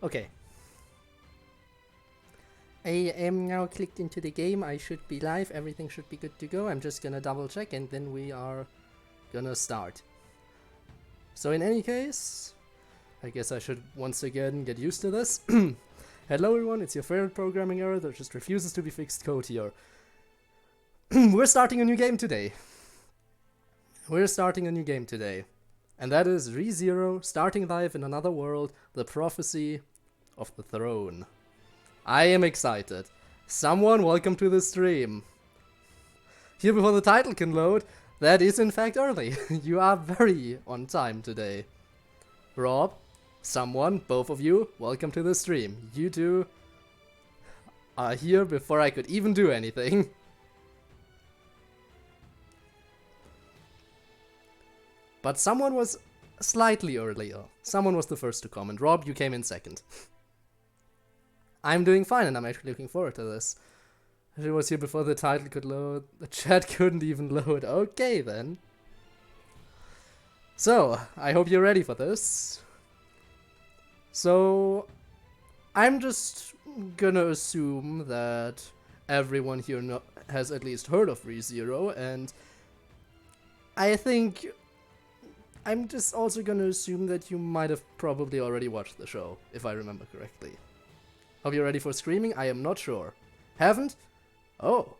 Okay. I am now clicked into the game. I should be live. Everything should be good to go. I'm just gonna double check and then we are gonna start. So in any case, I guess I should once again get used to this. Hello everyone, it's your favorite programming error that just refuses to be fixed, CodeErr. We're starting a new game today. And that is ReZero, starting live in another world, the prophecy of the throne. I am excited. Someone welcome to the stream. Here before the title can load, that is in fact early. You are very on time today. Rob, someone, both of you, welcome to the stream. You two are here before I could even do anything. But someone was slightly earlier. Someone was the first to comment. Rob, you came in second. I'm doing fine and I'm actually looking forward to this. It was here before the title could load. The chat couldn't even load. Okay then. So, I hope you're ready for this. So, I'm just gonna assume that everyone here has at least heard of ReZero, and I think I'm just also gonna assume that you might have probably already watched the show, if I remember correctly. Hope you're ready for screaming? I am not sure. Haven't? Oh.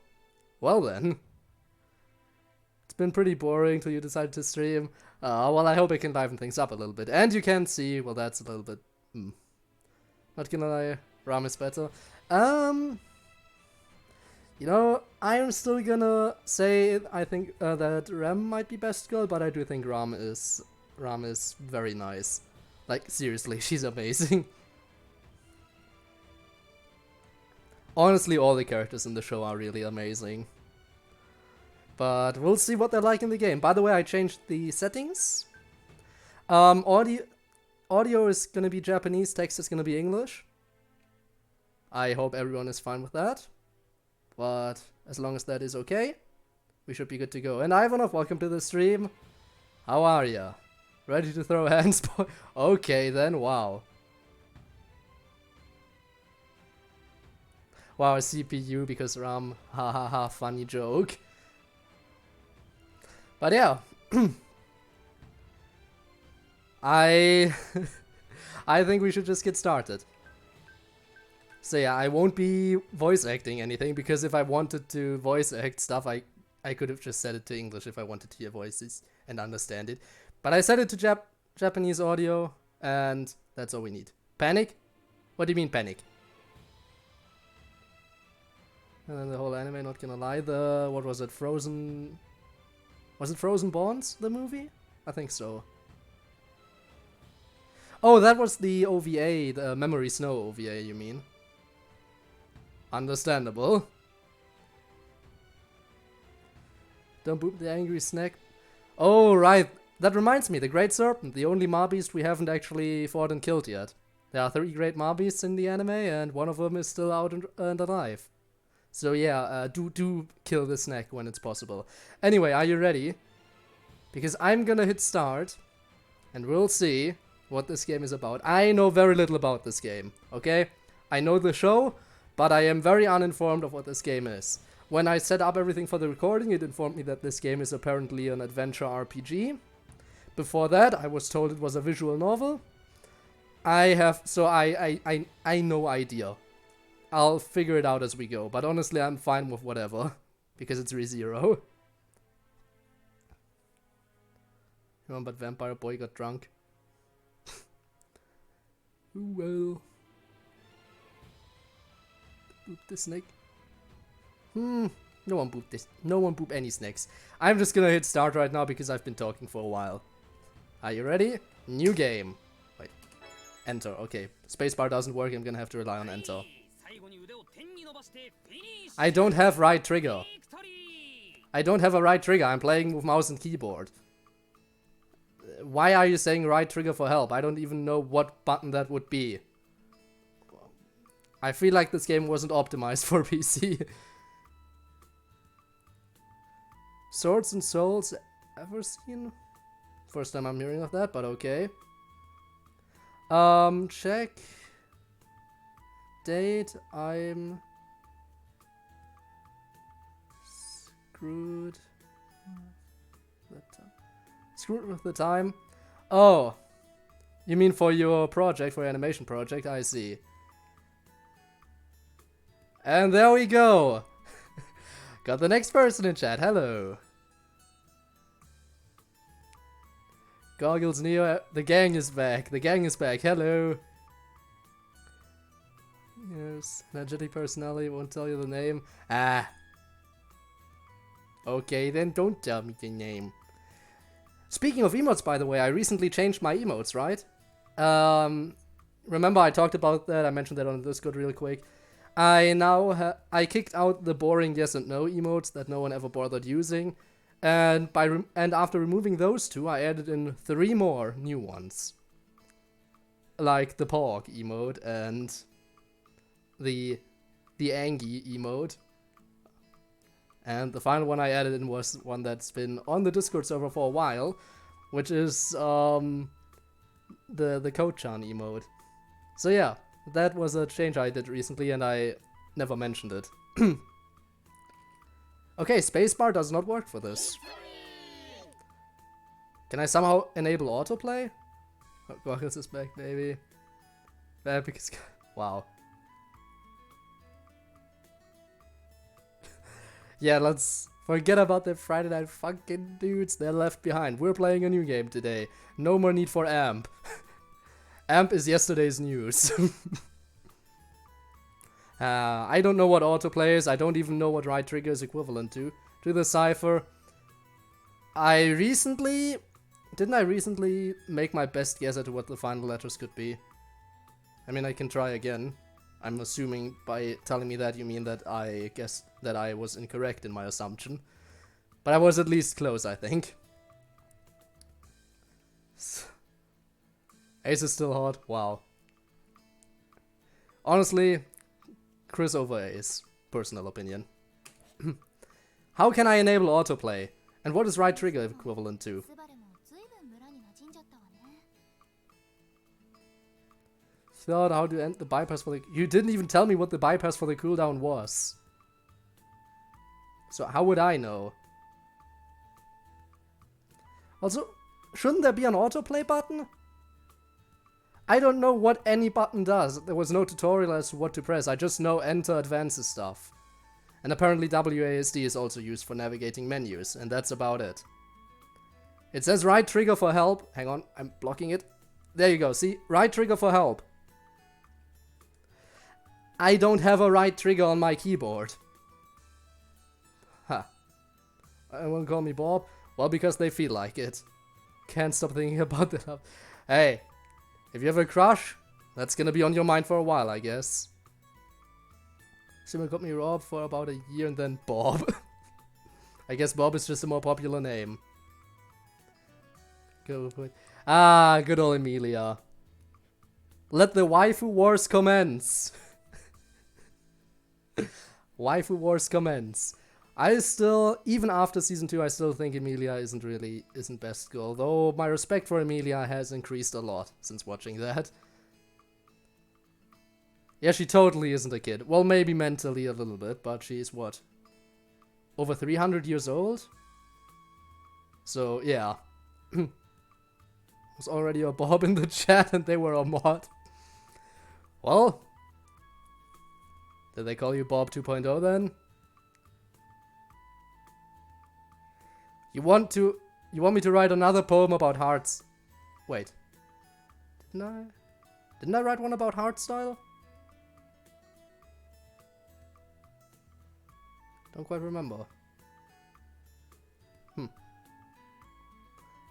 Well then. It's been pretty boring till you decided to stream. Well, I hope I can liven things up a little bit. And you can see, well, that's a little bit... Not gonna lie, Ram is better. You know, I'm still gonna say I think that Ram might be best girl, but I do think Ram is very nice. Like, seriously, she's amazing. Honestly, all the characters in the show are really amazing. But we'll see what they're like in the game. By the way, I changed the settings. Audio is gonna be Japanese, text is gonna be English. I hope everyone is fine with that. But as long as that is okay, we should be good to go. And Ivanov, welcome to the stream. How are ya? Ready to throw hands? Okay then, wow. Wow, CPU because Ram, ha ha ha, funny joke. But yeah, I think we should just get started. So yeah, I won't be voice acting anything because if I wanted to voice act stuff, I could have just set it to English if I wanted to hear voices and understand it. But I set it to Japanese audio, and that's all we need. Panic? What do you mean panic? And then the whole anime, not gonna lie, what was it, Frozen... Was it Frozen Bonds, the movie? I think so. Oh, that was the OVA, the Memory Snow OVA, you mean? Understandable. Don't boop the angry snack. Oh, right. That reminds me, the Great Serpent, the only Mabeast we haven't actually fought and killed yet. There are 3 great Mabeasts in the anime, and one of them is still out and alive. So yeah, do kill the snack when it's possible. Anyway, are you ready? Because I'm gonna hit start, and we'll see what this game is about. I know very little about this game, okay? I know the show, but I am very uninformed of what this game is. When I set up everything for the recording, it informed me that this game is apparently an adventure RPG. Before that, I was told it was a visual novel. I no idea. I'll figure it out as we go, but honestly, I'm fine with whatever, because it's ReZero. But Vampire Boy got drunk. Ooh, well. Boop the snake. No one booped this. No one boop any snakes. I'm just gonna hit start right now because I've been talking for a while. Are you ready? New game. Wait. Enter. Okay. Spacebar doesn't work. I'm gonna have to rely on enter. I don't have right trigger. I don't have a right trigger. I'm playing with mouse and keyboard. Why are you saying right trigger for help? I don't even know what button that would be. I feel like this game wasn't optimized for PC. Swords and Souls, ever seen? First time I'm hearing of that, but okay. Check. date, I'm screwed. Screwed with the time. Oh, you mean for your project, for your animation project? I see. And there we go. Got the next person in chat. Hello. Goggles Neo. The gang is back. The gang is back. Hello. Yes. Energetic personality. Won't tell you the name. Ah. Okay, then don't tell me the name. Speaking of emotes, by the way, I recently changed my emotes, right? Remember I talked about that? I mentioned that on Discord real quick. I kicked out the boring yes and no emotes that no one ever bothered using, and after removing those two, I added in 3 more new ones, like the Porg emote and the Angie emote. And the final one I added in was one that's been on the Discord server for a while, which is the Code-chan emote. So yeah. That was a change I did recently and I never mentioned it. Okay, spacebar does not work for this. Can I somehow enable autoplay? Oh, Goggles is back, baby. Because wow. Yeah, let's forget about the Friday Night fucking dudes. They're left behind. We're playing a new game today. No more need for AMP. AMP is yesterday's news. I don't know what autoplay is. I don't even know what right trigger is equivalent to the cipher. Didn't I recently make my best guess at what the final letters could be? I mean, I can try again. I'm assuming by telling me that you mean that I guessed that I was incorrect in my assumption. But I was at least close, I think. Ace is still hot. Wow. Honestly, Chris over Ace. Personal opinion. How can I enable autoplay? And what is right trigger equivalent to? Thought how to end the bypass for the... You didn't even tell me what the bypass for the cooldown was. So how would I know? Also, shouldn't there be an autoplay button? I don't know what any button does. There was no tutorial as to what to press. I just know enter advances stuff. And apparently WASD is also used for navigating menus, and that's about it. It says right trigger for help. Hang on, I'm blocking it. There you go, see? Right trigger for help. I don't have a right trigger on my keyboard. Ha. Everyone call me Bob? Well, because they feel like it. Can't stop thinking about that. Hey. If you have a crush, that's gonna be on your mind for a while, I guess. Someone got me Rob for about a year and then Bob. I guess Bob is just a more popular name. Ah, good old Emilia. Let the waifu wars commence. Waifu wars commence. I still, even after season 2, I still think Emilia isn't best girl. Though my respect for Emilia has increased a lot since watching that. Yeah, she totally isn't a kid. Well, maybe mentally a little bit, but she's what? Over 300 years old? So, yeah. Was already a Bob in the chat and they were a mod. Well. Did they call you Bob 2.0 then? You want me to write another poem about hearts? Wait. Didn't I write one about heart style? Don't quite remember.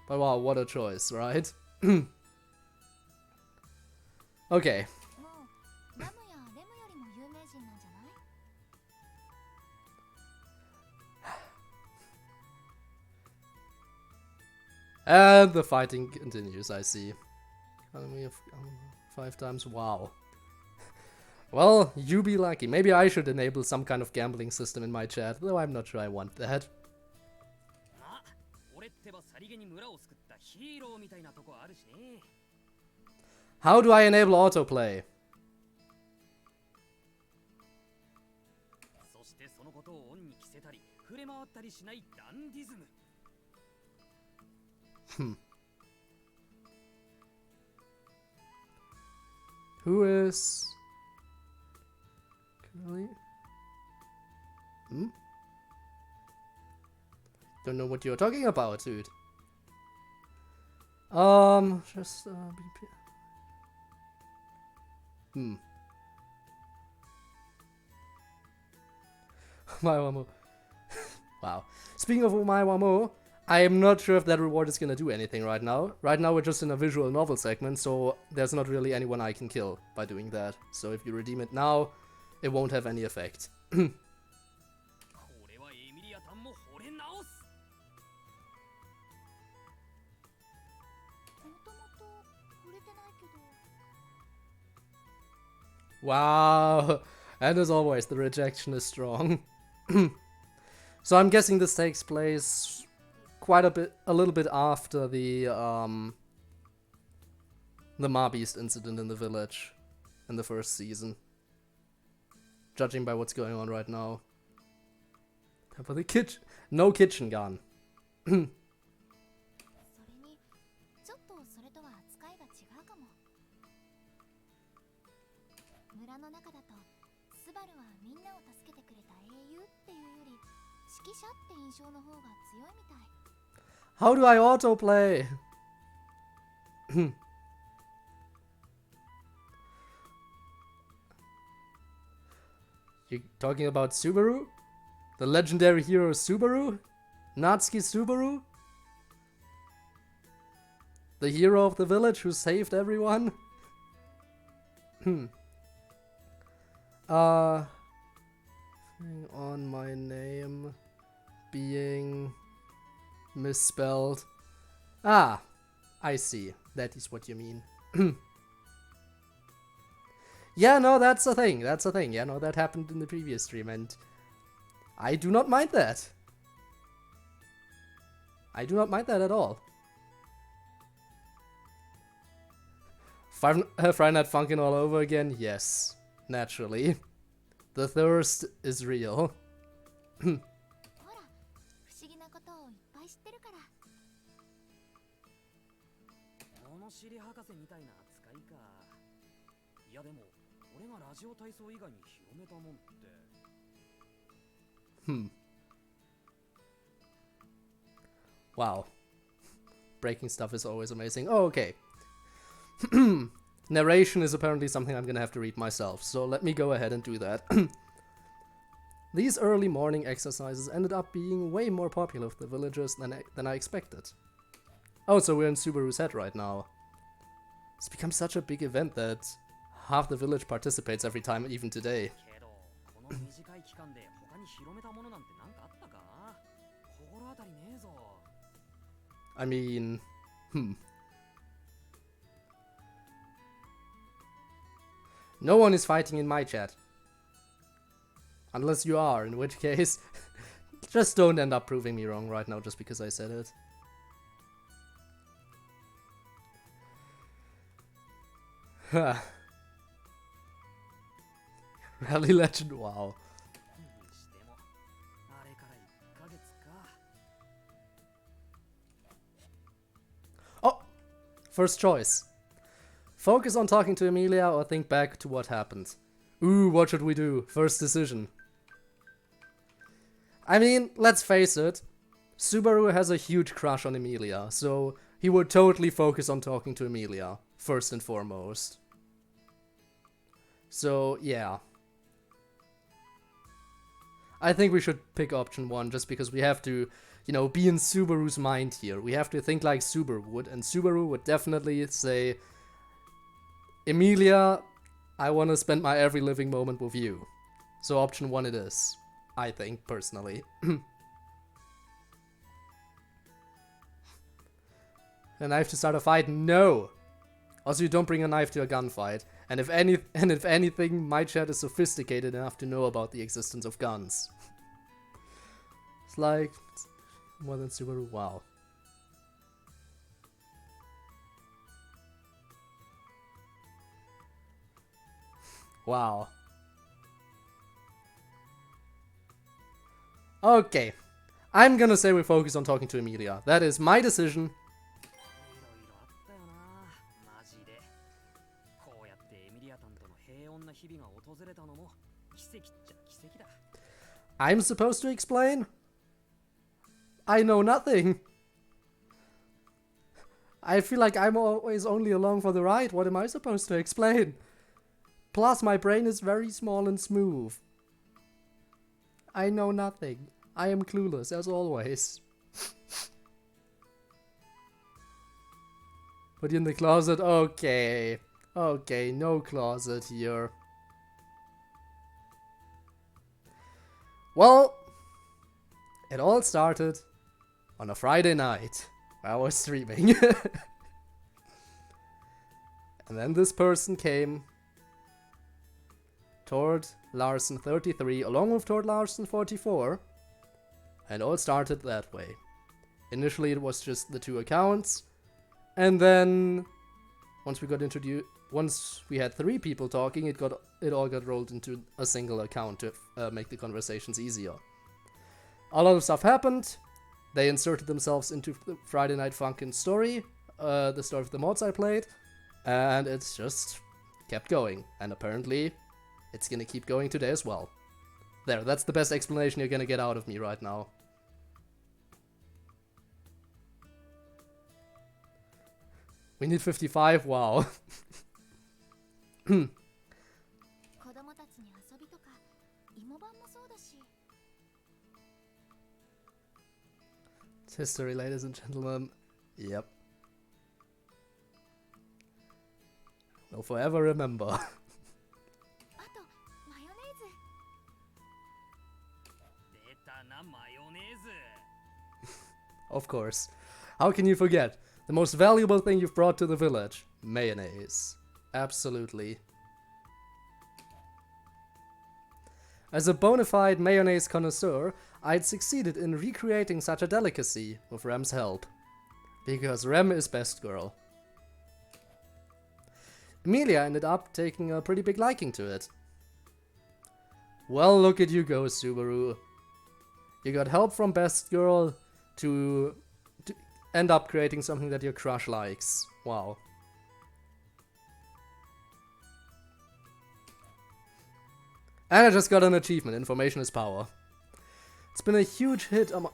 But wow, what a choice, right? Okay. And the fighting continues, I see. Economy of 5 times, wow. Well, you be lucky. Maybe I should enable some kind of gambling system in my chat, though I'm not sure I want that. How do I enable autoplay? Hmm. Who is Curly? Hmm? Don't know what you're talking about, dude. Just BP. Maiwamo. Wow. Speaking of Maiwamo, I am not sure if that reward is gonna do anything right now. Right now we're just in a visual novel segment, so there's not really anyone I can kill by doing that. So if you redeem it now, it won't have any effect. Wow. And as always, the rejection is strong. So I'm guessing this takes place quite a little bit after the Marbeast incident in the village in the first season. Judging by what's going on right now. For the kitchen, no kitchen gun. How do I autoplay? You talking about Subaru? The legendary hero Subaru? Natsuki Subaru? The hero of the village who saved everyone? On my name being misspelled. Ah, I see. That is what you mean. Yeah, no, that's a thing. That's a thing. Yeah, no, that happened in the previous stream, and I do not mind that. I do not mind that at all. Friday Night Funkin' all over again? Yes, naturally. The thirst is real. Wow. Breaking stuff is always amazing. Oh, okay. Narration is apparently something I'm gonna have to read myself, so let me go ahead and do that. These early morning exercises ended up being way more popular with the villagers than I expected. Oh, so we're in Subaru's head right now. It's become such a big event that half the village participates every time, even today. I mean, No one is fighting in my chat. Unless you are, in which case, just don't end up proving me wrong right now just because I said it. Rally Legend, wow. Oh! First choice. Focus on talking to Emilia or think back to what happened. Ooh, what should we do? First decision. I mean, let's face it. Subaru has a huge crush on Emilia, so he would totally focus on talking to Emilia, first and foremost. So, yeah. I think we should pick option 1 just because we have to, you know, be in Subaru's mind here. We have to think like Subaru would, and Subaru would definitely say, Emilia, I want to spend my every living moment with you. So option 1 it is, I think, personally. A knife to start a fight? No! Also, you don't bring a knife to a gunfight. And if anything, my chat is sophisticated enough to know about the existence of guns. It's like more than Subaru. Wow. Wow. Okay. I'm gonna say we focus on talking to Emilia. That is my decision. I'm supposed to explain? I know nothing. I feel like I'm always only along for the ride. What am I supposed to explain? Plus, my brain is very small and smooth. I know nothing. I am clueless, as always. Put you in the closet? Okay. Okay, no closet here. Well, it all started on a Friday night where I was streaming. And then this person came, Tord Larson 33, along with Tord Larson 44, and it all started that way. Initially it was just the 2 accounts, and then once we had 3 people talking, it all got rolled into a single account to make the conversations easier. A lot of stuff happened. They inserted themselves into the Friday Night Funkin' story, the story of the mods I played, and it's just kept going. And apparently, it's gonna keep going today as well. There, that's the best explanation you're gonna get out of me right now. We need 55, wow. It's history, ladies and gentlemen. Yep. We'll forever remember. Of course. How can you forget? The most valuable thing you've brought to the village. Mayonnaise. Absolutely. As a bona fide mayonnaise connoisseur, I'd succeeded in recreating such a delicacy with Rem's help. Because Rem is best girl. Emilia ended up taking a pretty big liking to it. Well, look at you go, Subaru. You got help from best girl to end up creating something that your crush likes. Wow. And I just got an achievement. Information is power. It's been a huge hit among...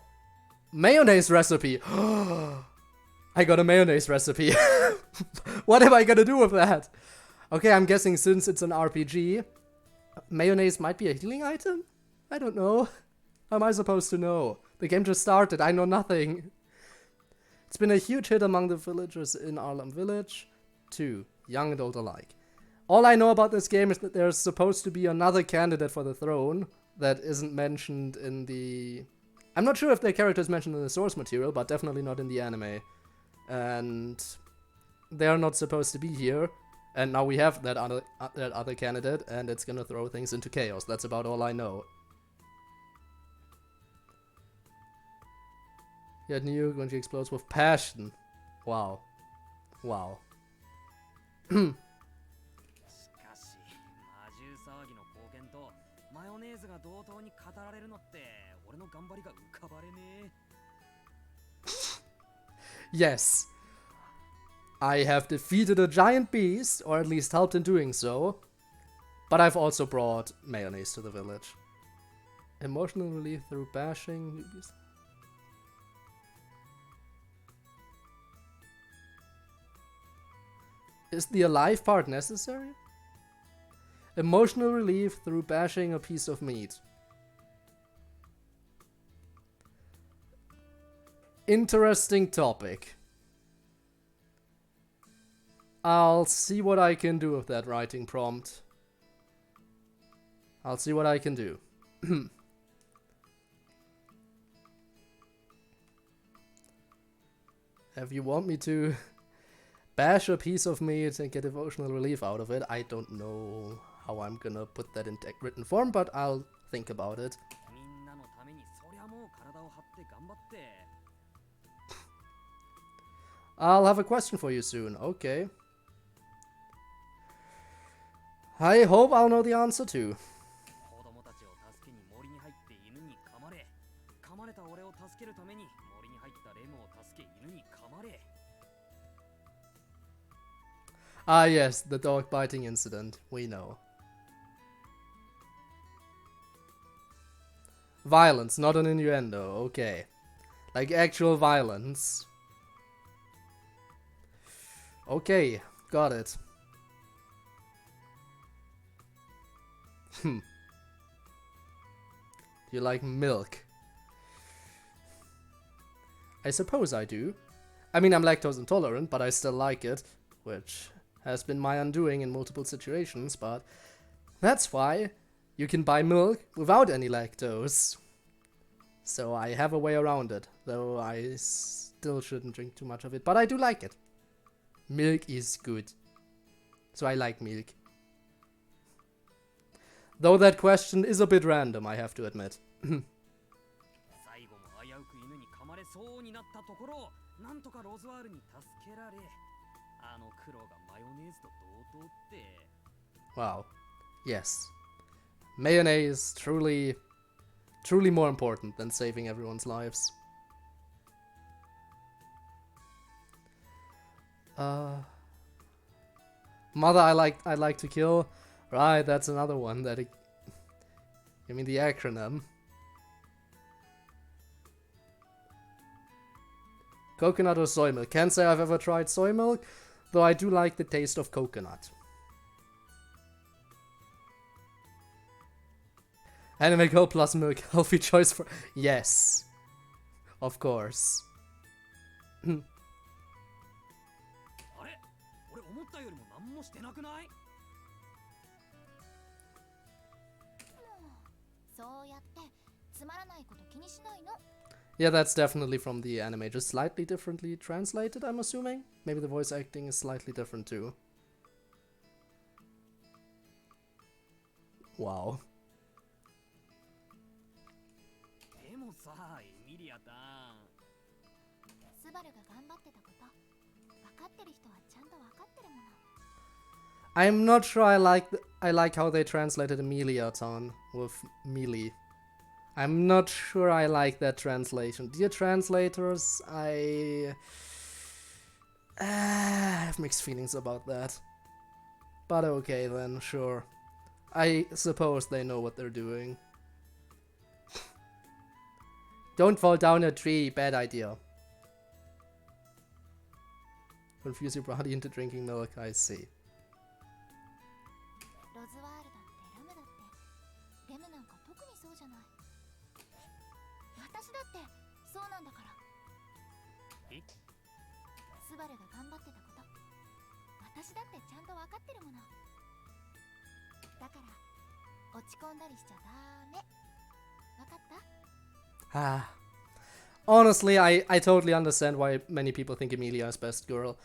Mayonnaise recipe! I got a mayonnaise recipe. What am I gonna do with that? Okay, I'm guessing since it's an RPG, mayonnaise might be a healing item? I don't know. How am I supposed to know? The game just started, I know nothing. It's been a huge hit among the villagers in Arlam Village, too, young and old alike. All I know about this game is that there's supposed to be another candidate for the throne that isn't mentioned in the... I'm not sure if their character is mentioned in the source material, but definitely not in the anime. And they're not supposed to be here. And now we have that other candidate, and it's gonna throw things into chaos. That's about all I know. Yet new when she explodes with passion. Wow. Wow. Yes. I have defeated a giant beast, or at least helped in doing so. But I've also brought mayonnaise to the village. Emotional relief through bashing. Is the alive part necessary? Emotional relief through bashing a piece of meat. Interesting topic. I'll see what I can do with that writing prompt. I'll see what I can do. If you want me to bash a piece of meat and get emotional relief out of it, I don't know how I'm gonna put that in written form, but I'll think about it. I'll have a question for you soon, okay. I hope I'll know the answer too. Ah yes, the dog biting incident, we know. Violence, not an innuendo, okay. Like actual violence. Okay, got it. Do you like milk? I suppose I do. I mean, I'm lactose intolerant, but I still like it, which has been my undoing in multiple situations, but that's why you can buy milk without any lactose. So I have a way around it, though I still shouldn't drink too much of it, but I do like it. Milk is good. So I like milk. Though that question is a bit random, I have to admit. Wow. Yes. Mayonnaise, truly more important than saving everyone's lives. Mother I like to kill. Right, that's another one that you mean the acronym. Coconut or soy milk? Can't say I've ever tried soy milk, though I do like the taste of coconut. Anime Girl plus milk, healthy choice for... Yes. Of course. Yeah, that's definitely from the anime, just slightly differently translated, I'm assuming. Maybe the voice acting is slightly different too. Wow. I'm not sure I like how they translated Emilia-tan with Mealy. I'm not sure I like that translation. Dear translators, I have mixed feelings about that. But okay then, sure. I suppose they know what they're doing. Don't fall down a tree, bad idea. Confuse your body into drinking milk, I see. Honestly, I totally understand why many people think Emilia is best girl.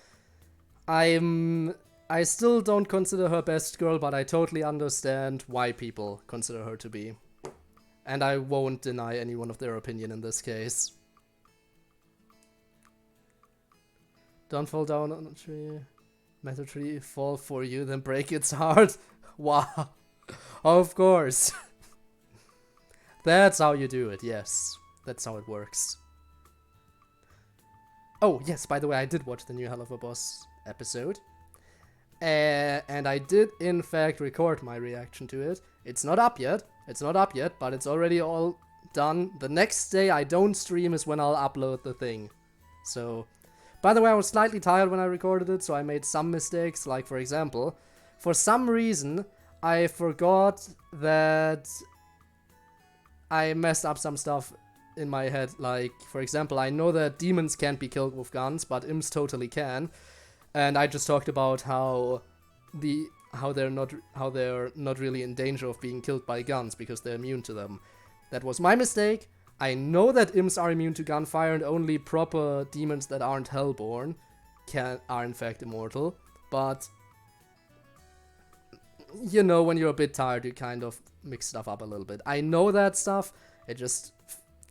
I still don't consider her best girl, but I totally understand why people consider her to be. And I won't deny anyone of their opinion in this case. Don't fall down on a tree. Let the tree fall for you, then break its heart. Wow. Of course. That's how you do it, yes. That's how it works. Oh, yes, by the way, I did watch the new Hell of a Boss episode. And I did, in fact, record my reaction to it. It's not up yet. But it's already all done. The next day I don't stream is when I'll upload the thing. So, by the way, I was slightly tired when I recorded it, so I made some mistakes. Like, for example, for some reason, I forgot that I messed up some stuff in my head. Like, for example, I know that demons can't be killed with guns, but imps totally can. And I just talked about how they're not really in danger of being killed by guns because they're immune to them. That was my mistake. I know that imps are immune to gunfire, and only proper demons that aren't hellborn are in fact immortal. But you know, when you're a bit tired, you kind of mix stuff up a little bit. I know that stuff. It just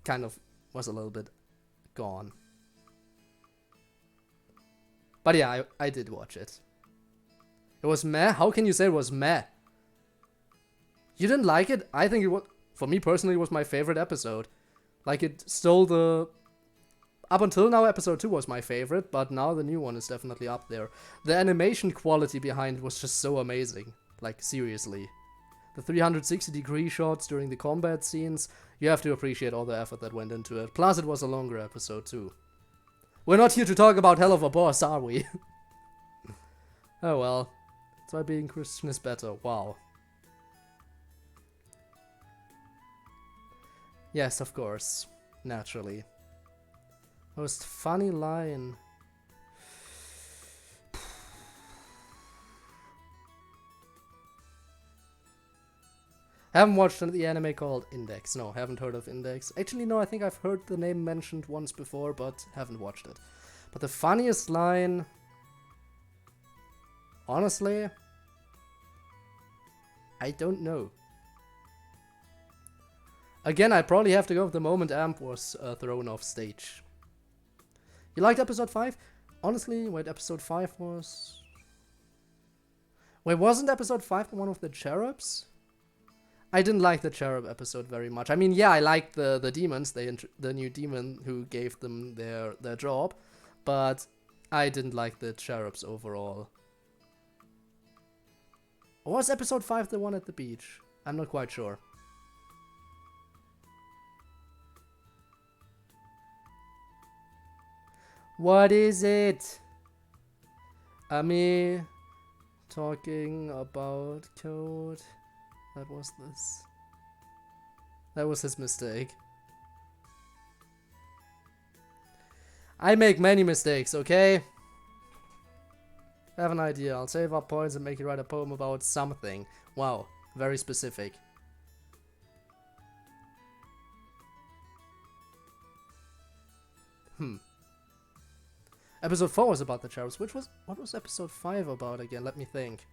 kind of was a little bit gone. But yeah, I did watch it. It was meh? How can you say it was meh? You didn't like it? I think it was, for me personally, it was my favorite episode. Like, it stole the... Up until now, episode 2 was my favorite, but now the new one is definitely up there. The animation quality behind it was just so amazing. Like, seriously. The 360-degree shots during the combat scenes, you have to appreciate all the effort that went into it. Plus, it was a longer episode, too. We're not here to talk about Hell of a Boss, are we? Oh well. That's why being Christian is better. Wow. Yes, of course. Naturally. Most funny line. Haven't watched the anime called Index. No, haven't heard of Index. Actually, no, I think I've heard the name mentioned once before, but haven't watched it. But the funniest line... Honestly... I don't know. Again, I probably have to go with the moment Amp was thrown off stage. You liked episode 5? Honestly, wait, episode 5 was... Wait, wasn't episode 5 the one of the cherubs? I didn't like the cherub episode very much. I mean, yeah, I liked the demons, the new demon who gave them their job, but I didn't like the cherubs overall. Or was episode 5 the one at the beach? I'm not quite sure. What is it? Ami talking about code. That was this. That was his mistake. I make many mistakes, okay? I have an idea. I'll save up points and make you write a poem about something. Wow, very specific. Episode 4 was about the cherubs. What was episode 5 about again? Let me think.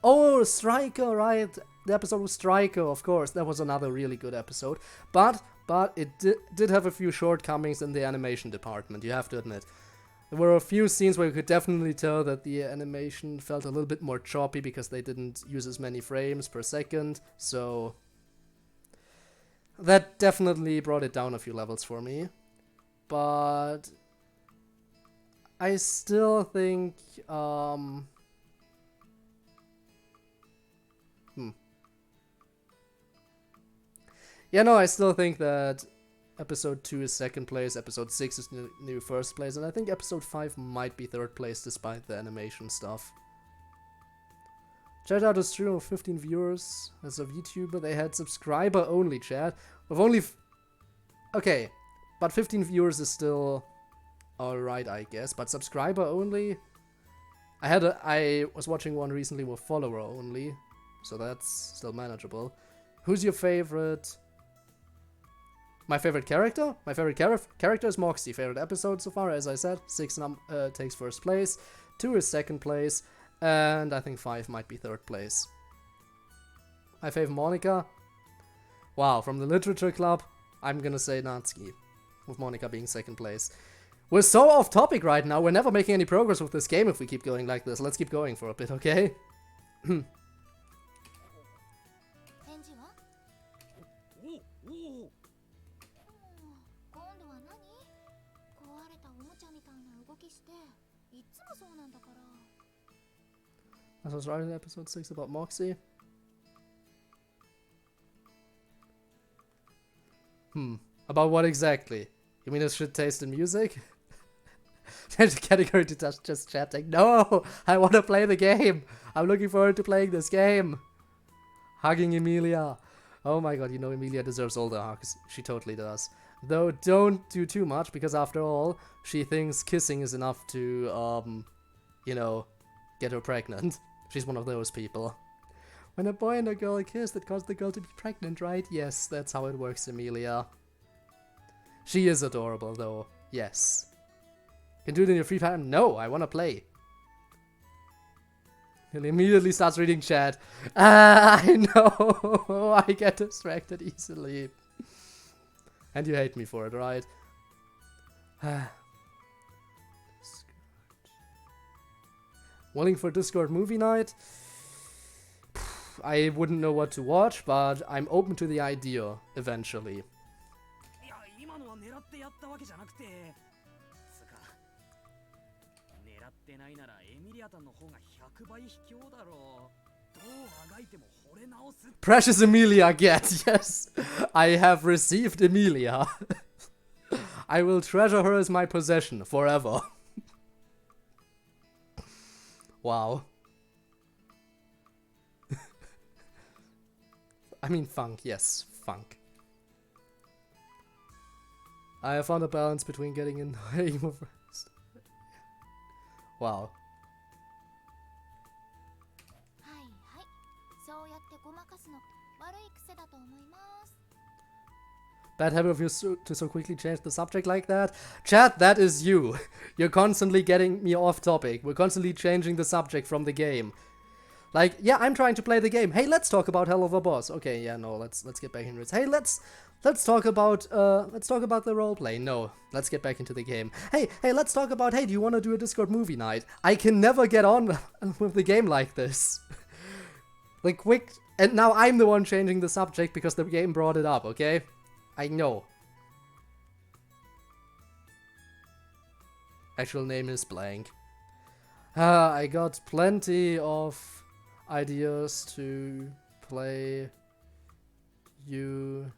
Oh, Striker, right. The episode with Striker, of course. That was another really good episode. But it did have a few shortcomings in the animation department, you have to admit. There were a few scenes where you could definitely tell that the animation felt a little bit more choppy because they didn't use as many frames per second. So that definitely brought it down a few levels for me. But I still think yeah, no, I still think that episode 2 is second place, episode 6 is new first place, and I think episode 5 might be third place despite the animation stuff. Check out a stream of 15 viewers as a VTuber. They had subscriber only chat with only okay, but 15 viewers is still alright, I guess, but subscriber only. I was watching one recently with follower only, so that's still manageable. Who's your favorite? My favorite character? My favorite character is Moxie. Favorite episode so far, as I said, 6 takes first place, 2 is second place, and I think 5 might be third place. My favorite Monica? Wow, from the literature club, I'm gonna say Natsuki, with Monica being second place. We're so off topic right now, we're never making any progress with this game if we keep going like this. Let's keep going for a bit, okay? I was writing episode 6 about Moxie. About what exactly? You mean it should taste in music? Change the category to just chatting. No! I want to play the game! I'm looking forward to playing this game! Hugging Emilia. Oh my god, you know Emilia deserves all the hugs. She totally does. Though don't do too much, because after all, she thinks kissing is enough to, you know, get her pregnant. She's one of those people. When a boy and a girl kiss, that caused the girl to be pregnant, right? Yes, that's how it works, Emilia. She is adorable, though. Yes. Can do it in your free time? No, I wanna play. He immediately starts reading chat. I know. I get distracted easily. And you hate me for it, right? Willing for Discord movie night? I wouldn't know what to watch, but I'm open to the idea eventually. Precious Emilia get, yes. I have received Emilia. I will treasure her as my possession forever. Wow. I mean funk, yes, funk. I have found a balance between getting in the emo first. Wow. Bad habit of yours to so quickly change the subject like that. Chat, that is you. You're constantly getting me off topic. We're constantly changing the subject from the game. Like, yeah, I'm trying to play the game. Hey, let's talk about Hell of a Boss. Okay, yeah, no, let's get back into it. Hey, let's talk about the roleplay. No, let's get back into the game. Hey, let's talk about, hey, do you want to do a Discord movie night? I can never get on with the game like this. Like, quick, and now I'm the one changing the subject because the game brought it up, okay? I know. Actual name is blank. I got plenty of ideas to play you.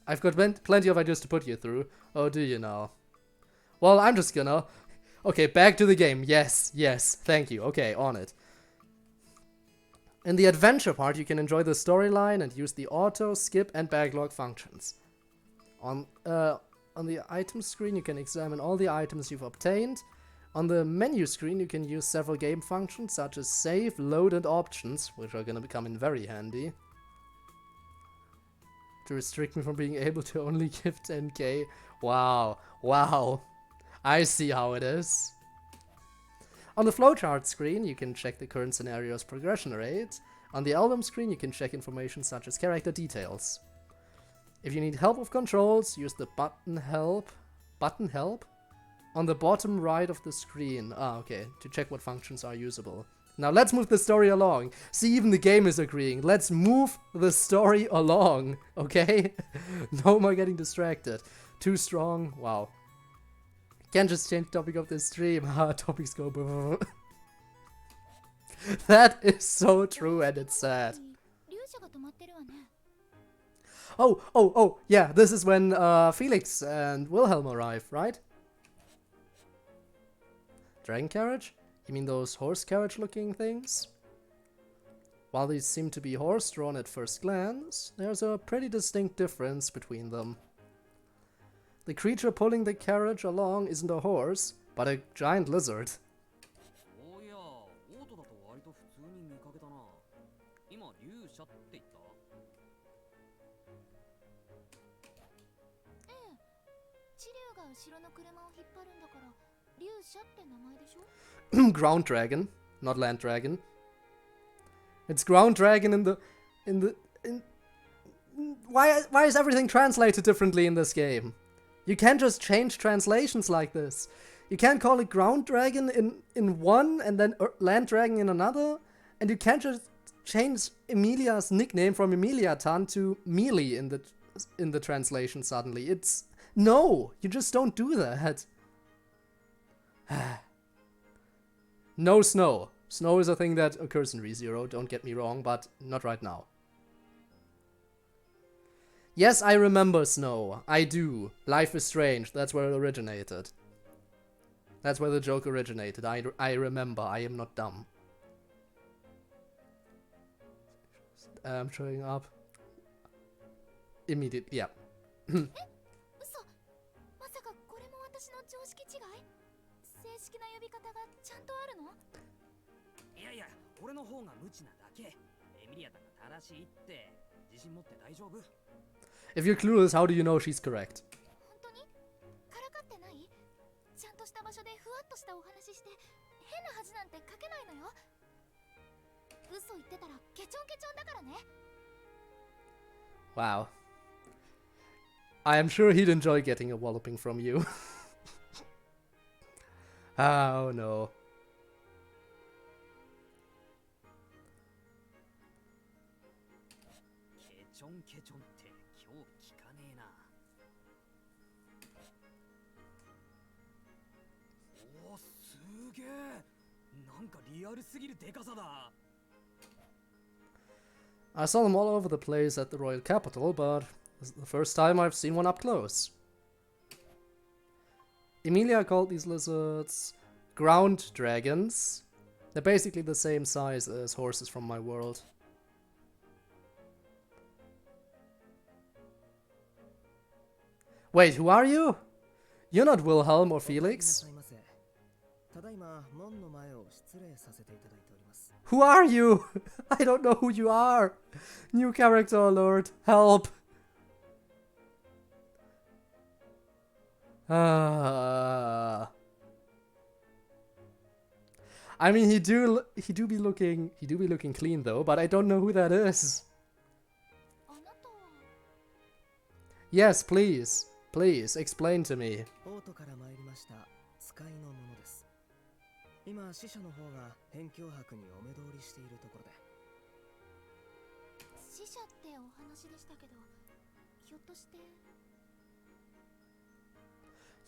I've got plenty of ideas to put you through. Oh, do you now? Well, I'm just gonna... Okay, back to the game. Yes, thank you. Okay, on it. In the adventure part, you can enjoy the storyline and use the auto, skip, and backlog functions. On the item screen, you can examine all the items you've obtained. On the menu screen, you can use several game functions such as save, load, and options, which are gonna come in very handy. To restrict me from being able to only give 10k. Wow. I see how it is. On the flowchart screen, you can check the current scenario's progression rate. On the album screen, you can check information such as character details. If you need help with controls, use the button help on the bottom right of the screen. Okay, to check what functions are usable. Now let's move the story along. See, even the game is agreeing. Let's move the story along, okay? No more getting distracted. Too strong, wow. Can't just change topic of the stream. Topics go. That is so true and it's sad. Oh, yeah, this is when Felix and Wilhelm arrive, right? Dragon carriage? You mean those horse carriage looking things? While these seem to be horse-drawn at first glance, there's a pretty distinct difference between them. The creature pulling the carriage along isn't a horse, but a giant lizard. Ground dragon, not land dragon. It's ground dragon why is everything translated differently in this game? You can't just change translations like this. You can't call it ground dragon in one and then land dragon in another. And you can't just change Emilia's nickname from Emilia-tan to Mealy in the translation suddenly. It's... No! You just don't do that. No snow. Snow is a thing that occurs in ReZero, don't get me wrong, but not right now. Yes, I remember Snow. I do. Life is Strange. That's where it originated. That's where the joke originated. I remember. I am not dumb. I'm showing up. Immediate. Yeah. If you're clueless, how do you know she's correct? Wow. I am sure he'd enjoy getting a walloping from you. Oh no. I saw them all over the place at the royal capital, but this is the first time I've seen one up close. Emilia called these lizards ground dragons. They're basically the same size as horses from my world. Wait, who are you? You're not Wilhelm or Felix. Who are you? I don't know who you are. New character alert. Help. I mean, he do be looking clean though, but I don't know who that is. Yes, please. Please, explain to me.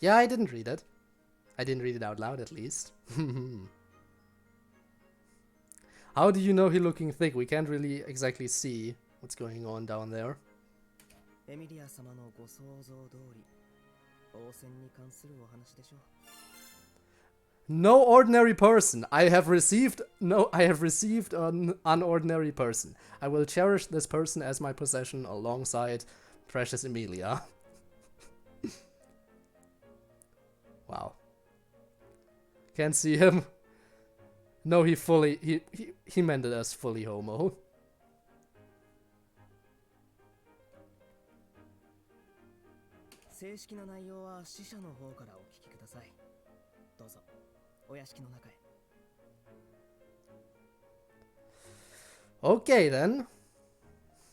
Yeah, I didn't read it. I didn't read it out loud, at least. How do you know he looking thick? We can't really exactly see what's going on down there. No ordinary person. I have received an unordinary person. I will cherish this person as my possession alongside precious Emilia. Wow. Can't see him. No, he meant it as fully homo. Okay then.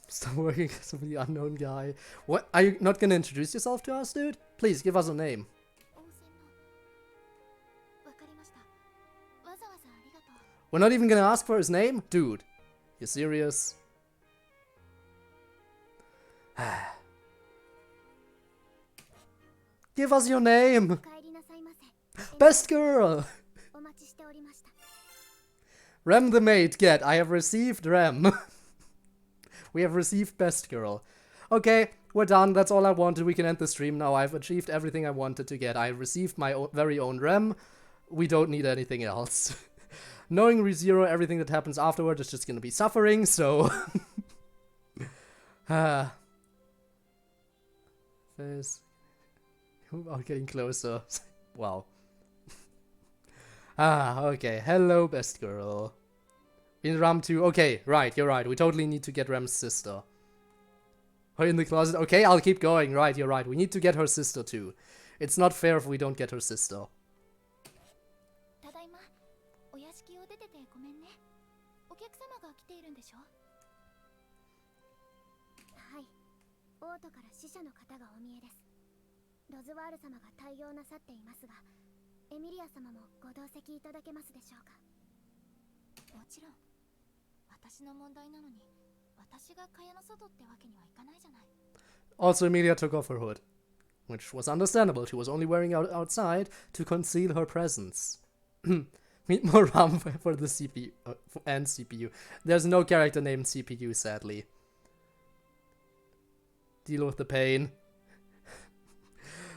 Stop working as the unknown guy. What? Are you not gonna introduce yourself to us, dude? Please give us a name. We're not even gonna ask for his name? Dude, you serious? Give us your name! Best girl! Rem the maid, get. I have received Rem. We have received best girl. Okay, we're done. That's all I wanted. We can end the stream now. I've achieved everything I wanted to get. I received my very own Rem. We don't need anything else. Knowing ReZero, everything that happens afterward is just gonna be suffering, so... There's... Oh, getting closer. Wow. Okay. Hello, best girl. In Ram 2. Okay, right, you're right. We totally need to get Ram's sister. Her in the closet. Okay, I'll keep going. Right, you're right. We need to get her sister too. It's not fair if we don't get her sister. Also, Emilia took off her hood, which was understandable. She was only wearing it outside to conceal her presence. Meet more RAM for the CPU and CPU. There's no character named CPU, sadly. Deal with the pain.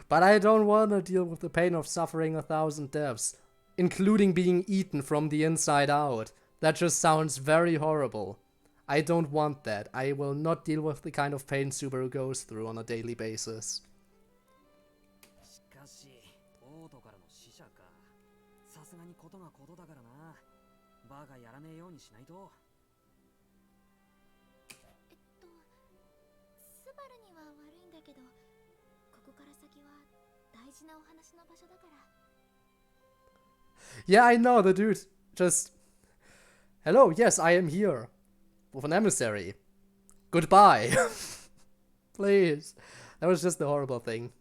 But I don't want to deal with the pain of suffering 1,000 deaths, including being eaten from the inside out. That just sounds very horrible. I don't want that. I will not deal with the kind of pain Subaru goes through on a daily basis. Yeah, I know, the dude just... Hello, yes, I am here. With an emissary. Goodbye. Please. That was just the horrible thing.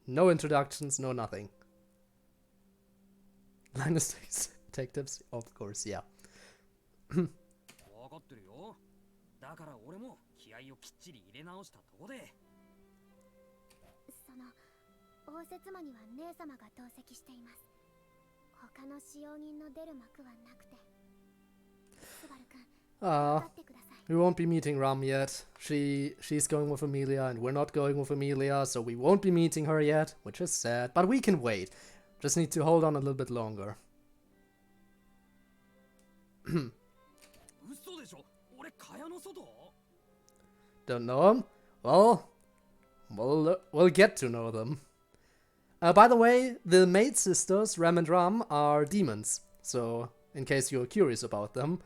No introductions, no nothing. Linus detectives, of course, yeah. 分かってるよ。だから俺も気合をきっちり入れ直したとこで。その応接間には姉様が同席しています。他の使用人の出る幕はなくて。スバル君、分かってください。We won't be meeting Ram yet. She's going with Amelia and we're not going with Amelia, so we won't be meeting her yet, which is sad, but we can wait. Just need to hold on a little bit longer. 嘘でしょ。俺蚊帳の外。Don't know him? Well, we'll get to know them. By the way, the maid sisters, Ram and Ram, are demons. So, in case you're curious about them,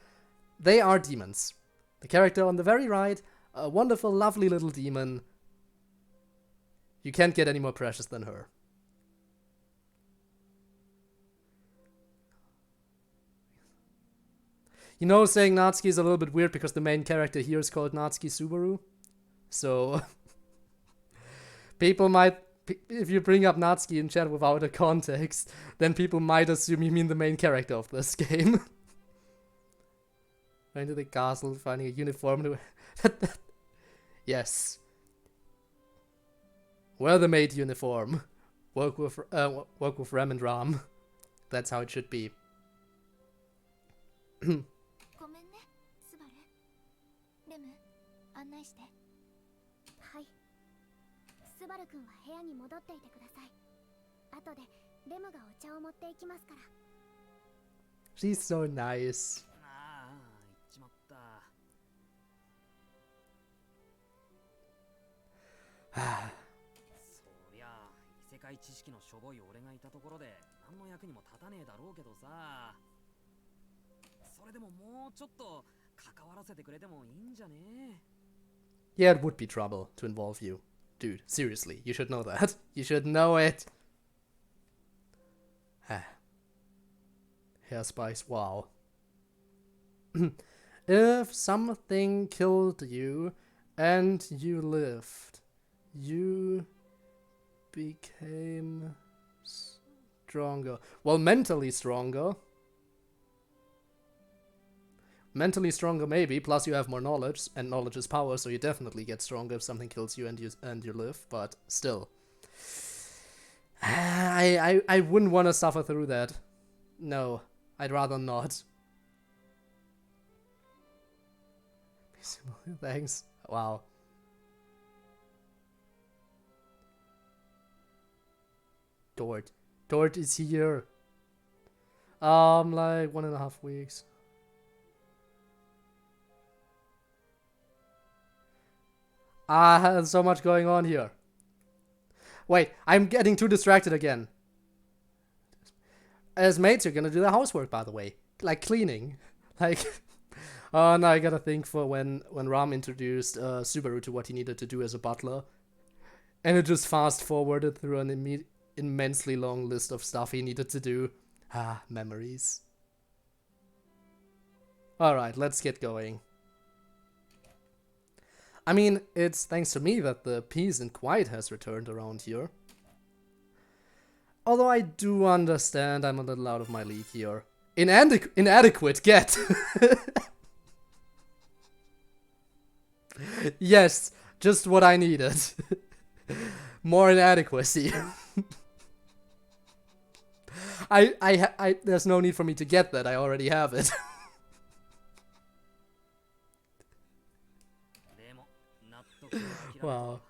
they are demons. The character on the very right, a wonderful, lovely little demon. You can't get any more precious than her. You know, saying Natsuki is a little bit weird because the main character here is called Natsuki Subaru. So, people might, if you bring up Natsuki in chat without a context, then people might assume you mean the main character of this game. Going to the castle, finding a uniform. Yes. Wear the maid uniform. Work with Ram and Ram. That's how it should be. ごめんね、スバル。レム、案内して。はい。スバル君は部屋に戻っていてください。後でレムがお茶を持っていきますから。She's so nice. ああ、行っちまった。そりゃあ、異世界知識のしょぼい俺がいたところで何の役にも立たねえだろうけどさ。それでももうちょっと関わらせてくれてもいいんじゃね？ Yeah, it would be trouble to involve you. Dude, seriously, you should know that. You should know it. Hair spice, wow. If something killed you and you lived, you became stronger. Well, mentally stronger. Mentally stronger maybe, plus you have more knowledge, and knowledge is power, so you definitely get stronger if something kills you and you live, but still. I wouldn't want to suffer through that. No, I'd rather not. Thanks. Wow. Dort is here. Like 1.5 weeks. There's so much going on here. Wait, I'm getting too distracted again. As mates, you're gonna do the housework, by the way. Like cleaning. Like, oh no, I gotta think for when Ram introduced Subaru to what he needed to do as a butler. And it just fast forwarded through an immensely long list of stuff he needed to do. Memories. Alright, let's get going. I mean, it's thanks to me that the peace and quiet has returned around here. Although I do understand I'm a little out of my league here. Inadequate, get! Yes, just what I needed. More inadequacy. There's no need for me to get that, I already have it. Wow.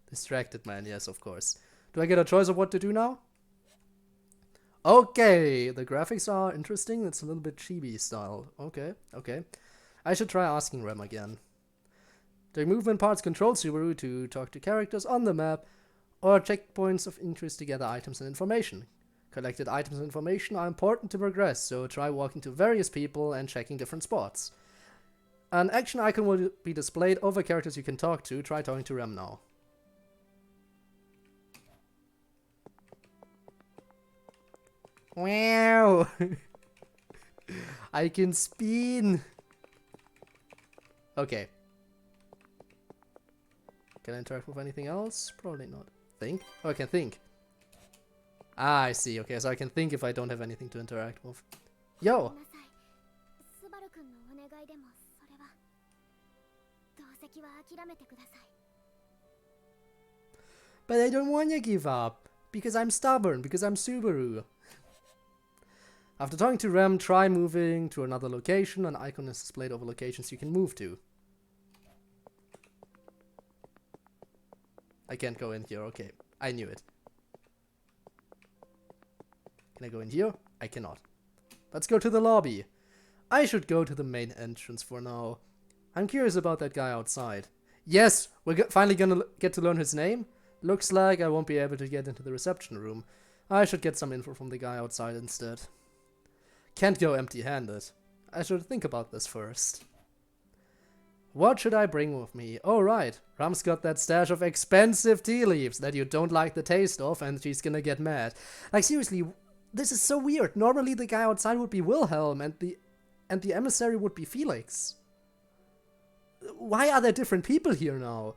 Distracted man, yes, of course. Do I get a choice of what to do now? Okay, the graphics are interesting. It's a little bit chibi style. Okay. I should try asking Rem again. The movement parts control Subaru to talk to characters on the map or checkpoints of interest to gather items and information. Collected items and information are important to progress, so try walking to various people and checking different spots. An action icon will be displayed over characters you can talk to. Try talking to Rem now. Wow! I can spin! Okay. Can I interact with anything else? Probably not. Think? Oh, I can think. Ah, I see. Okay, so I can think if I don't have anything to interact with. Yo! スバル君のお願いでもそれは同席は諦めてください But I don't wanna give up. Because I'm stubborn. Because I'm Subaru. After talking to Rem, try moving to another location. An icon is displayed over locations you can move to. I can't go in here. Okay, I knew it. Can I go in here? I cannot. Let's go to the lobby. I should go to the main entrance for now. I'm curious about that guy outside. Yes, we're finally gonna get to learn his name. Looks like I won't be able to get into the reception room. I should get some info from the guy outside instead. Can't go empty-handed. I should think about this first. What should I bring with me? Oh right, Ram's got that stash of expensive tea leaves that you don't like the taste of and she's gonna get mad. Like seriously, this is so weird. Normally the guy outside would be Wilhelm and the emissary would be Felix. Why are there different people here now?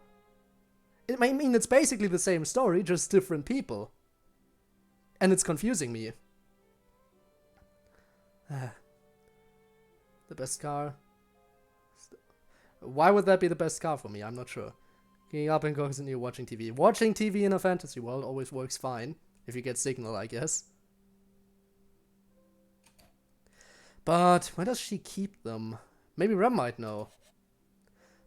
I mean, it's basically the same story, just different people. And it's confusing me. The best car. Why would that be the best car for me? I'm not sure. Getting up and constantly watching TV. Watching TV in a fantasy world always works fine. If you get signal, I guess. But where does she keep them? Maybe Rem might know.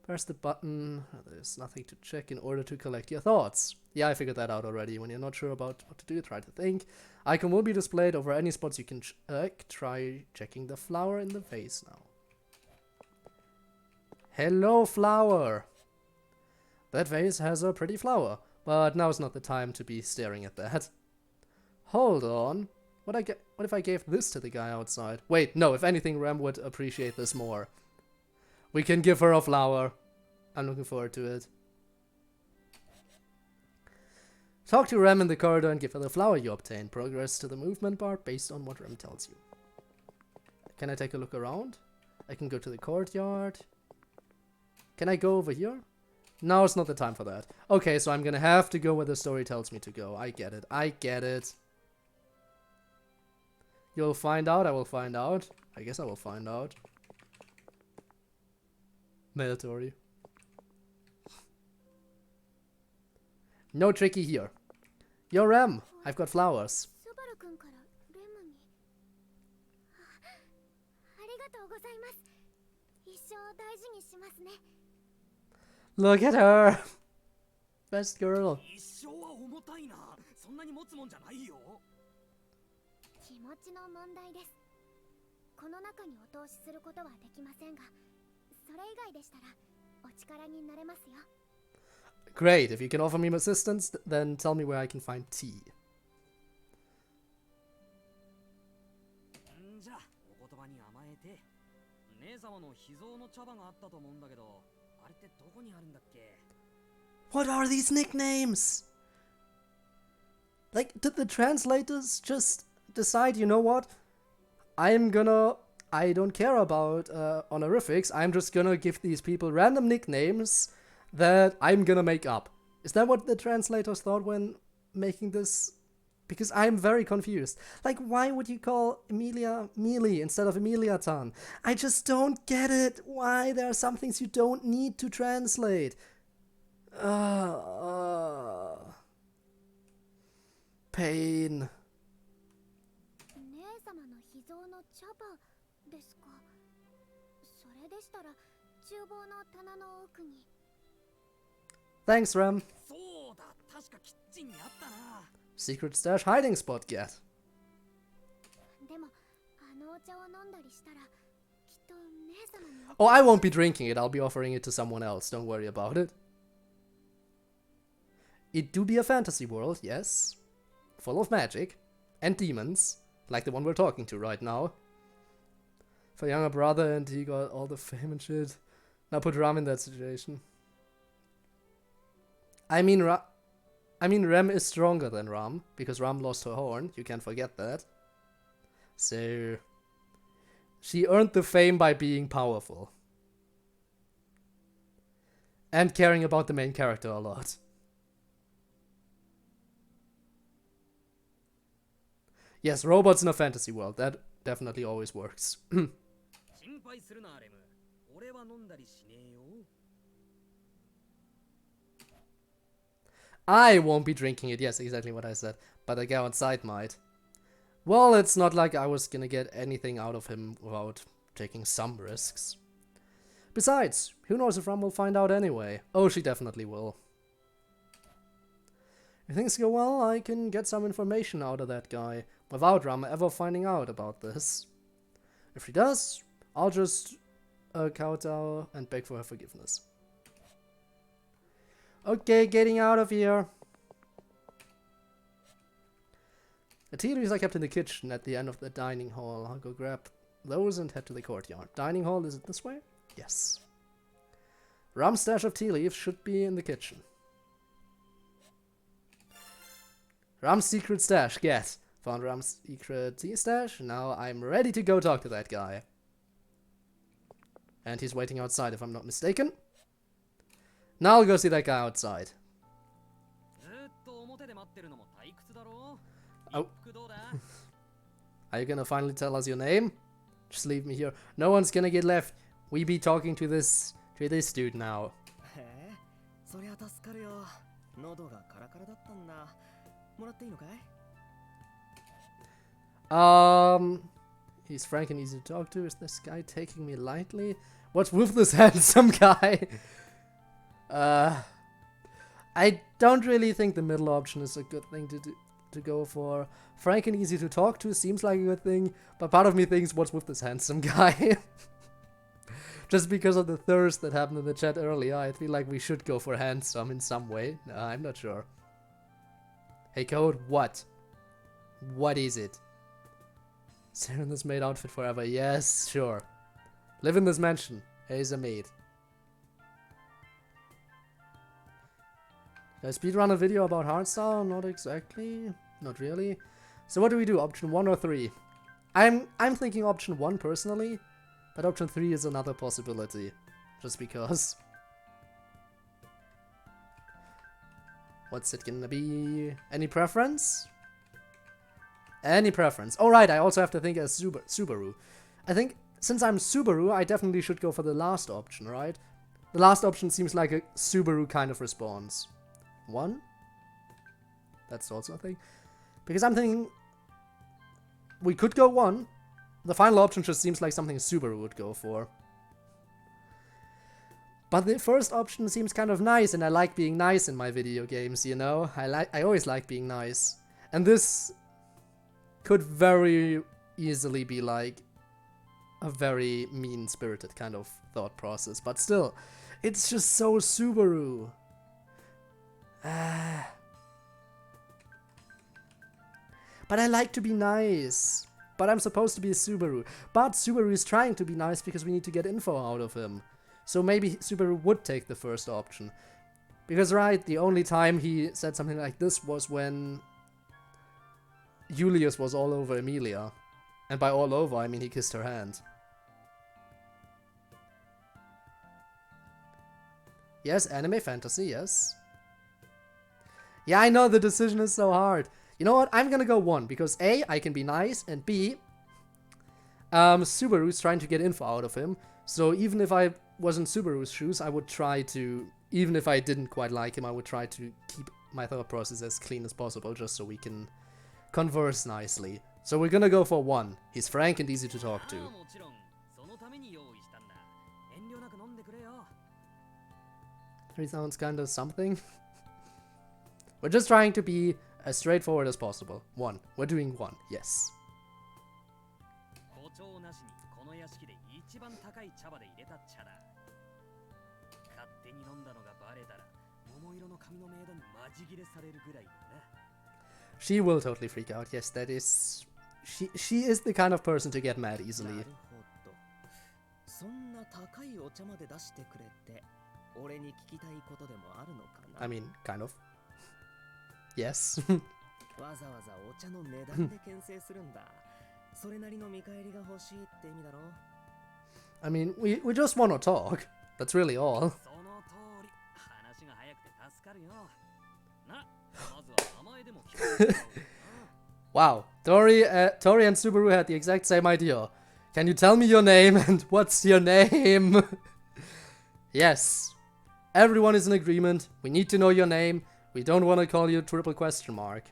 Press the button. There's nothing to check in order to collect your thoughts. Yeah, I figured that out already. When you're not sure about what to do, try to think. Icon will be displayed over any spots you can check. Try checking the flower in the vase now. Hello, flower! That vase has a pretty flower, but now is not the time to be staring at that. Hold on. What if I gave this to the guy outside? Wait, no, if anything, Rem would appreciate this more. We can give her a flower. I'm looking forward to it. Talk to Rem in the corridor and give her the flower you obtained. Progress to the movement bar based on what Rem tells you. Can I take a look around? I can go to the courtyard. Can I go over here? Now it's not the time for that. Okay, so I'm gonna have to go where the story tells me to go. I get it. I get it. You'll find out. I will find out. I guess I will find out. Mandatory. No tricky here. Yo, Rem. I've got flowers. Look at her. Best girl. 気持ちの問題です。この中にお通しすることはできませんが、それ以外でしたらお力になれますよ。Great. If you can offer me assistance, then tell me where I can find tea. じゃあお言葉に甘えて、姉様の秘蔵の茶葉があったと思うんだけど、あれってどこにあるんだっけ? What are these nicknames? Like, did the translators just decide, you know what? I don't care about honorifics. I'm just gonna give these people random nicknames that I'm gonna make up. Is that what the translators thought when making this? Because I'm very confused. Like, why would you call Emilia Mealy instead of Emilia-tan? I just don't get it. Why? There are some things you don't need to translate. Pain. Thanks, Rem. Secret stash hiding spot get. Oh, I won't be drinking it. I'll be offering it to someone else. Don't worry about it. It do be a fantasy world, yes. Full of magic. And demons. Like the one we're talking to right now. For younger brother and he got all the fame and shit. Now put Ram in that situation. I mean Rem is stronger than Ram. Because Ram lost her horn. You can't forget that. So... she earned the fame by being powerful. And caring about the main character a lot. Yes, robots in a fantasy world. That definitely always works. I won't be drinking it. Yes, exactly what I said. But the guy outside might. Well, it's not like I was gonna get anything out of him without taking some risks. Besides, who knows if Ram will find out anyway. Oh, she definitely will. If things go well, I can get some information out of that guy, without Ram ever finding out about this. If she does, I'll just kowtow and beg for her forgiveness. Okay, getting out of here. The tea leaves are kept in the kitchen at the end of the dining hall. I'll go grab those and head to the courtyard. Dining hall, is it this way? Yes. Ram's stash of tea leaves should be in the kitchen. Ram's secret stash, get. Found Ram's secret tea stash. Now I'm ready to go talk to that guy. And he's waiting outside if I'm not mistaken. Now I'll go see that guy outside. Oh. Are you gonna finally tell us your name? Just leave me here. No one's gonna get left. We be talking to this dude now. He's frank and easy to talk to. Is this guy taking me lightly? What's with this handsome guy? I don't really think the middle option is a good thing to go for. Frank and easy to talk to seems like a good thing, but part of me thinks, what's with this handsome guy? Just because of the thirst that happened in the chat earlier, I feel like we should go for handsome in some way. I'm not sure. Hey Code, what? What is it? Stay in this maid outfit forever. Yes, sure. Live in this mansion. Here's a maid. Did I speedrun a video about hardstyle? Not exactly. Not really. So what do we do? Option 1 or 3? I'm thinking option 1 personally, but option 3 is another possibility. Just because. What's it gonna be? Any preference? Any preference. Alright, I also have to think as Subaru. I think, since I'm Subaru, I definitely should go for the last option, right? The last option seems like a Subaru kind of response. 1? That's also a thing. Because I'm thinking we could go 1. The final option just seems like something Subaru would go for. But the first option seems kind of nice, and I like being nice in my video games, you know? I always like being nice. And this could very easily be like a very mean-spirited kind of thought process, but still, it's just so Subaru. But I like to be nice. But I'm supposed to be a Subaru. But Subaru is trying to be nice because we need to get info out of him. So maybe Subaru would take the first option. Because, right, the only time he said something like this was when Julius was all over Emilia. And by all over, I mean he kissed her hand. Yes, anime fantasy, yes. Yeah, I know the decision is so hard. You know what? I'm gonna go 1, because A, I can be nice, and B, Subaru's trying to get info out of him. So even if I was in Subaru's shoes, I would try to, even if I didn't quite like him, I would try to keep my thought process as clean as possible, just so we can converse nicely. So we're gonna go for 1. He's frank and easy to talk to. Three sounds kinda something. We're just trying to be as straightforward as possible. 1. We're doing 1. Yes. She will totally freak out. Yes, that is... She is the kind of person to get mad easily. I mean, kind of. Yes. I mean, we just want to talk. That's really all. 助かるよ。な、まずは名前でも聞かせてもらおうかな。Wow, Tori and Subaru had the exact same idea. Can you tell me your name and what's your name? Yes, everyone is in agreement. We need to know your name. We don't want to call you triple question mark.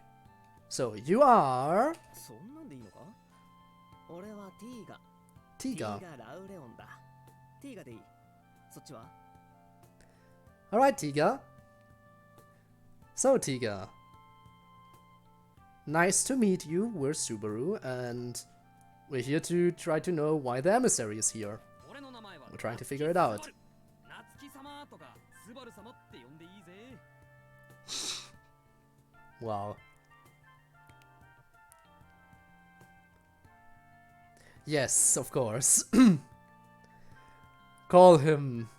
So you are そんなんでいいのか？俺はティーガ。 Tiga. ラウレオンだ。ティーガでいい。そっちは？ Alright, Tiga. So, Tiga. Nice to meet you. We're Subaru, and we're here to try to know why the emissary is here. 俺の名前は We're trying to figure it out. 夏木様とかスバル様って呼んでいいぜ。 Wow. Yes, of course. Call him.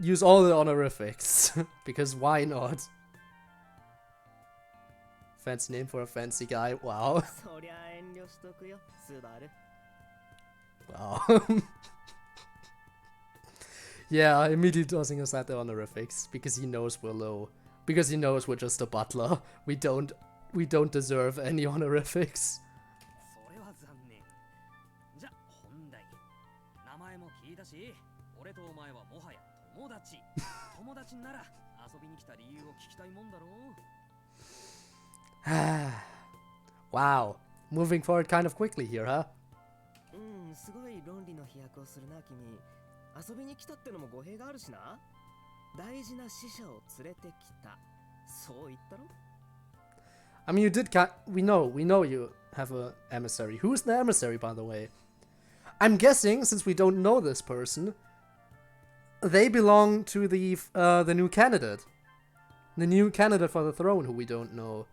Use all the honorifics. Because why not? Fancy name for a fancy guy. Wow. そりゃ遠慮しとくよ、スバル。 Wow. Yeah, immediately tossing aside the honorifics because he knows we're low. Because he knows we're just a butler. We don't deserve any honorifics. それは残念。じゃ、本題。名前も聞いたし、俺とお前はもはや友達。友達なら遊びに来た理由を聞きたいもんだろう。 Wow. Moving forward kind of quickly here, huh? うん、すごい論理の飛躍をするな、君。遊びに来たってのも語弊があるしな。大事な使者を連れてきた。そう言ったろ？ I mean, you did we know you have a emissary. Who's the emissary, by the way? I'm guessing, since we don't know this person, they belong to the new candidate. The new candidate for the throne who we don't know.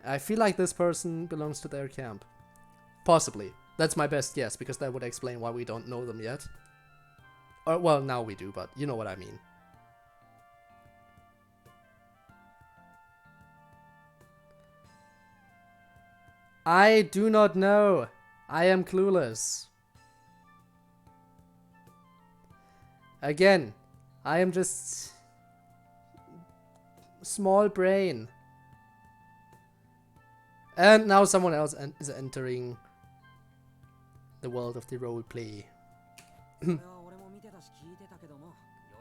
I feel like this person belongs to their camp. Possibly. That's my best guess, because that would explain why we don't know them yet. Or, well, now we do, but you know what I mean. I do not know. I am clueless. Again, I am just small brain. And now someone else is entering the world of the roleplay. これは俺も見てたし聞いてたけども、よ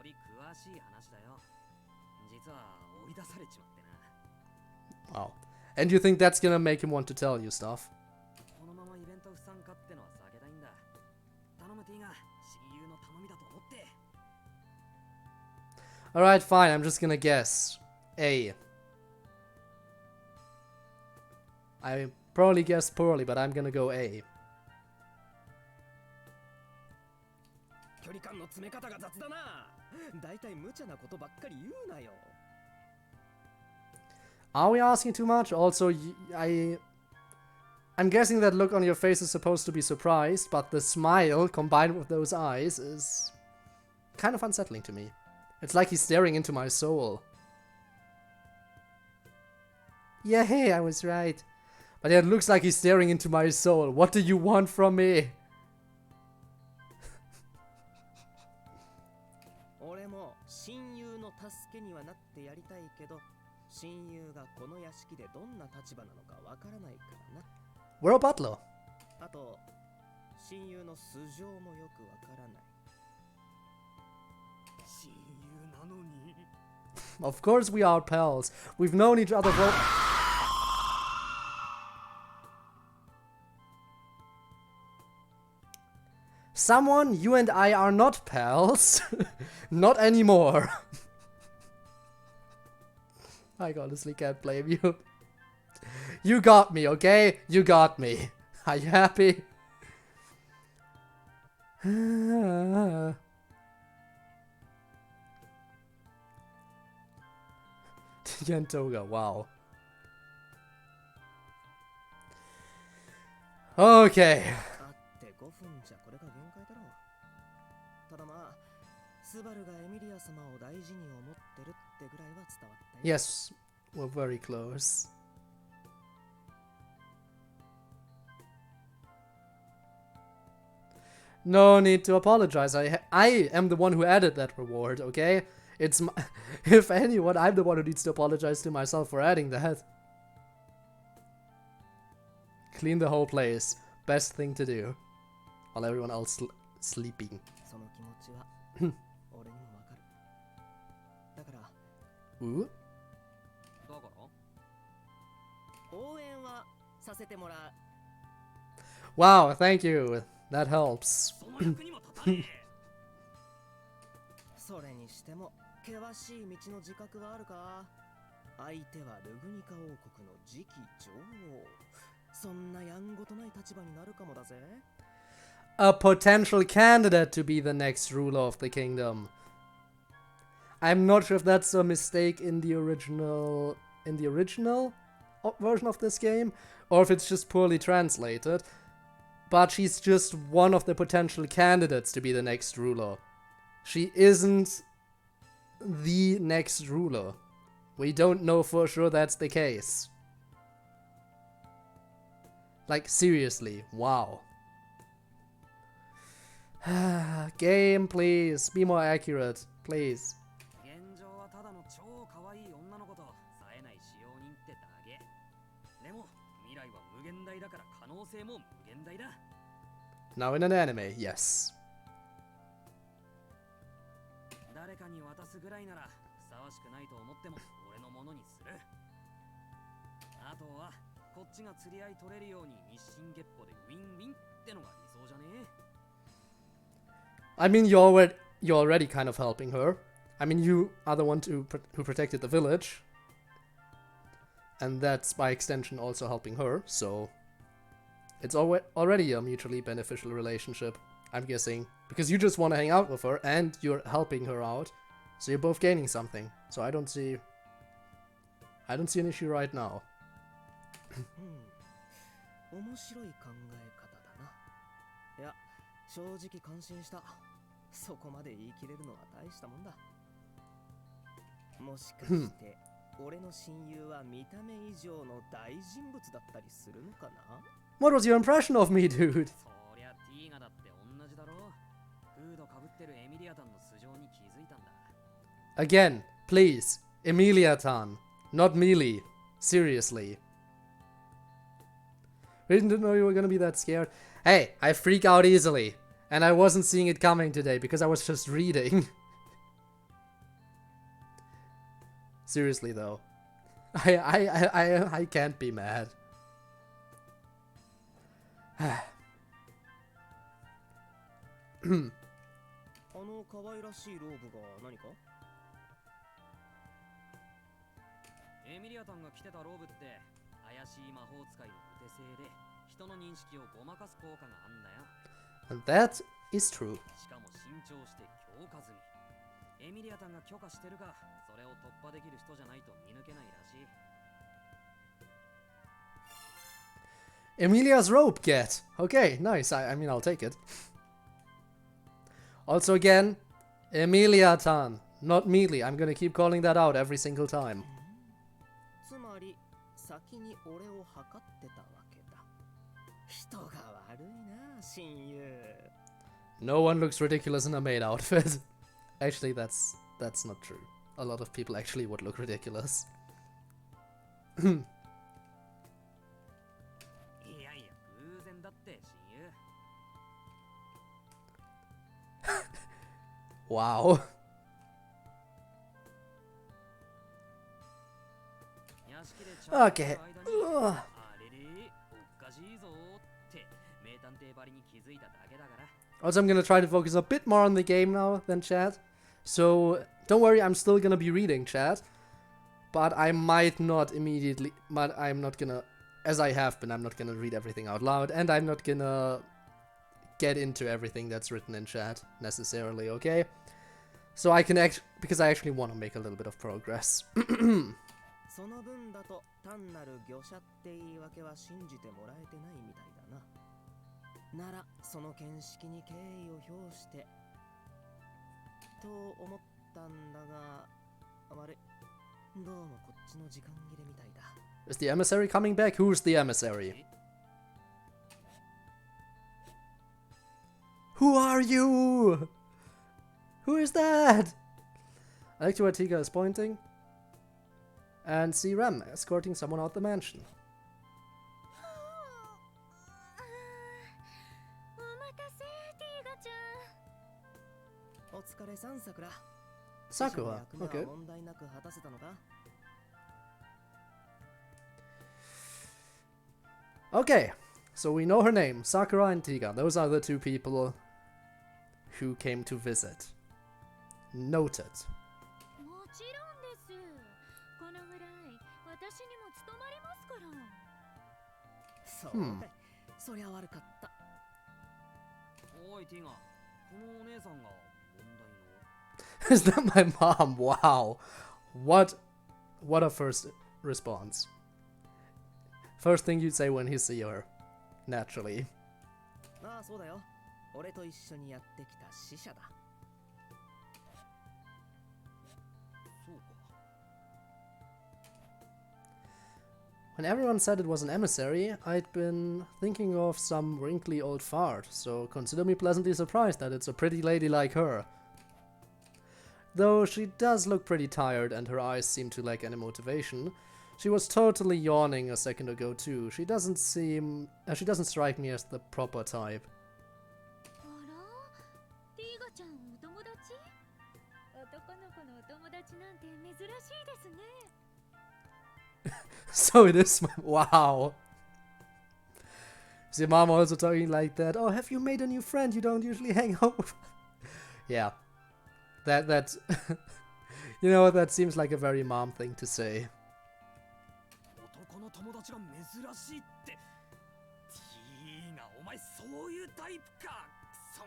り詳しい話だよ。実は追い出されちまってな。 Wow. And you think that's gonna make him want to tell you stuff? このままイベント不参加ってのは避けたいんだ。頼むティが親友の頼みだと思って。 Alright, fine. I'm just gonna guess. A. I probably guessed poorly, but I'm gonna go A. 距離感の詰め方が雑だな。だいたい無茶なことばっかり言うなよ。 Are we asking too much? Also, I'm guessing that look on your face is supposed to be surprised, but the smile combined with those eyes is kind of unsettling to me. It's like he's staring into my soul. Yeah, hey, I was right. But yeah, it looks like he's staring into my soul. What do you want from me? 俺も親友の助けにはなってやりたいけど、親友がこの屋敷でどんな立場なのかわからないからな。 We're a butler. あと、親友の素性もよくわからない。親友なのに。 Of course we are pals. We've known each other for... Someone, you and I are not pals. Not anymore. I honestly can't blame you. You got me, okay? You got me. Are you happy? Yantoga, wow. Okay. 会って5分じゃこれが限界だろう。ただまあ、スバルがエミリア様を大事に思ってるってぐらいは伝わったよ。 Yes, we're very close. No need to apologize. I am the one who added that reward, okay? It's my, if anyone, I'm the one who needs to apologize to myself for adding that. Clean the whole place. Best thing to do. While everyone else sleeping. その気持ちは俺にもわかる。だから Ooh. だから応援はさせてもらう。Wow, thank you. That helps. その役にも立たねえ。それにしても険しい道の自覚はあるか。相手はルグニカ王国の次期女王。そんなやんごとない立場になるかもだぜ。A potential candidate to be the next ruler of the kingdom. I'm not sure if that's a mistake in the original version of this game, or if it's just poorly translated. But she's just one of the potential candidates to be the next ruler. She isn't the next ruler. We don't know for sure that's the case. Like, seriously, wow. Game, please. Be more accurate, please. 現状はただの超可愛い女の子と冴えない使用人ってだけ。でも未来は無限大だから可能性も無限大だ。Now in an anime, yes. 誰かに渡すぐらいならふさわしくないと思っても俺のものにする。あとはこっちが釣り合い取れるように日進月歩でウィンウィンってのが理想じゃねえ。I mean, you're already kind of helping her. I mean, you are the one who protected the village. And that's, by extension, also helping her, so... It's already a mutually beneficial relationship, I'm guessing. Because you just want to hang out with her, and you're helping her out. So you're both gaining something. So I don't see an issue right now. 面白い考え方だな。いや、正直感心した。そこまで言い切れるのは大したもんだ。もしかして俺の親友は見た目以上の大人物だったりするのかな？ What was your impression of me, dude? そりゃティーガだって同じだろ。フードかぶってるエミリアタンの素性に気づいたんだ。Again, please. Emilia-tan, not Mealy. Seriously. We didn't know you were gonna be that scared. Hey, I freak out easily. And I wasn't seeing it coming today because I was just reading. Seriously though. I can't be mad. 可愛らしいローブが何か？エミリアタンが着てたローブって怪しい魔法使いのお手製で人の認識をごまかす効果があんだよ。 And that is true. しかも新調して強化済み。エミリアタンが許可してるが、それを突破できる人じゃないと見抜けないらしい。Emilia's rope get. Okay, nice. I mean, I'll take it. Also again, Emilia-tan, not Mealy. I'm gonna keep calling that out every single time. つまり先に俺を測ってたわけだ。人が悪いな、親友。No one looks ridiculous in a maid outfit. Actually, that's not true. A lot of people actually would look ridiculous. いやいや、偶然だって親友。 Wow. 屋敷でちゃんと Okay. 間にあれれ、おかしいぞって名探偵ばりに気づいただけだから。 Also, I'm gonna try to focus a bit more on the game now than chat. So, don't worry, I'm still gonna be reading chat. But I might not immediately... But I'm not gonna... As I have been, I'm not gonna read everything out loud. And I'm not gonna get into everything that's written in chat, necessarily, okay? So I can because I actually want to make a little bit of progress. その分だと単なる魚者って言い訳は信じてもらえてないみたいだな。ならその見識に敬意を表してと思ったんだが、あれ、どうもこっちの時間切れみたいだ。 Is the emissary coming back? Who's the emissary? Who are you? Who is that? I like to where Tiga is pointing. And see Rem escorting someone out the mansion. お待たせ、ティーガちゃん。お疲れさん、さくら。 Sakura, okay. 問題なく果たせたのか? Okay, so we know her name, Sakura and Tiga. Those are the two people who came to visit. Noted. もちろんです。このぐらい私にも務まりますから。そうかい。そりゃ悪かった。おいティガ、このお姉さんが問題の Is that my mom? Wow. What a first response. First thing you'd say when you see her. Naturally. ああ、そうだよ。俺と一緒にやってきた死者だ。そうか。 When everyone said it was an emissary, I'd been thinking of some wrinkly old fart, so consider me pleasantly surprised that it's a pretty lady like her. Though she does look pretty tired and her eyes seem to lack any motivation. She was totally yawning a second ago too. She doesn't strike me as the proper type. あら、ティーガちゃんお友達？男の子のお友達なんて珍しいですね。 So it is. Wow. Is your mom also talking like that? Oh, have you made a new friend? You don't usually hang out with. Yeah. That you know, that seems like a very mom thing to say. 男の友達が珍しいって。ティーガ、お前そういうタイプか。くそ、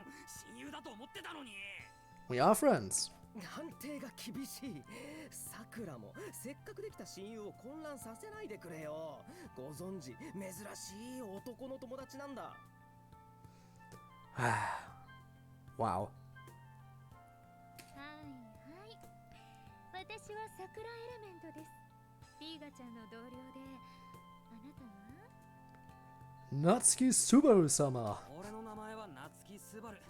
親友だと思ってたのに。 We are friends. 判定が厳しい。さくらもせっかくできた親友を混乱させないでくれよ。ご存知、珍しい男の友達なんだ。Wow. はいはい。私は桜エレメントです。ティーガちゃんの同僚で、あなたは？ Natsuki Subaru-sama. 俺の名前は夏木スバル。テ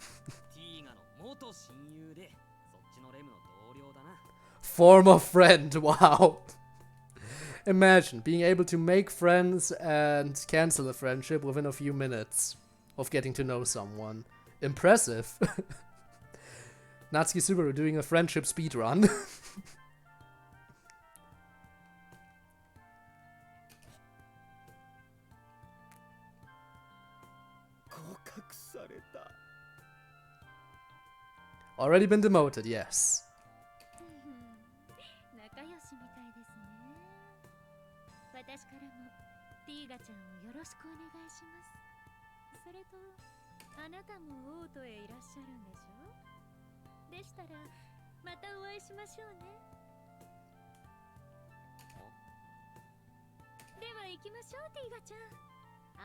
ィーガの元親友で、そっちのレムの同僚だな。 Former friend, wow. Imagine being able to make friends and cancel a friendship within a few minutes of getting to know someone. Impressive. Natsuki Subaru doing a friendship speedrun. 合格された。 Already been demoted, yes. 仲良しみたいですね。私からもティーガちゃんをよろしくお願いします。それと、あなたも王都へいらっしゃるんでしょ？でしたら、またお会いしましょうね。では行きましょう、ティーガちゃん。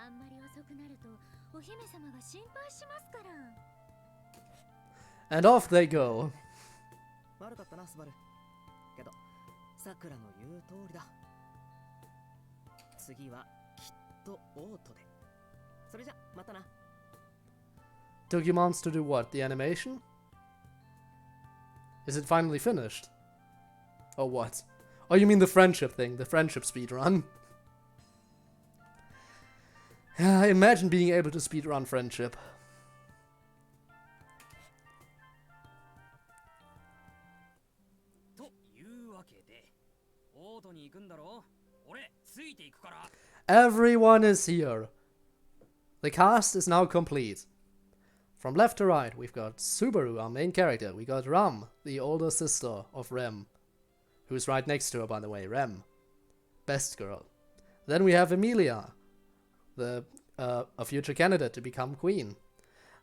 あんまり遅くなると、お姫様が心配しますから。 And off they go. 悪かったな、スバル。けど、さくらの言う通りだ。次はきっと王都で。それじゃ、またな。Took you months to do what? The animation? Is it finally finished? Or what? Oh, you mean the friendship thing, the friendship speedrun. Imagine being able to speedrun friendship. というわけで、王都に行くんだろ？俺ついていくから。 Everyone is here. The cast is now complete. From left to right, we've got Subaru, our main character. We got Ram, the older sister of Rem, who's right next to her, by the way, Rem. Best girl. Then we have Emilia, a future candidate to become queen.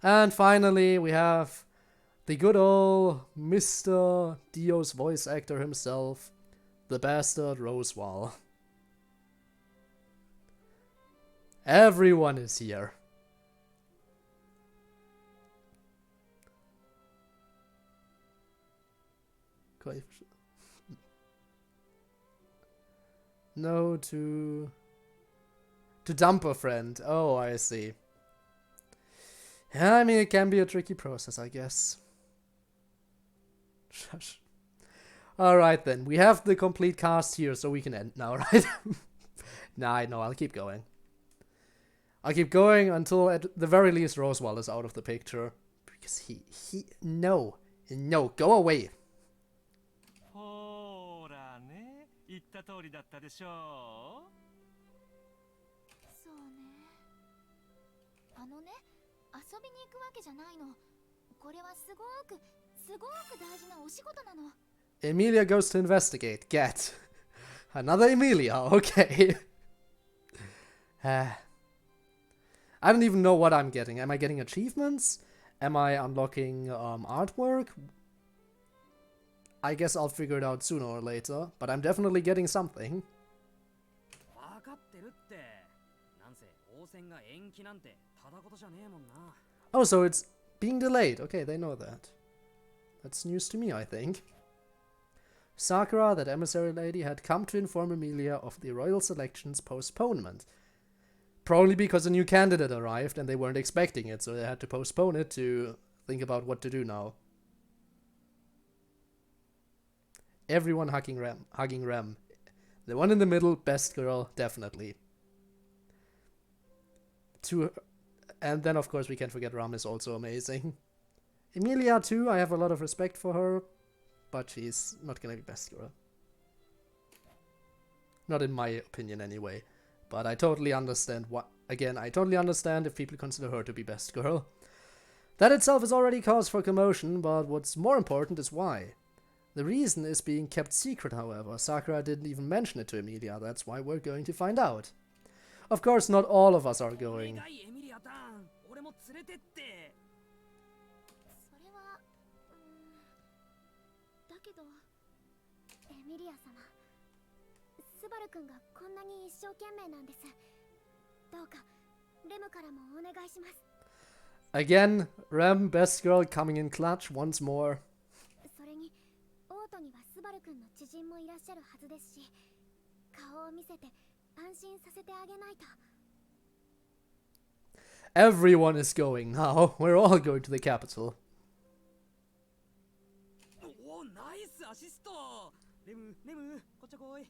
And finally, we have the good old Mr. Dio's voice actor himself, the bastard Rosewall. Everyone is here. No, to dump a friend. Oh, I see. Yeah, I mean, it can be a tricky process, I guess. Shush. Alright then, we have the complete cast here, so we can end now, right? Nah, no, I'll keep going. I'll keep going until at the very least Roswell is out of the picture. Because no, go away. ほらね、言った通りだったでしょそうね。あのね、遊びに行くわけじゃないの。これはすごく大事なお仕事なの。Emilia goes to investigate. Get. Another Emilia, okay. I don't even know what I'm getting. Am I getting achievements? Am I unlocking artwork? I guess I'll figure it out sooner or later, but I'm definitely getting something. わかってるって。なんせ応戦が延期なんてただことじゃねえもんな。Oh, so it's being delayed. Okay, they know that. That's news to me, I think. Sakura, that emissary lady, had come to inform Emilia of the royal selection's postponement. Probably because a new candidate arrived and they weren't expecting it, so they had to postpone it to think about what to do now. Everyone hugging Rem. The one in the middle, best girl, definitely. And then of course we can't forget Ram is also amazing. Emilia too, I have a lot of respect for her, but she's not gonna be best girl. Not in my opinion anyway. But I totally understand I totally understand if people consider her to be best girl. That itself is already cause for commotion, but what's more important is why. The reason is being kept secret, however. Sakura didn't even mention it to Emilia, that's why we're going to find out. Of course, not all of us are going. お願いエミリアターン、俺も連れてって。それは、だけど、エミリア様、スバル君がこんなに一生懸命なんです。どうかレムからもお願いします。Again, Rem, best girl coming in clutch once more. それに、オートにはスバル君の知人もいらっしゃるはずですし、顔を見せて安心させてあげないと。Everyone is going now. We're all going to the capital. おお、ナイスアシスト。レム、こっち来い。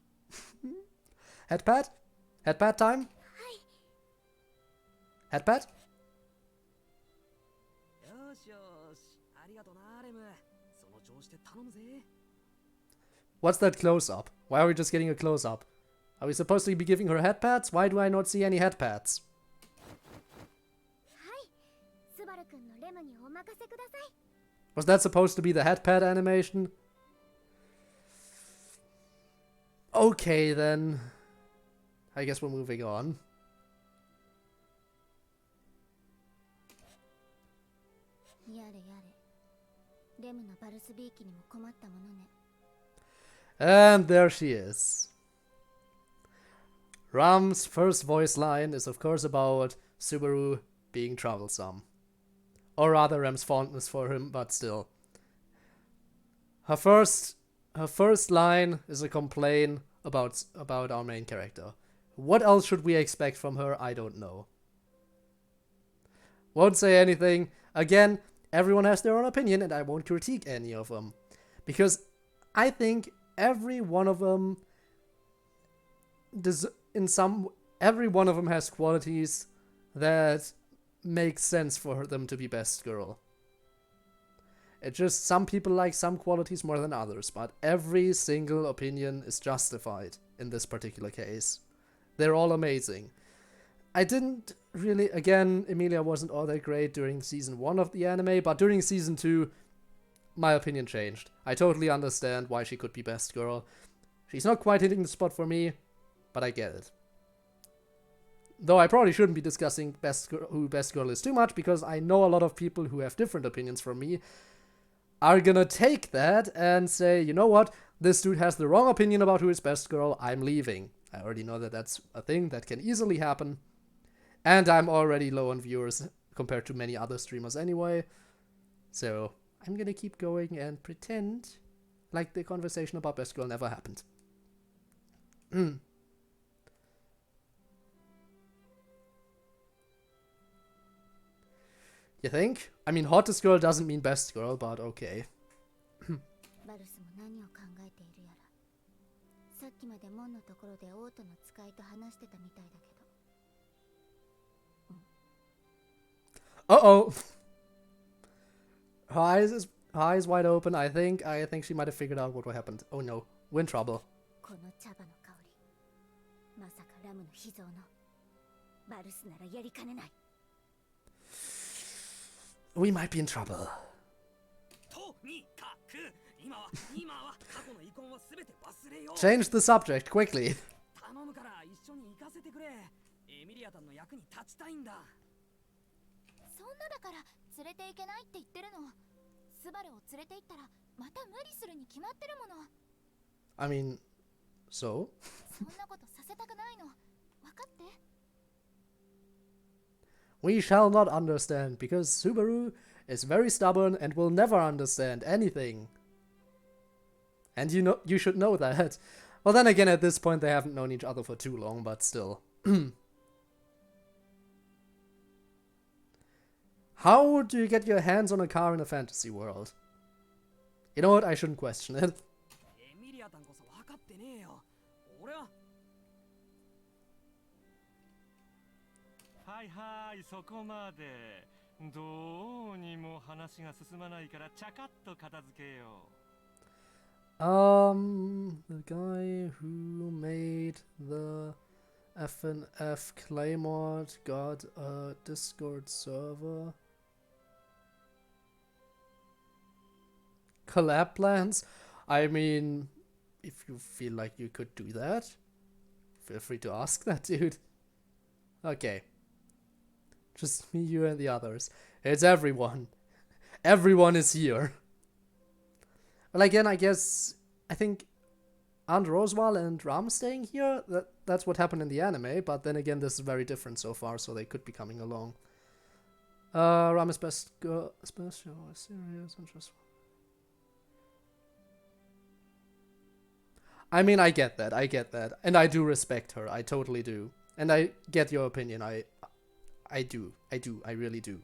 Headpad? Headpad time? はい。Headpad? よしよし、ありがとなレム。その調子で頼むぜ。What's that close-up? Why are we just getting a close-up? Are we supposed to be giving her headpads? Why do I not see any headpads? はい。スバル君のレムにお任せください。Was that supposed to be the headpad animation? Okay, then. I guess we're moving on. やれやれ。レムのバルスビーキにも困ったものね。And there she is. Ram's first voice line is of course about Subaru being troublesome. Or rather Ram's fondness for him, but still. Her first line is a complaint about our main character. What else should we expect from her? I don't know. Won't say anything. Again, everyone has their own opinion and I won't critique any of them. Because I think every one of them has qualities that make sense for them to be best girl. It's just some people like some qualities more than others, but every single opinion is justified in this particular case. They're all amazing. I didn't really, again, Emilia wasn't all that great during season 1 of the anime, but during season 2, my opinion changed. I totally understand why she could be best girl. She's not quite hitting the spot for me, but I get it. Though I probably shouldn't be discussing who best girl is too much, because I know a lot of people who have different opinions from me are gonna take that and say, you know what, this dude has the wrong opinion about who is best girl, I'm leaving. I already know that that's a thing that can easily happen. And I'm already low on viewers compared to many other streamers anyway. So I'm gonna keep going and pretend like the conversation about best girl never happened. You think? I mean, hottest girl doesn't mean best girl, but okay. バルスも何を考えていきまで門のところで王都の使いと話してたみたいだけど。Uh-oh. Her eyes wide open. I think she might have figured out what happened. Oh no, we're in trouble. この茶葉の香り、まさかラムの秘蔵のバルスならやりかねない。We might be in trouble. とにかく今は過去の遺恨をすべて忘れよう。Change the subject quickly. 頼むから一緒に行かせてくれ。エミリアタンの役に立ちたいんだ。そんなだから連れて行けないって言ってるの。スバルを連れて行ったらまた無理するに決まってるもの。I mean, so? そんなことさせたくないの。分かって。We shall not understand because Subaru is very stubborn and will never understand anything. And you should know that. Well, then again, at this point they haven't known each other for too long, but still. How do you get your hands on a car in a fantasy world? You know what? I shouldn't question it. エミリアタンこそ分かってねえよ。俺は。はいはい、そこまで。どうにも話が進まないからちゃかっと片付けよう。The guy who made the FNF Claymore got a Discord server. Collab plans? I mean, if you feel like you could do that, feel free to ask that, dude. Okay. Just me, you, and the others. It's everyone. Everyone is here. Well, again, I think Aunt Roswell and Ram staying here, that's what happened in the anime, but then again, this is very different so far, so they could be coming along. Ram is best girl, special, serious, and just... I mean, I get that, and I do respect her, I totally do. And I get your opinion, I really do.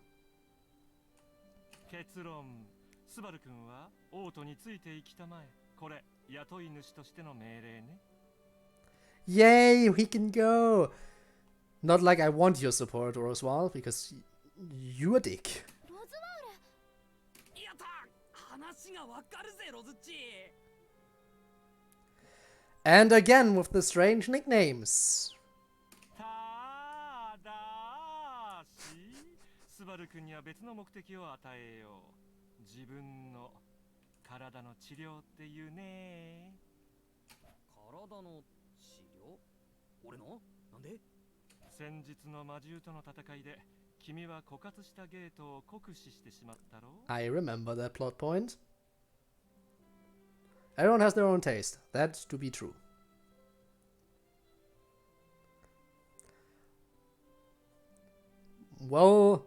結論、スバル君は王都についていきたまえ。これ、雇い主としての命令ね。Yay, we can go! Not like I want your support, Roswell, because you a dick. ロズワール。やったー、話がわかるぜ、ロズッチ。And again with the strange nicknames. ただし、スバル君には別の目的を与えよう。自分の体の治療っていうね。体の治療？俺の？なんで？先日の魔獣との戦いで君は枯渇したゲートを酷使してしまったろう。 I remember that plot point. Everyone has their own taste. That's to be true. Well,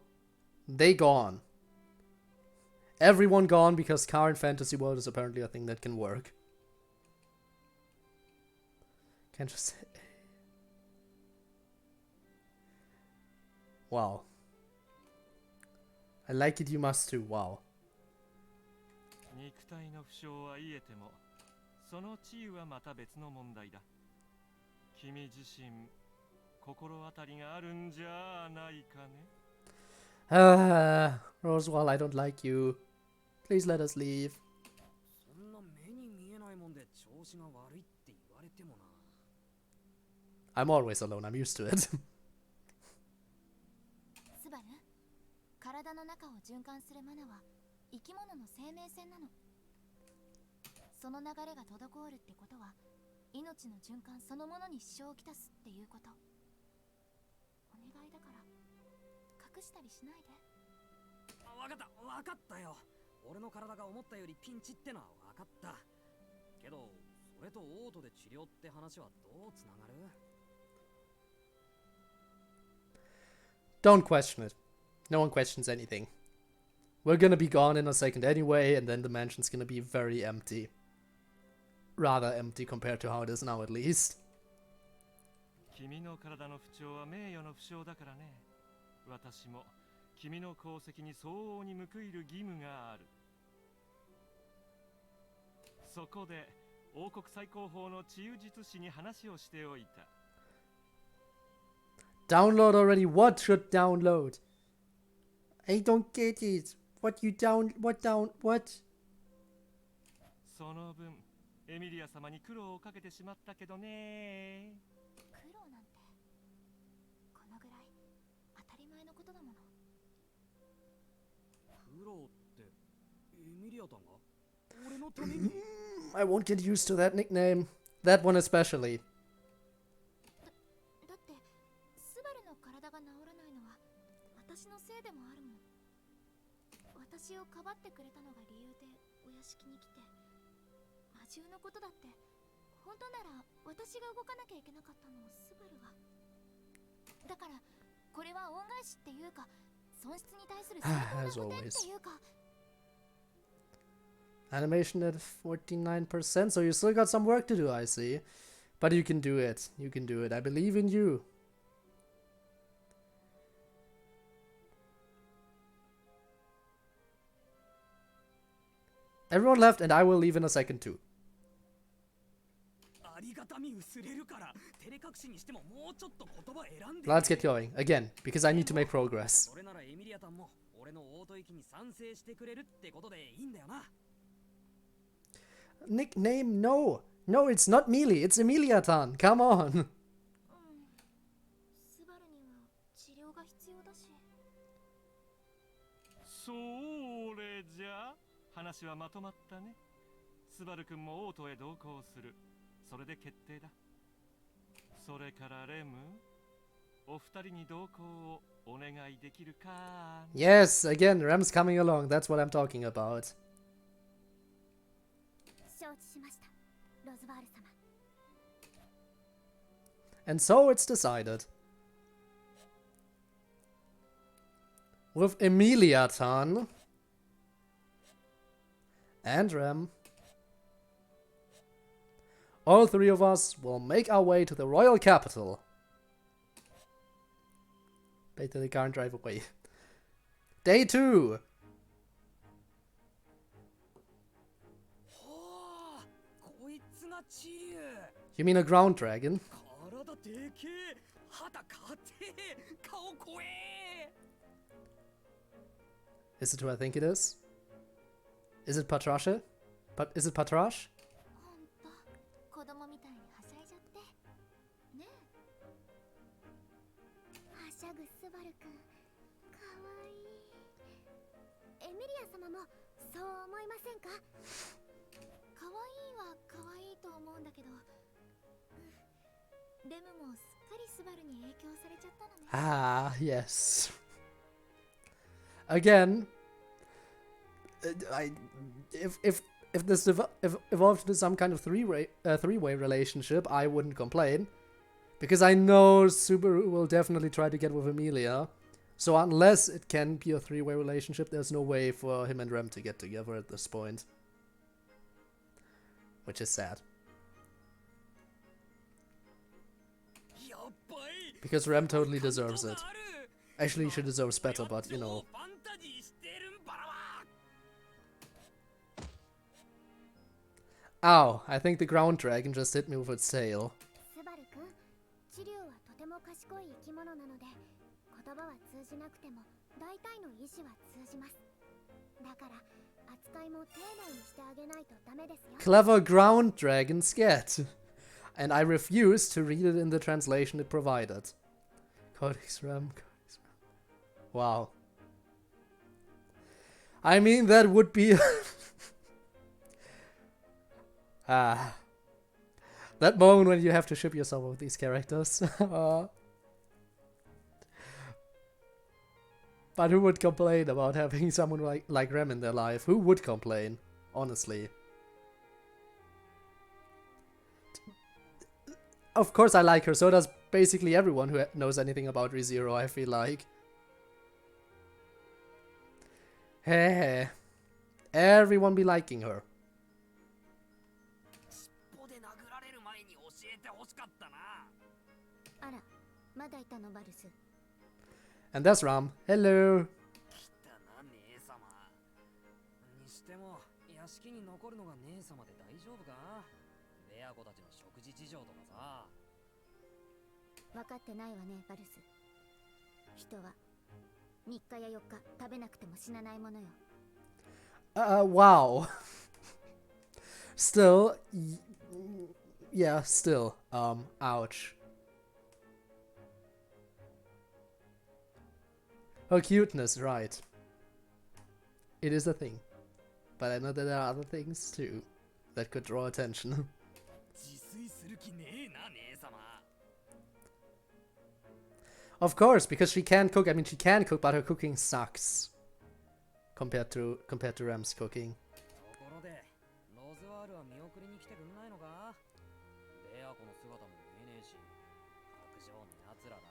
they gone. Everyone gone because car in fantasy world is apparently a thing that can work. Can't just say. Wow. I like it, you must too. Wow. 肉体の負傷は癒えても、その地位はまた別の問題だ。君自身、心当たりがあるんじゃないかね。Roswell, I don't like you. Please let us leave. そんな目に見えないもんで調子が悪いって言われてもな。I'm always alone, I'm used to it. スバル、体の中を循環するマナは生き物の生命線なの。その流れが滞るってことは命の循環そのものに支障をきたすっていうこと。お願いだから隠したりしないで。わかったよ。俺の体が思ったよりピンチってのはわかった。けどそれとオートで治療って話はどうつながる？ Don't question it. No one questions anything. We're gonna be gone in a second anyway, and then the mansion's gonna be very empty. Rather empty compared to how it is now, at least. 君の体の不調は名誉の負傷だからね。私も君の功績に相応に報いる義務がある。そこで王国最高峰の治癒術師に話をしておいた。 Download already. What should download? I don't get it. What you down? What down? What? その分エミリア様に苦労をかけてしまったけどね。苦労なんてこのぐらい当たり前のことだもの。苦労ってエミリアタンが俺のために I won't get used to that nickname. That one especially. だってスバルの体が治らないのは私のせいでもあるもん。私をかばってくれたのが理由でお屋敷に来て、魔獣のことだって本当なら私が動かなきゃいけなかったのをスバルが。だからこれは恩返しっていうか損失に対する正当な補填っていうか。 Animation at 49%, so you still got some work to do, I see. But you can do it. You can do it. I believe in you. Everyone left, and I will leave in a second too. ありがたみ薄れるから照れ隠しにしてももうちょっと言葉選んで。 Let's get going. Again, because I need to make progress. それならエミリアタンも俺のオート行きに賛成してくれるってことでいいんだよな。 Nickname, no. No, it's not Mealy. It's Emilia-tan. Come on. スバルには治療が必要だし。それじゃあ話はまとまったね。スバル君も王都へ同行する。それで決定だ。それからレム、お二人に同行をお願いできるか。 Yes, again, Rem's coming along. That's what I'm talking about. 承知しました、ロズワール様。 And so it's decided. With Emilia-tan and Rem, all three of us will make our way to the royal capital. Wait till they can't drive away. Day 2. はあ、こいつがチリュウ。 You mean a ground dragon? 体でけえ、肌かてえ、顔怖え。 Is it who I think it is? Is it Patrashe? Is it Patrash? ほんと子供みたいにはしゃいじゃってねえ。はしゃぐスバルくんかわいい。エミリア様もそう思いませんか？かわいいはかわいいと思うんだけど、レムもすっかりスバルに影響されちゃったのね。 Ah, yes. Again, if this evolved into some kind of three-way relationship, I wouldn't complain, because I know Subaru will definitely try to get with Emilia. So unless it can be a three-way relationship, there's no way for him and Rem to get together at this point, which is sad. やっばい。 Because Rem totally deserves it. Actually, she deserves better, but you know. ファンタジーしてるんばらわ。 Ow, I think the ground dragon just hit me with its tail. スバルくん、チリュウはとても賢い生き物なので、言葉は通じなくても大体の意思は通じます。だから扱いも丁寧にしてあげないとダメですよ。 Clever ground dragon scat. And I refuse to read it in the translation it provided. CodeErr. Wow. I mean, that would be... that moment when you have to ship yourself with these characters. But who would complain about having someone like Rem in their life? Who would complain? Honestly. Of course I like her, so does basically everyone who knows anything about ReZero, I feel like. Hey, everyone be liking her. 尻尾で殴られる前に教えてほしかったな。あら、まだいたのバルス。 And that's Ram. Hello. 来たな姉様。にしても屋敷に残るのが姉様で大丈夫か？ア子たちの食事事情とかさ。分かってないわね、バルス。人は3日や4日食べなくても死なないものよ。Wow. Still, yeah, still, ouch. Her cuteness, right. It is a thing. But I know that there are other things too that could draw attention. 自炊する気ねえな、姉様。Of course, because she can cook. I mean, she can cook, but her cooking sucks compared to Ram's cooking. ところで、ローズワールは見送りに来てくんないのか？ベア子の姿も見えねえし、白状の奴らだ。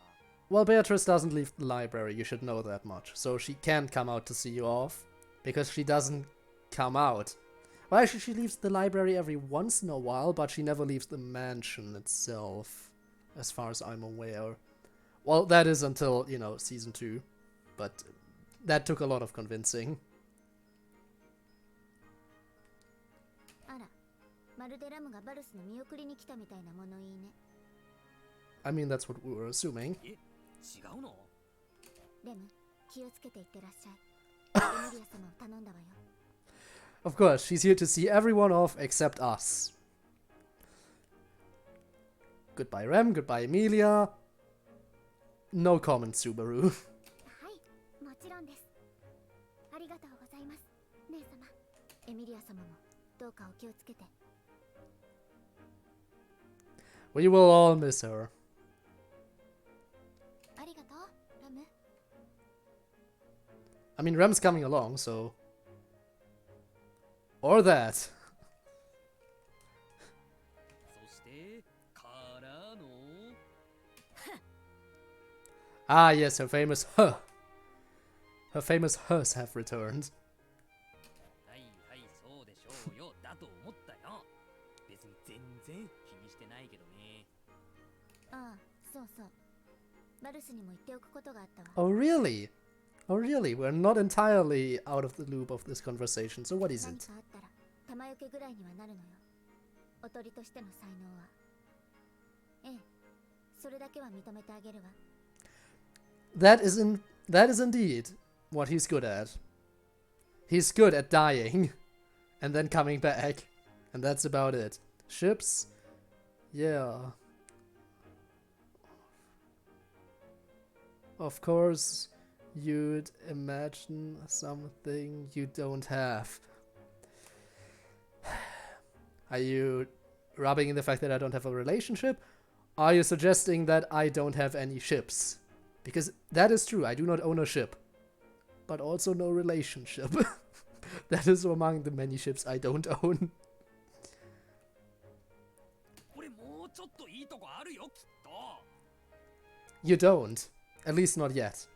Well, Beatrice doesn't leave the library, you should know that much. So she can't come out to see you off, because she doesn't come out. Well, actually, she leaves the library every once in a while, but she never leaves the mansion itself, as far as I'm aware. Well, that is until, you know, season 2, but that took a lot of convincing. あら、まるでラムがバルスの見送りに来たみたいな物言いね。I mean, that's what we were assuming. 違うの？レム、気をつけていってらっしゃい。エミリア様を頼んだわよ。Of course, she's here to see everyone off except us. Goodbye, Rem. Goodbye, Emilia. No comment, Subaru. はい、もちろんです。ありがとうございます、姉様。エミリア様もどうかお気をつけて。We will all miss her. ありがとう、ラム。I mean, Rem's coming along, so... Or that. そしてからの Ah, yes, her famous huh. Her famous hers have returned. はいはい、そうでしょうよ。だと思ったよ。別に全然気にしてないけどね。ああ、そうそう。バルスにも言っておくことがあったわ。 Oh, really? Oh, really? We're not entirely out of the loop of this conversation, so what is 何 it? かあったら玉よけぐらいにはなるのよ。おとりとしての才能は。ええ、それだけは認めてあげるわ。That is indeed what he's good at. He's good at dying and then coming back, and that's about it. Ships? Yeah. Of course, you'd imagine something you don't have. Are you rubbing in the fact that I don't have a relationship? Are you suggesting that I don't have any ships? Because that is true, I do not own a ship. But also no relationship. That is among the many ships I don't own. 俺もうちょっといいとこあるよ、きっと。You don't. At least not yet.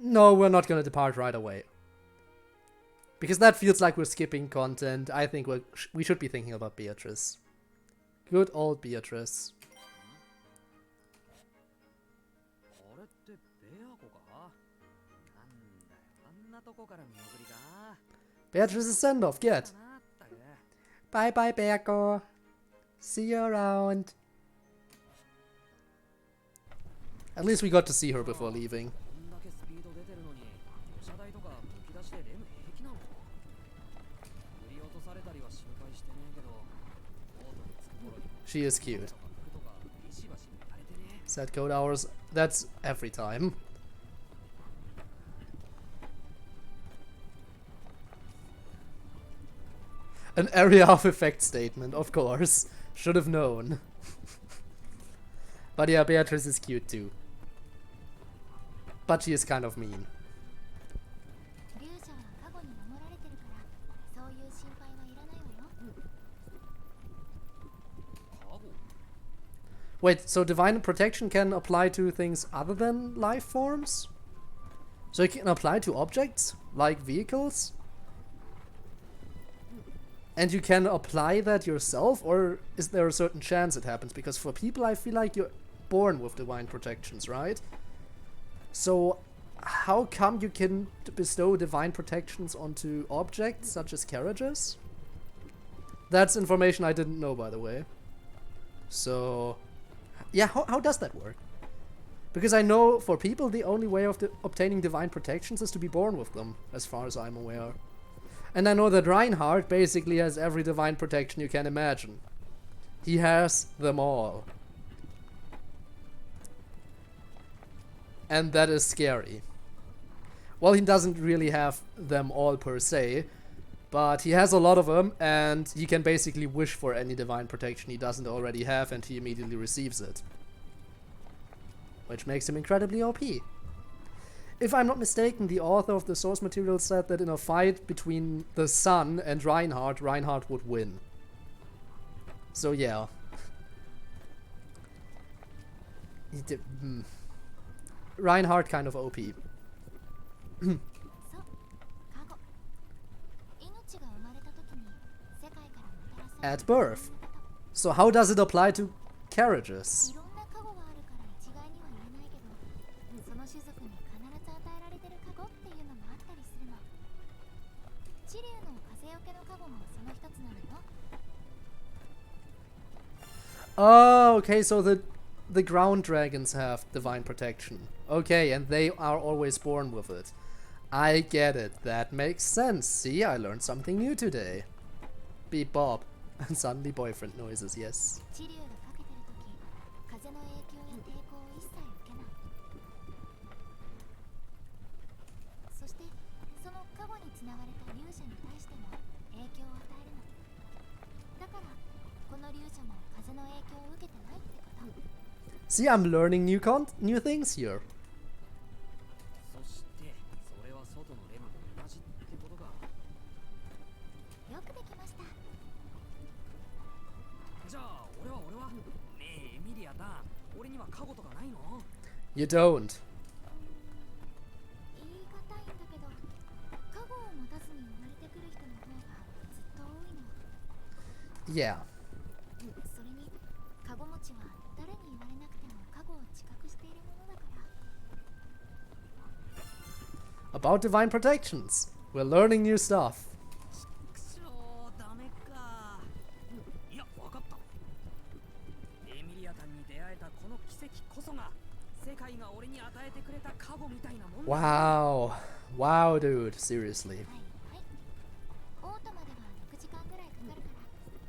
No, we're not gonna depart right away. Because that feels like we're skipping content. I think we should be thinking about Beatrice. Good old Beatrice. これってベア子か？なんだよ、あんなとこから見送りか。 Beatrice's send-off, get. なったく。 Bye bye, Beako. See you around. At least we got to see her before leaving. こんだけスピード出てるのに、車台とかむき出しでレム平気なの？振り落とされたりは心配してねえけど、ボートに着く頃に She is cute. 服とかビシバシ抜かれてね。 Set code hours. That's every time. An area of effect statement, of course. Should have known. But yeah, Beatrice is cute too. But she is kind of mean. 勇者は過去に守られてるから、そういう心配はいらないわよ。カゴ？ Wait, so divine protection can apply to things other than life forms? So it can apply to objects, like vehicles? And you can apply that yourself, or is there a certain chance it happens? Because for people, I feel like you're born with divine protections, right? So how come you can bestow divine protections onto objects such as carriages? That's information I didn't know, by the way. So, yeah, how does that work? Because I know for people the only way of obtaining divine protections is to be born with them, as far as I'm aware. And I know that Reinhardt basically has every divine protection you can imagine. He has them all. And that is scary. Well, he doesn't really have them all per se, but he has a lot of them, and he can basically wish for any divine protection he doesn't already have, and he immediately receives it. Which makes him incredibly OP. If I'm not mistaken, the author of the source material said that in a fight between the Sun and Reinhardt, Reinhardt would win. So yeah. Reinhardt kind of OP. At birth. So how does it apply to carriages? Oh, okay, so the ground dragons have divine protection. Okay, and they are always born with it. I get it. That makes sense. See, I learned something new today. Beep Bob. And suddenly boyfriend noises, yes. See, I'm learning new things here. そしてそれは外のレムと同じってことか。よくできました。じゃあ俺はねえエミリアだ。俺にはカゴとかないの？ You don't. 言い難いんだけど、カゴを持たずに生まれてくる人の方がずっと多いの。 Yeah. それにカゴ持ちは誰に言われなくてもカゴを知覚しているものだから。 About divine protections. We're learning new stuff. くしょーダメか。いやわかった。エミリアタンに出会えたこの奇跡こそが世界が俺に与えてくれたカゴみたいなもんだ。 Wow. Wow, dude. Seriously. はいはい。オートまでは6時間ぐらいかかるか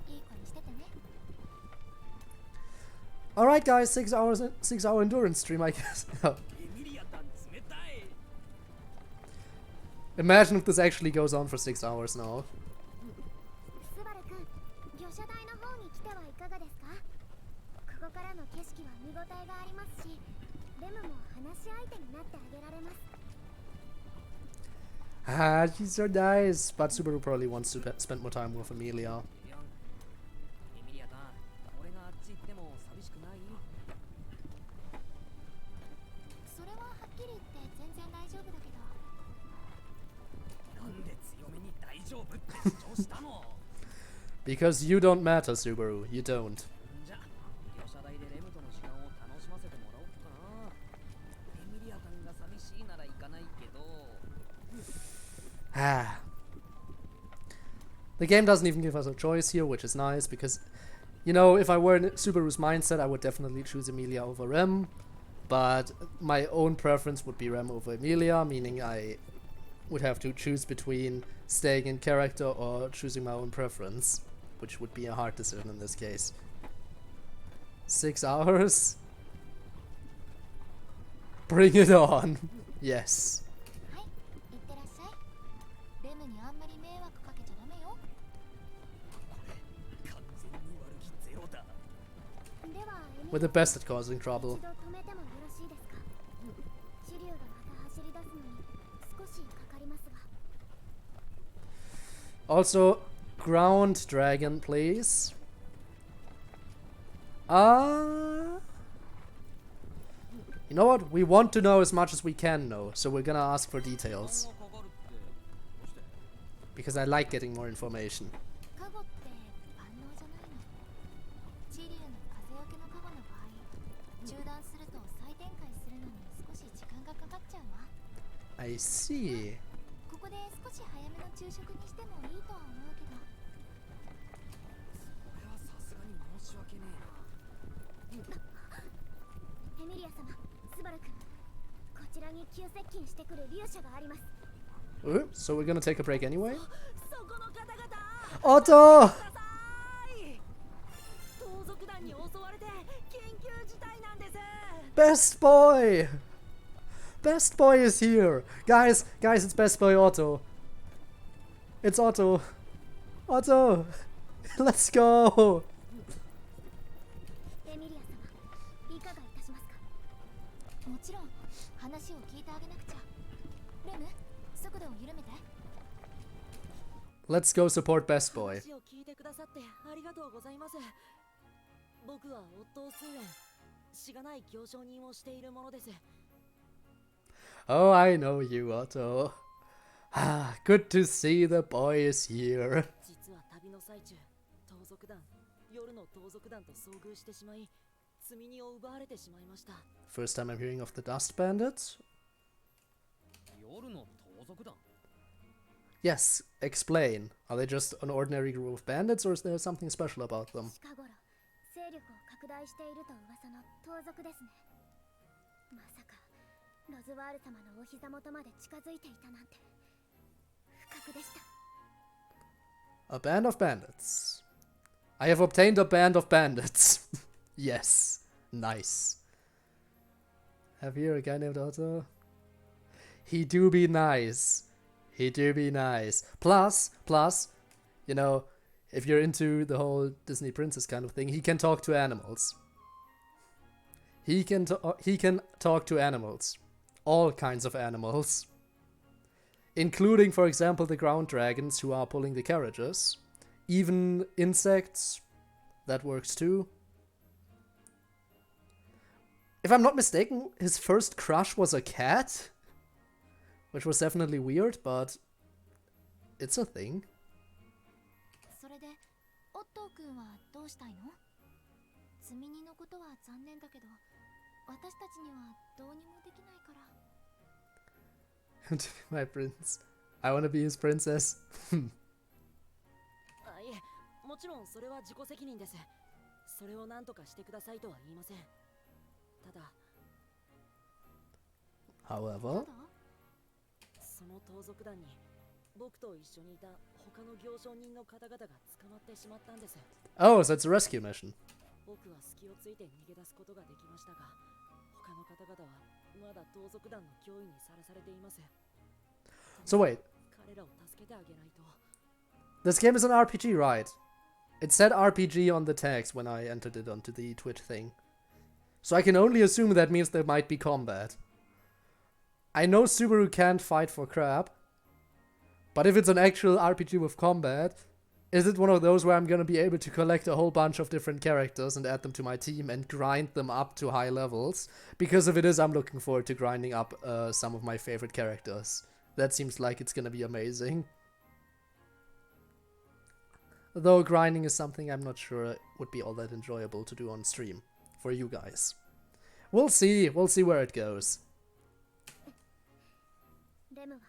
らいい子にしててね。 Alright, guys. 6-hour endurance stream, I guess. エミリアタン冷たい。 Imagine if this actually goes on for 6 hours now. スバルくん、魚車台の方に来てはいかがですか？ここからの景色は見応えがありますし、レムも話し相手になってあげられます。 Ah, she's so nice. But Subaru probably wants to spend more time with Emilia. エミリアタン、俺があっち行っても寂しくない？それははっきり言って全然大丈夫だけど。 なんで強めに大丈夫って主張したの？ Because you don't matter, Subaru. You don't. じゃ、魚車台でレムとの時間を楽しませてもらおうかな。エミリアタンが寂しいなら行かないけど。 Ah. The game doesn't even give us a choice here, which is nice because, you know, if I were in Subaru's mindset, I would definitely choose Emilia over Rem. But my own preference would be Rem over Emilia, meaning I would have to choose between staying in character or choosing my own preference, which would be a hard decision in this case. 6 hours? Bring it on. Yes. はい、いってらっしゃい。レムにあんまり迷惑かけちゃダメよ。完全に悪気ゼロだ。では、エミ We're the best at causing trouble. 一度止めてもよろしいですか？シリュウがまた走り出すのに少しかかりますが。 Also, ground dragon, please. You know what? We want to know as much as we can know, so we're gonna ask for details. かかるってどうして？ Because I like getting more information. カゴって万能じゃないの。チリュウの風よけのカゴの場合、中断すると再展開するのに少し時間がかかっちゃうわ。I see. ここで少し早めの昼食にしてもいいとは思うけど。これはさすがに申し訳ねエミリア様、スバル君、こちらに急接近してくる勇者があります。 So we're gonna take a break anyway? そこの方々 Otto! ください。盗賊団に襲われて緊急事態なんです。 Best boy! Best boy is here! Guys, it's best boy Otto. It's Otto. Otto! Let's go! エミリア様、いかがいたしますか。もちろん話を聞いてあげなくちゃ。レム、速度を緩めて。 Let's go support best boy. 話を聞いてくださってありがとうございます。僕は夫を数年しがない行商人をしているものです。 Oh, I know you, Otto. Ah, good to see the boy is here. 実は旅の最中、盗賊団、夜の盗賊団と遭遇してしまい、積み荷を奪われてしまいました。 First time I'm hearing of the dust bandits? え。夜の盗賊団。 Yes, explain. Are they just an ordinary group of bandits or is there something special about them? 近頃、勢力を拡大していると噂の盗賊ですね。まさか、ロズワール様のお膝元まで近づいていたなんて、不覚でした。 A band of bandits. I have obtained a band of bandits. Yes, nice. Have you a guy named Otto? He do be nice. He do be nice. Plus, you know, if you're into the whole Disney princess kind of thing, he can talk to animals. He can talk to animals. All kinds of animals. Including, for example, the ground dragons who are pulling the carriages. Even insects. That works too. If I'm not mistaken, his first crush was a cat. Which was definitely weird, but it's a thing. それで、オットー君はどうしたいの？積み荷のことは残念だけど、私たちにはどうにもできないから。To be my prince. I wanna be his princess. あ、いえ、もちろんそれは自己責任です。それを何とかしてくださいとは言いません。ただ、 However, その盗賊団に僕と一緒にいた他の行商人の方々が捕まってしまったんです。 oh, so it's a rescue mission. 僕は隙をついて逃げ出すことができましたが、他の方々はまだ盗賊団の脅威にさらされています。 So wait, 彼らを助けてあげないと。 this game is an RPG, right? It said RPG on the text when I entered it onto the Twitch thing. So I can only assume that means there might be combat. I know Subaru can't fight for crap, but if it's an actual RPG with combat, is it one of those where I'm gonna be able to collect a whole bunch of different characters and add them to my team and grind them up to high levels? Because if it is, I'm looking forward to grinding up some of my favorite characters. That seems like it's gonna be amazing. Though grinding is something I'm not sure would be all that enjoyable to do on stream for you guys. We'll see where it goes. レムは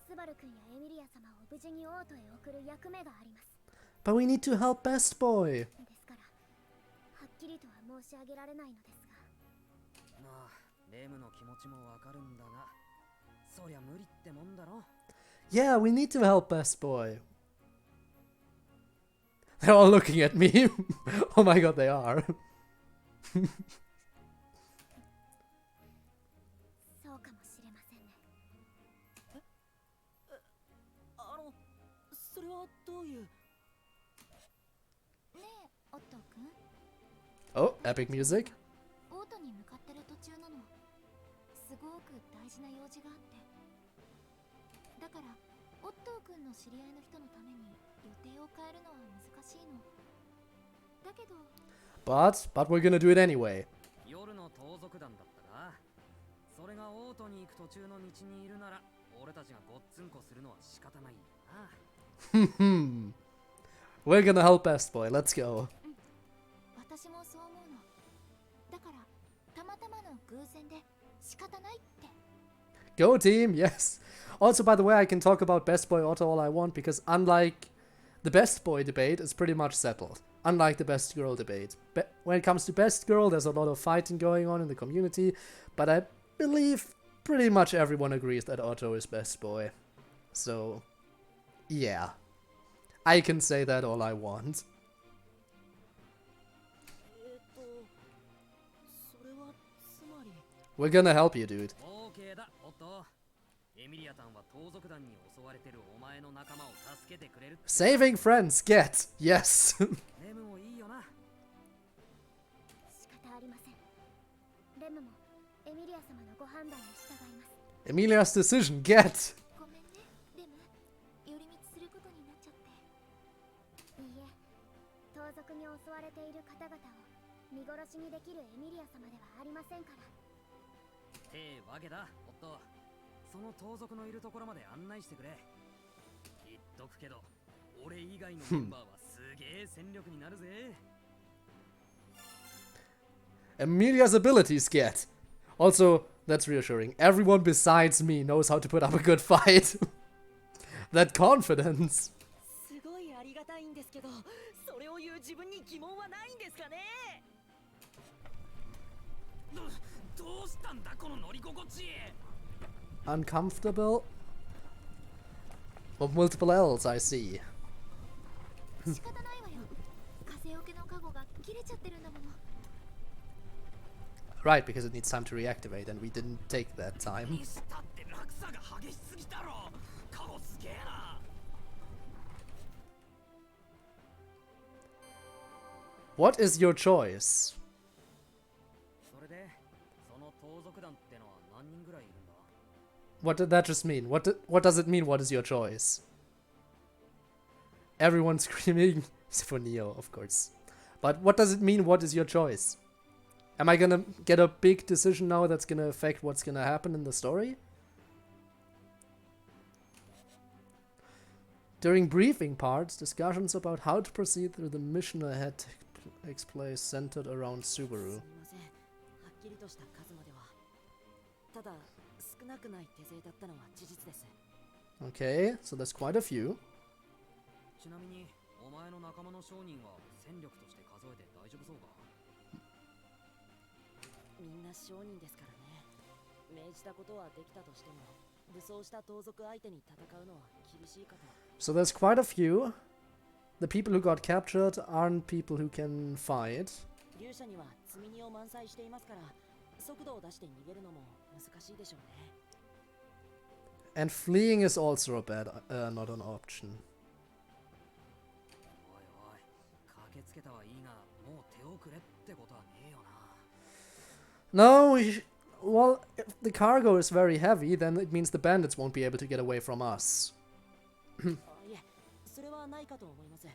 スバル君やエミリア様を無事に王都へ送る役目があります。 But we need to help Best Boy. ですから、はっきりとは申し上げられないのですが。まあ、レムの気持ちもわかるんだが、そりゃ無理ってもんだろ。 Yeah, we need to help Best Boy. They're all looking at me. Oh my god, they are. そうかもしれませんね。それはどういう。ねえ、オットー君。 Oh, epic music. 王都に向かってる途中なの。すごく大事な用事があって。だから、オットー君の知り合いの人のために予定を変えるのは難しいの。だけど、 But we're gonna do it anyway. 夜の盗賊団だったが、それが王都に行く途中の道にいるなら、俺たちがごっつんこするのは仕方ないよな。We're gonna help Best Boy. Let's go. 私もそう思うの。だから、たまたまの偶然で仕方ないって。Go team, yes. Also, by the way, I can talk about Best Boy Otto all I want, because unlike the Best Boy debate, it's pretty much settled. Unlike the Best Girl debate. When it comes to Best Girl, there's a lot of fighting going on in the community, but I believe pretty much everyone agrees that Otto is Best Boy. So, yeah. I can say that all I want. それはつまり We're gonna help you, dude. OK だ、オット。エミリアタンは盗賊団に襲われてるお前の仲間を助けてくれるって。 Saving friends, get! Yes! レムもいいよな。仕方ありません。レムもエミリア様のご判断に従います。 Emilia's decision, get! ごめんね、レム。寄り道することになっちゃって。いいえ、盗賊に襲われている方々を見殺しにできるエミリア様ではありませんから。ってわけだ、オット。その盗賊のいるところまで案内してくれ。言っとくけど、俺以外のメンバーはすげえ戦力になるぜ。Emilia's abilities, get! Also, that's reassuring. Everyone besides me knows how to put up a good fight. That confidence. すごいありがたいんですけど、それを言う自分に疑問はないんですかね。どうしたんだこの乗り心地。 Uncomfortable? Of multiple L's, I see. 仕方ないわよ。風よけのカゴが切れちゃってるんだもの。 Right, because it needs time to reactivate, and we didn't take that time. にしたって落差が激しすぎだろ。カゴすげえな。 What is your choice? それで、その盗賊団ってのは何人ぐらいいるんだ。 What did that just mean? What does it mean, what is your choice? Everyone screaming, except for Neo, of course. But what does it mean, what is your choice? Am I gonna get a big decision now that's gonna affect what's gonna happen in the story? During briefing parts, discussions about how to proceed through the mission ahead takes place centered around Subaru. すみません。はっきりとした数までは。ただ少なくない手勢だったのは事実です。 Okay, so there's quite a few. ちなみに、お前の仲間の商人は戦力として数えて大丈夫そうか。みんな商人ですからね。命じたことはできたとしても、武装した盗賊相手に戦うのは厳しいかと。 So there's quite a few. The people who got captured aren't people who can fight. 勇者には積み荷を満載していますから、速度を出して逃げるのも難しいでしょうね。 And fleeing is also not an option. おいおい、駆けつけたはいいが、もう手をくれってことはねえよな。 No, well, if the cargo is very heavy, then it means the bandits won't be able to get away from us. いえ、それはないかと思います。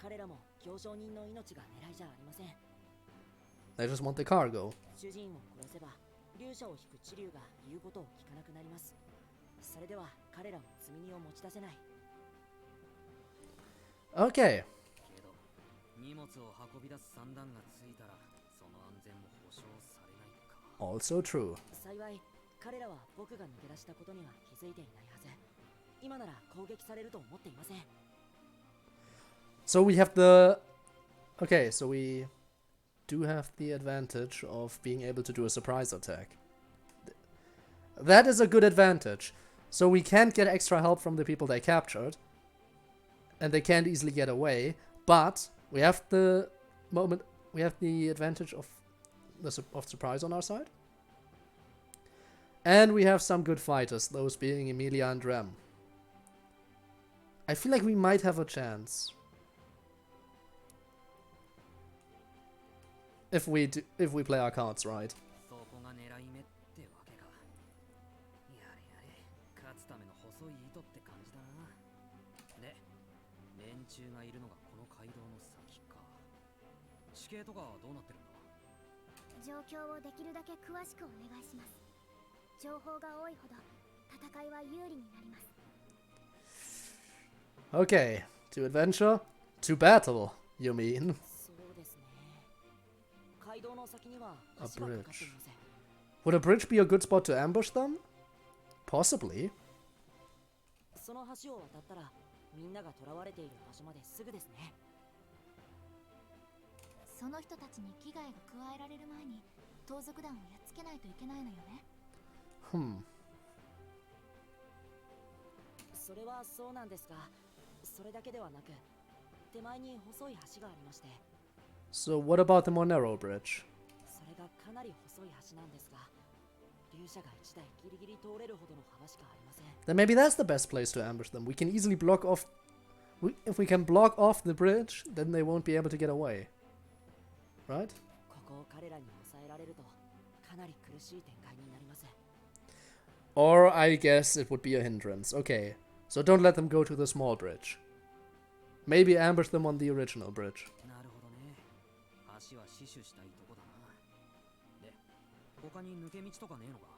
彼らも行商人の命が狙いじゃありません。 They just want the cargo. 主人を殺せば、勇者を引く知龍が言うことを聞かなくなります。それでは彼らも積み荷を持ち出せない。 Okay. けど、荷物を運び出す算段がついたら、その安全も保証されないか。 Also true. 幸い、彼らは僕が逃げ出したことには気づいていないはず。今なら攻撃されると思っていません。 So we have the... Okay, so we do have the advantage of being able to do a surprise attack. That is a good advantage. So we can't get extra help from the people they captured. And they can't easily get away. But we have the advantage of surprise on our side. And we have some good fighters, those being Emilia and Rem. I feel like we might have a chance. If we play our cards right. そこが狙い目ってわけか。やれやれ、勝つための細い糸って感じだな。で、連中がいるのがこの街道の先か。地形とかはどうなってるんだ。状況をできるだけ詳しくお願いします。情報が多いほど戦いは有利になります。 Okay, to adventure, to battle, you mean? そうですね。街道の先には A 橋がかかってい bridge. ます。 Would a bridge be a good spot to ambush them? Possibly. その橋を渡ったらみんなが囚われている場所まですぐですね。その人たちに危害が加えられる前に盗賊団をやっつけないといけないのよね。それはそうなんですが、それだけではなく手前に細い橋がありまして。 So what about the more narrow bridge? それがかなり細い橋なんですが、竜車が1台ギリギリ通れるほどの幅しかありません。 Then maybe that's the best place to ambush them. We can easily block off... if we can block off the bridge, then they won't be able to get away. Right? ここを彼らに抑えられるとかなり苦しい展開になります。 Or I guess it would be a hindrance. Okay, so don't let them go to the small bridge. Maybe ambush them on the original bridge. なるほどね。橋は死守したいとこだな。で、他に抜け道とかねえのか？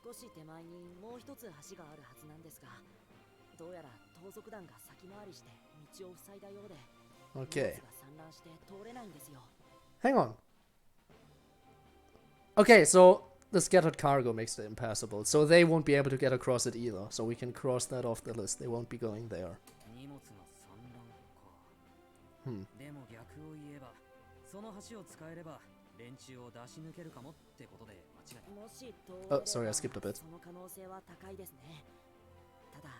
少し手前にもう一つ橋があるはずなんですが、どうやら盗賊団が先回りして道を塞いだようで、 Okay. 荷物が散乱して通れないんですよ。 Hang on. Okay, so the scattered cargo makes it impassable, so they won't be able to get across it either. So we can cross that off the list. They won't be going there. 荷物が散乱か。Hmm. でも逆を言えば、その橋を使えれば連中を出し抜けるかもってことで間違いない。もし通れれば sorry, I skipped a bit. その可能性は高いですね。ただ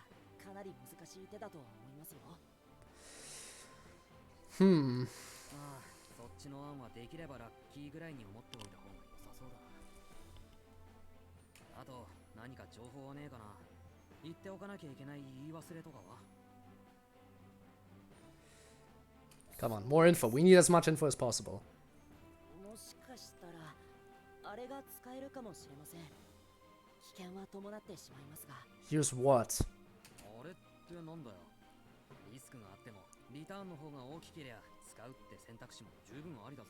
かなり難しい手だとは思いますよ。 Hmm. まあ、そっちの案はできればラッキーぐらいに思っておいた方が良さそうだな。あと、何か情報はねえかな。言っておかなきゃいけない言い忘れとかは。 Come on, more info. We need as much info as possible. もしかしたらあれが使えるかもしれません。危険は伴ってしまいますが。 Use what? あれってなんだよ。リスクがあってもリターンの方が大きけりゃ使うって選択肢も十分ありだぞ。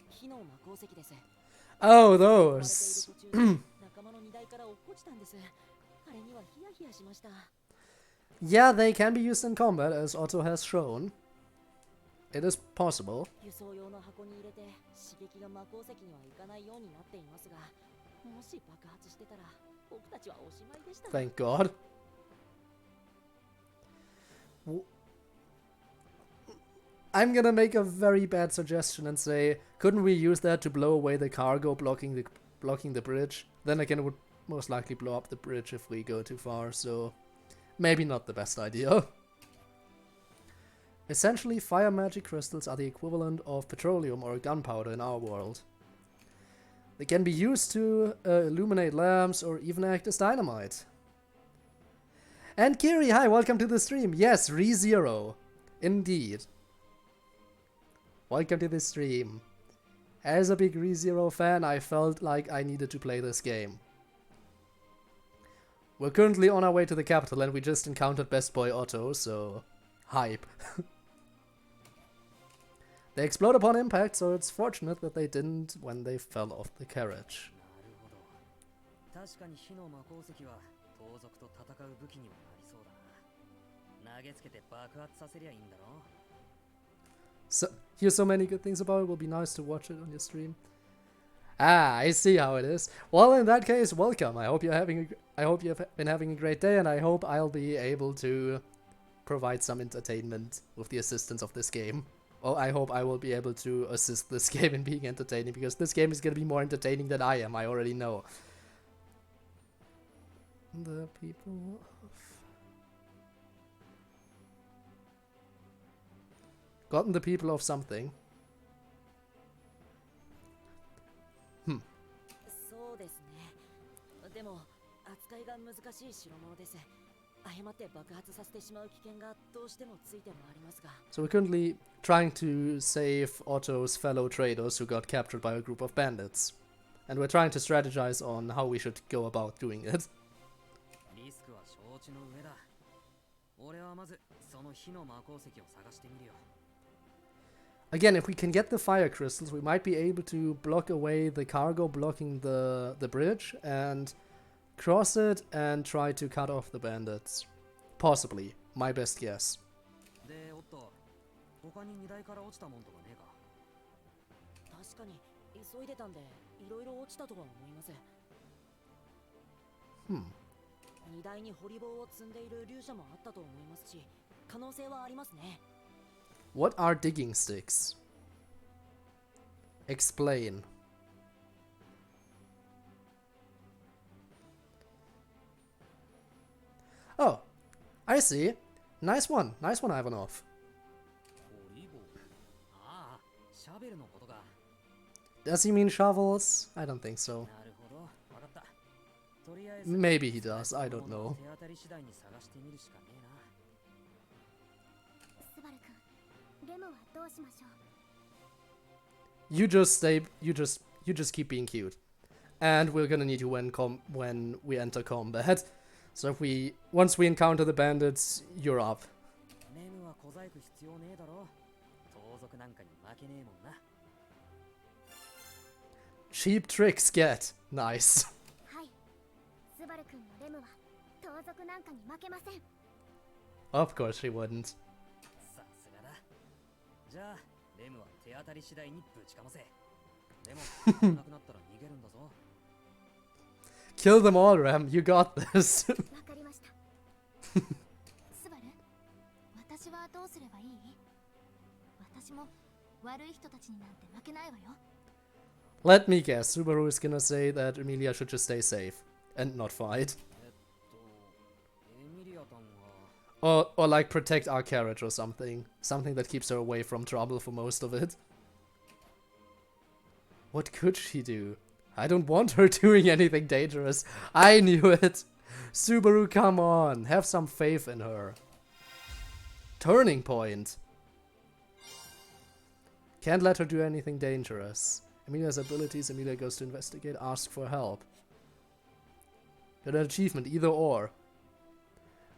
火の魔鉱石です。 Oh, 追われている those. 途中で仲間の荷台から落っこちたんです。あれにはヒヤヒヤしました。 Yeah, they can be used in combat, as Otto has shown. It is possible. 輸送用の箱に入れて刺激が魔鉱石にはいかないようになっていますが、もし爆発してたら僕たちはおしまいでした。 Thank God. I'm gonna make a very bad suggestion and say, couldn't we use that to blow away the cargo blocking the bridge? Then again, it would most likely blow up the bridge if we go too far, so maybe not the best idea. Essentially, fire magic crystals are the equivalent of petroleum or gunpowder in our world. They can be used to illuminate lamps or even act as dynamite. And Kiri, hi, welcome to the stream. Yes, ReZero. Indeed. Welcome to the stream. As a big ReZero fan, I felt like I needed to play this game. We're currently on our way to the capital and we just encountered Best Boy Otto, so hype. They explode upon impact, so it's fortunate that they didn't when they fell off the carriage. なるほど。確かに火の魔鉱石は盗賊と戦う武器にはなりそうだな。投げつけて爆発させりゃいいんだろ。 So, here's so many good things about it. Will be nice to watch it on your stream. Ah, I see how it is. Well, in that case, welcome. I hope you've been having a great day, and I hope I'll be able to provide some entertainment with the assistance of this game. Well, I hope I will be able to assist this game in being entertaining, because this game is going to be more entertaining than I am. I already know. The people of... Gotten the people of something. そうですね。でも扱いが難しい代物です。誤って爆発させてしまう危険がどうしてもついてもありますが。 So we're currently trying to save Otto's fellow traders who got captured by a group of bandits. And we're trying to strategize on how we should go about doing it. リスクは承知の上だ。俺はまずその火の魔鉱石を探してみるよ。 Again, if we can get the fire crystals, we might be able to block away the cargo blocking the bridge and cross it and try to cut off the bandits. Possibly. My best guess. で、おっと、他に荷台から落ちたもんとかねえか。確かに急いでたんでいろいろ落ちたとは思います。荷台に掘り棒を積んでいる流者もあったと思いますし、可能性はありますね。 What are digging sticks? Explain. Oh, I see. Nice one, Ivanov. 掘り棒。ああ、シャベルのことか。 Does he mean shovels? I don't think so. なるほど、わかった。とりあえず Maybe he does, I don't know. 手当たり次第に探してみるしかねえな。スバル君、レムはどうしましょう。 You just stay. You just keep being cute, and we're gonna need you when we enter combat. So once we encounter the bandits, you're up. レムは小細工必要ねえだろ。盗賊なんかに負けねえもんな。 Cheap tricks get nice. はい、スバル君のレムは盗賊なんかに負けません。 Of course she wouldn't. さすがだ。じゃあ、レムは手当たり次第にぶちかませ。でも、なくなったら逃げるんだぞ。 Kill them all, Ram. You got this. わかりました。スバル、私はどうすればいい？私も悪い人たちになんて負けないわよ。 Let me guess. Subaru is gonna say that Emilia should just stay safe and not fight, エミリアタンは or like protect our carriage or something that keeps her away from trouble for most of it. What could she do? I don't want her doing anything dangerous. I knew it. Subaru, come on. Have some faith in her. Turning point. Can't let her do anything dangerous. Emilia's abilities. Emilia goes to investigate. Ask for help. Get an achievement, either or.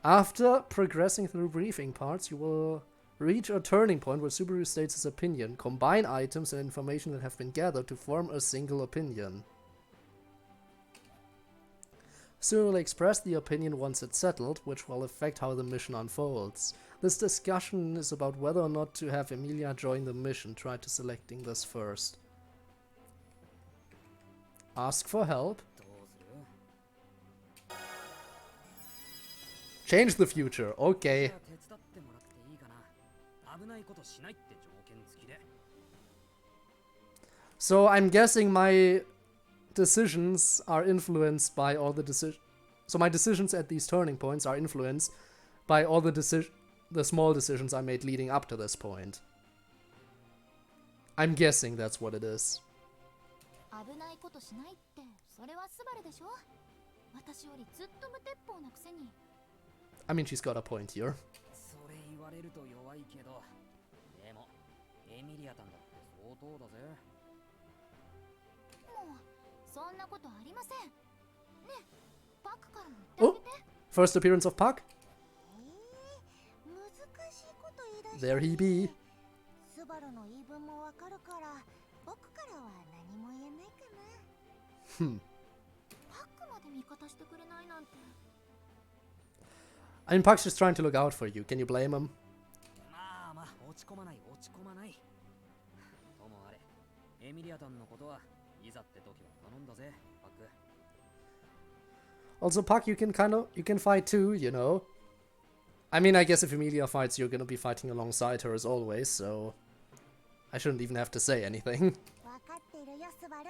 After progressing through briefing parts, you will reach a turning point where Subaru states his opinion. Combine items and information that have been gathered to form a single opinion. Subaru will express the opinion once it's settled, which will affect how the mission unfolds. This discussion is about whether or not to have Emilia join the mission. Try to selecting this first. Ask for help. どうする？ Change the future. Okay. じゃあ手伝ってもらっていいかな。危ないことしないって条件付きで。 So I'm guessing my decisions are influenced by all the decisions. So my decisions at these turning points are influenced by all the small decisions I made leading up to this point. I'm guessing that's what it is. 危ないことしないって、それはスバルでしょ。私よりずっと無鉄砲なくせに。 I mean, she's got a point here. それ言われると弱いけど。でも、エミリアタンだって相当だぜ。もうそんなことありません。ねえ、パックからも言ってあげて。 First appearance of Puck. 難しいこと言い出して。 There he be. スバルの言い分もわかるから、僕からは何も言えないかな。パックまで味方してくれないなんて。 I mean, Puck's just trying to look out for you. Can you blame him? まあまあ、落ち込まない、落ち込まない。ともあれ、エミリアタンのことはいざって時は頼んだぜ、パック。 Also, Puck, you can fight too, you know. I mean, I guess if Emilia fights, you're gonna be fighting alongside her as always, so I shouldn't even have to say anything. わかってるよ、スバル。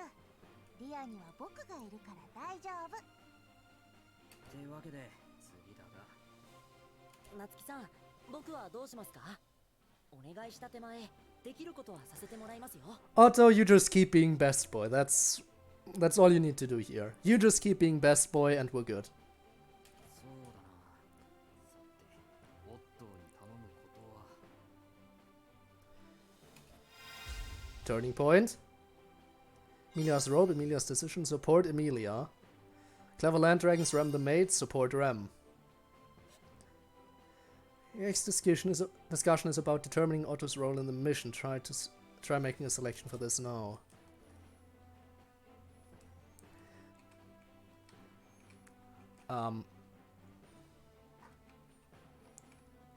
リアには僕がいるから大丈夫。ってわけで、次だが。夏希さん、僕はどうしますか？お願いした手前、できることはさせてもらいますよ。 Otto, you just keep being best boy. That's all you need to do here. You just keep being best boy and we're good. そうだな。さて、オットーに頼むことは。 Turning point. Emilia's robe, Emilia's decision, support Emilia. Clever Land Dragons, Rem the Maid, support Rem. Next discussion is about determining Otto's role in the mission. Try making a selection for this now.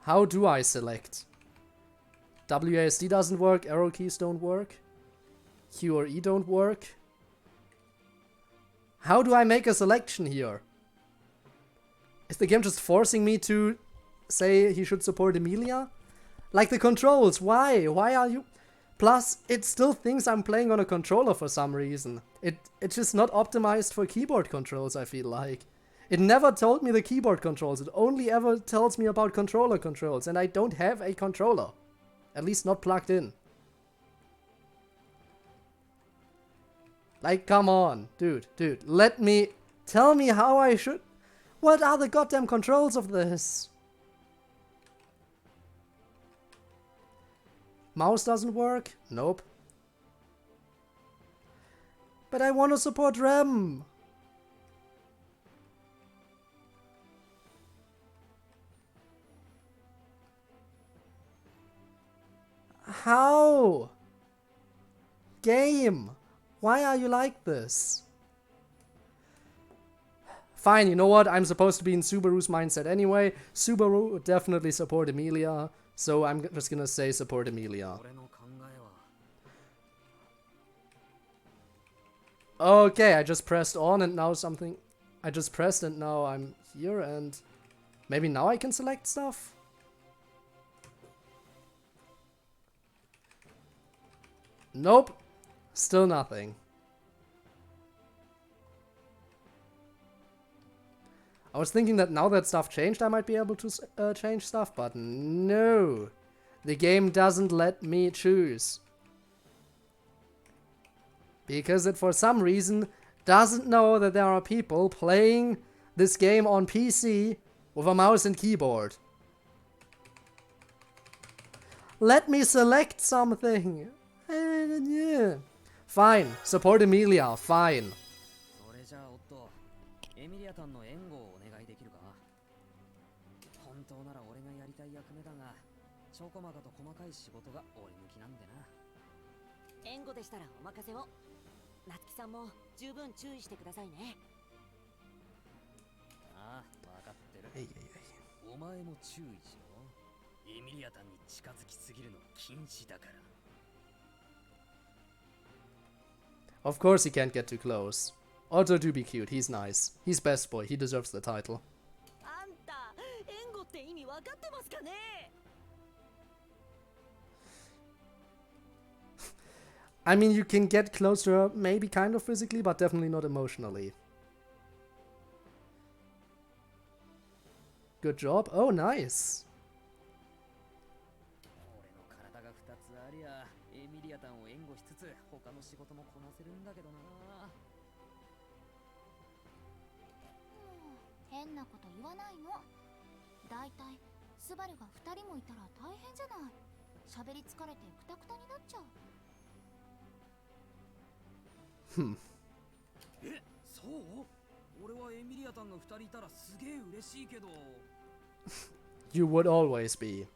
How do I select? WASD doesn't work, arrow keys don't work, Q or E don't work. How do I make a selection here? Is the game just forcing me to say he should support Emilia? Like the controls, why? Why are you... Plus, it still thinks I'm playing on a controller for some reason. It's just not optimized for keyboard controls, I feel like. It never told me the keyboard controls, it only ever tells me about controller controls, and I don't have a controller. At least not plugged in. Like, come on, dude, let me... Tell me how I should... What are the goddamn controls of this? Mouse doesn't work? Nope. But I want to support Rem. How? Game, why are you like this? Fine, you know what? I'm supposed to be in Subaru's mindset anyway. Subaru would definitely support Emilia, so I'm just gonna say support Emilia. Okay, I just pressed on and now something... I just pressed and now I'm here and... Maybe now I can select stuff? Nope. Still nothing. I was thinking that now that stuff changed, I might be able to change stuff, but no. The game doesn't let me choose. Because it, for some reason, doesn't know that there are people playing this game on PC with a mouse and keyboard. Let me select something. Fine. Support Emilia. Fine. Of course he can't get too close. Otto do be cute, he's nice. He's best boy, he deserves the title. I mean, you can get close to her, maybe kind of physically, but definitely not emotionally. Good job. Oh, nice. You would always be.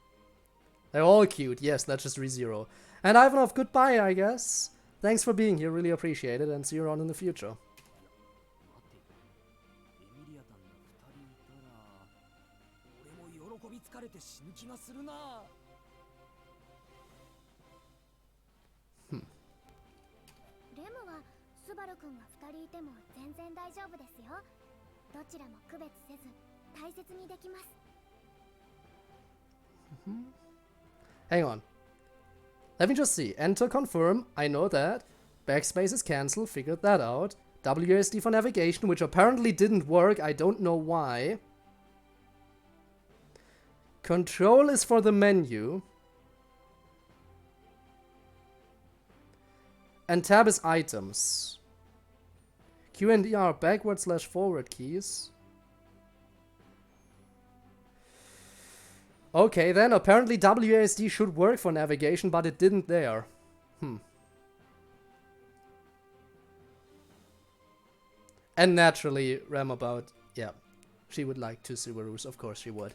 They're all cute. Yes, that's just ReZero. And Ivanov, goodbye, I guess. Thanks for being here. Really appreciate it, and see you around in the future. Hang on. Let me just see. Enter, confirm. I know that. Backspace is cancel. Figured that out. WASD for navigation, which apparently didn't work. I don't know why. Control is for the menu. And tab is items. Q and E are backward/forward keys. Okay, then apparently WASD should work for navigation, but it didn't there. And naturally, Ramabout, yeah, she would like 2 Subarus, of course she would.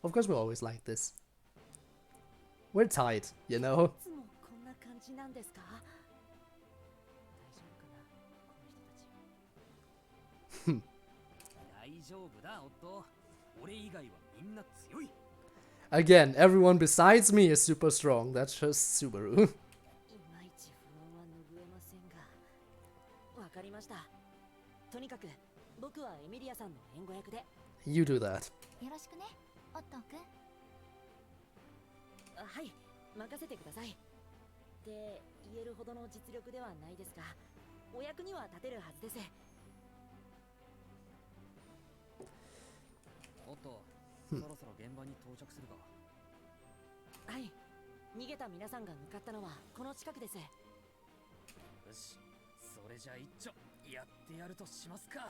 Of course we're always like this. We're tight, you know? Again, everyone besides me is super strong. That's just Subaru. いまいち不安は拭えませんが。わかりました。とにかく僕はエミリアさんの援護役で。You do that. よろしくね、オットーくん。はい、任せてください。って言えるほどの実力ではないですが、お役には立てるはずです。おっと、そろそろ現場に到着するか。はい、逃げた皆さんが向かったのはこの近くです。よし、それじゃあ一丁やってやるとしますか。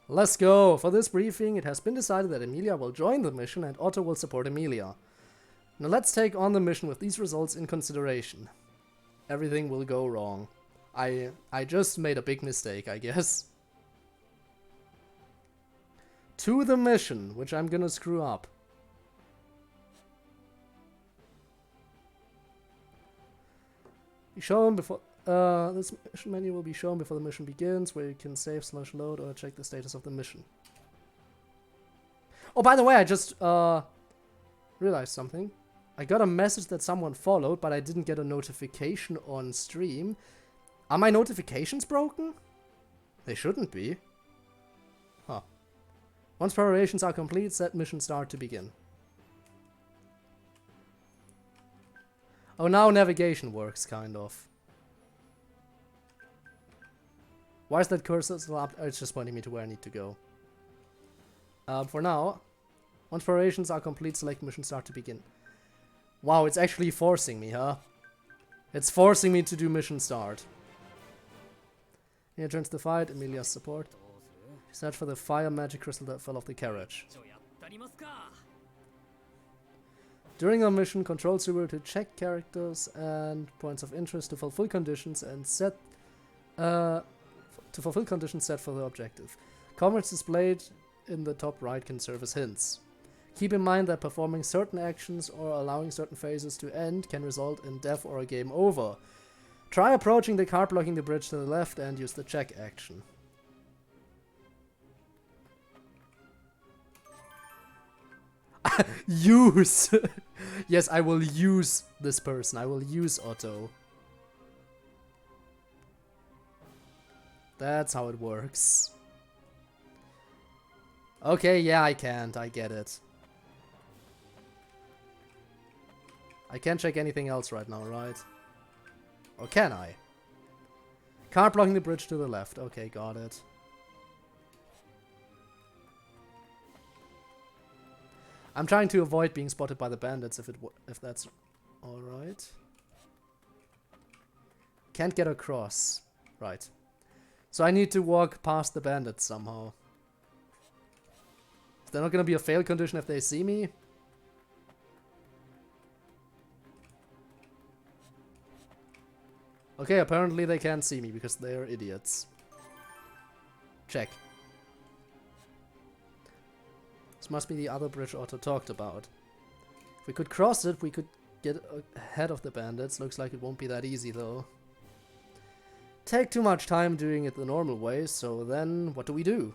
Let's go! For this briefing, it has been decided that Emilia will join the mission and Otto will support Emilia. Now let's take on the mission with these results in consideration. Everything will go wrong. I just made a big mistake, I guess. To the mission, which I'm gonna screw up. Be shown before... this mission menu will be shown before the mission begins, where you can save/load or check the status of the mission. Oh, by the way, I just realized something. I got a message that someone followed, but I didn't get a notification on stream. Are my notifications broken? They shouldn't be. Huh. Once preparations are complete, set mission start to begin. Oh, now navigation works, kind of. Why is that cursor still up? Oh, it's just pointing me to where I need to go. For now, once preparations are complete, select mission start to begin. Wow, it's actually forcing me, huh? It's forcing me to do mission start. Here turns the fight, Emilia's support. Search for the fire magic crystal that fell off the carriage. During our mission, control Subaru to check characters and points of interest to fulfill conditions and set set for the objective. Comments displayed in the top right can serve as hints. Keep in mind that performing certain actions or allowing certain phases to end can result in death or a game over. Try approaching the car blocking the bridge to the left and use the check action. Use! Yes, I will use this person. I will use Otto. That's how it works. Okay, yeah, I can't. I get it. I can't check anything else right now, right? Or can I? Car blocking the bridge to the left. Okay, got it. I'm trying to avoid being spotted by the bandits if that's alright. Can't get across. Right. So I need to walk past the bandits somehow. Is there not gonna be a fail condition if they see me? Okay, apparently they can't see me because they're idiots. Check. This must be the other bridge Otto talked about. If we could cross it, we could get ahead of the bandits. Looks like it won't be that easy though. Take too much time doing it the normal way, so then what do we do?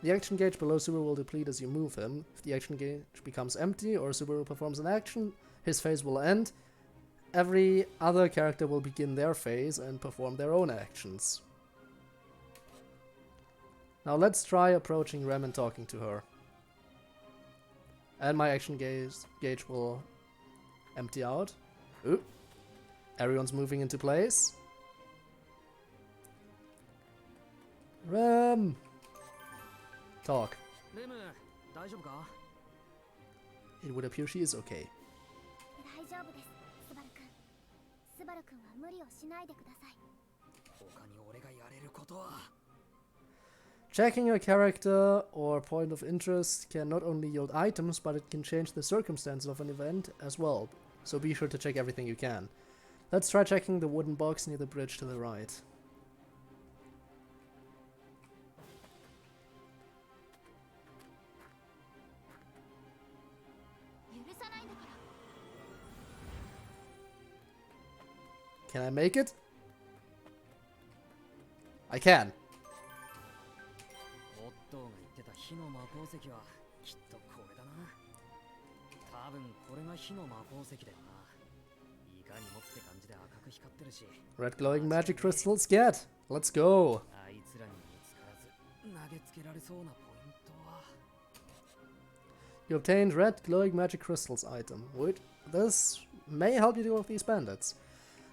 The action gauge below Subaru will deplete as you move him. If the action gauge becomes empty or Subaru performs an action, his phase will end. Every other character will begin their phase and perform their own actions. Now let's try approaching Rem and talking to her. And my action gauge will empty out. Ooh. Everyone's moving into place. Rem! Talk. It would appear she is okay. 大丈夫です、スバルくん。スバルくんは無理をしないでください。他に俺がやれることは。Checking a character or point of interest can not only yield items, but it can change the circumstances of an event as well. So be sure to check everything you can. Let's try checking the wooden box near the bridge to the right. Can I make it? I can. オットーが言ってた火の魔鉱石はきっとこれだな。多分これが火の魔鉱石だよな。いかにもって感じで赤く光ってるし。 Red glowing magic crystals, get! Let's go! あいつらに見つからず投げつけられそうなポイントは。 You obtained red glowing magic crystals item. Wait, this may help you deal with these bandits.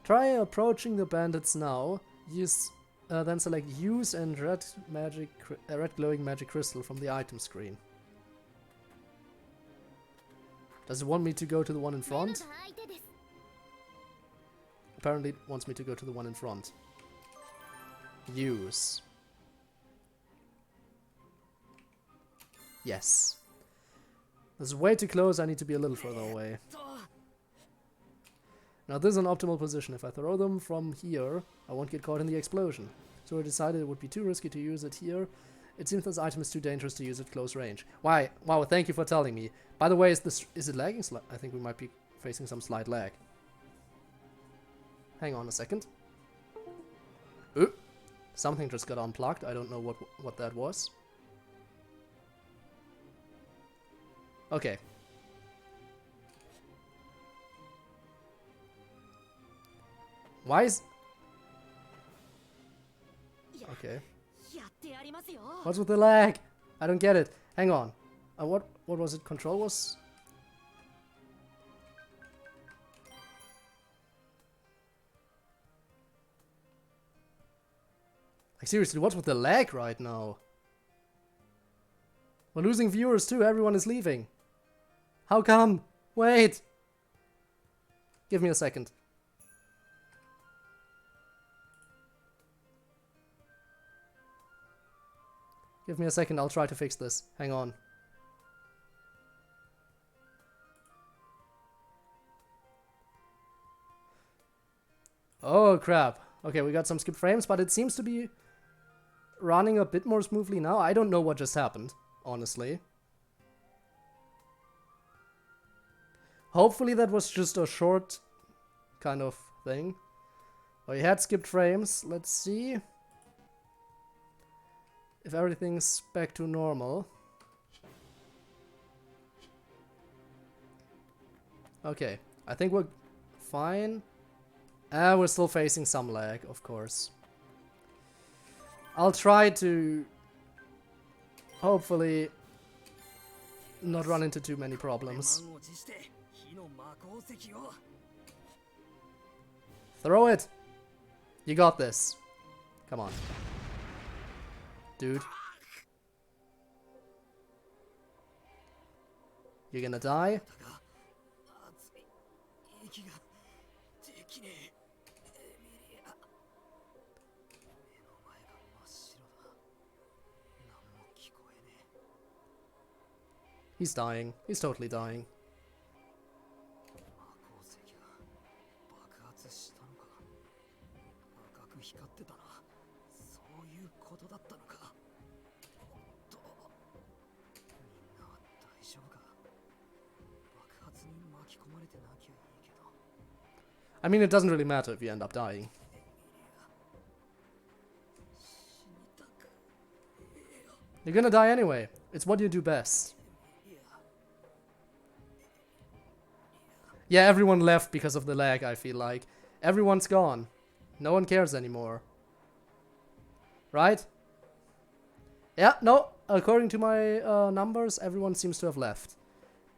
Try approaching the bandits now. Use, then select use and red glowing magic crystal from the item screen. Does it want me to go to the one in front? Apparently it wants me to go to the one in front. Use. Yes. This is way too close, I need to be a little further away. Now this is an optimal position. If I throw them from here, I won't get caught in the explosion. So I decided it would be too risky to use it here. It seems this item is too dangerous to use at close range. Why? Wow, thank you for telling me. By the way, is it lagging? I think we might be facing some slight lag. Hang on a second. Ooh, something just got unplugged. I don't know what that was. Okay. Why is... Okay. What's with the lag? I don't get it. Hang on. What was it? Control was... Like seriously, what's with the lag right now? We're losing viewers too. Everyone is leaving. How come? Wait. Give me a second. Give me a second, I'll try to fix this. Hang on. Oh crap. Okay, we got some skip frames, but it seems to be running a bit more smoothly now. I don't know what just happened, honestly. Hopefully that was just a short kind of thing. Oh, you had skipped frames. Let's see if everything's back to normal. Okay, I think we're fine. We're still facing some lag, of course. I'll try to hopefully not run into too many problems. Throw it! You got this. Come on. Dude. You're gonna die? He's dying. He's totally dying. I mean, it doesn't really matter if you end up dying. You're gonna die anyway. It's what you do best. Yeah, everyone left because of the lag, I feel like. Everyone's gone. No one cares anymore. Right? Yeah, no. According to my numbers, everyone seems to have left.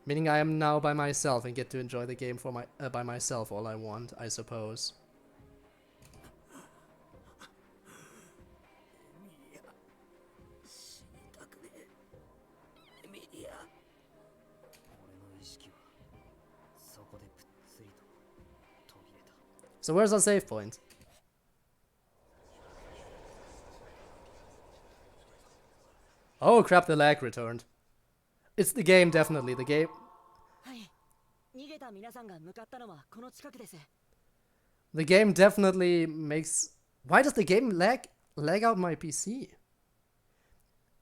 Meaning I am now by myself and get to enjoy the game for by myself all I want, I suppose. So where's our save point? Oh crap, the lag returned. It's the game, definitely. The game... The game definitely makes... Why does the game lag out my PC?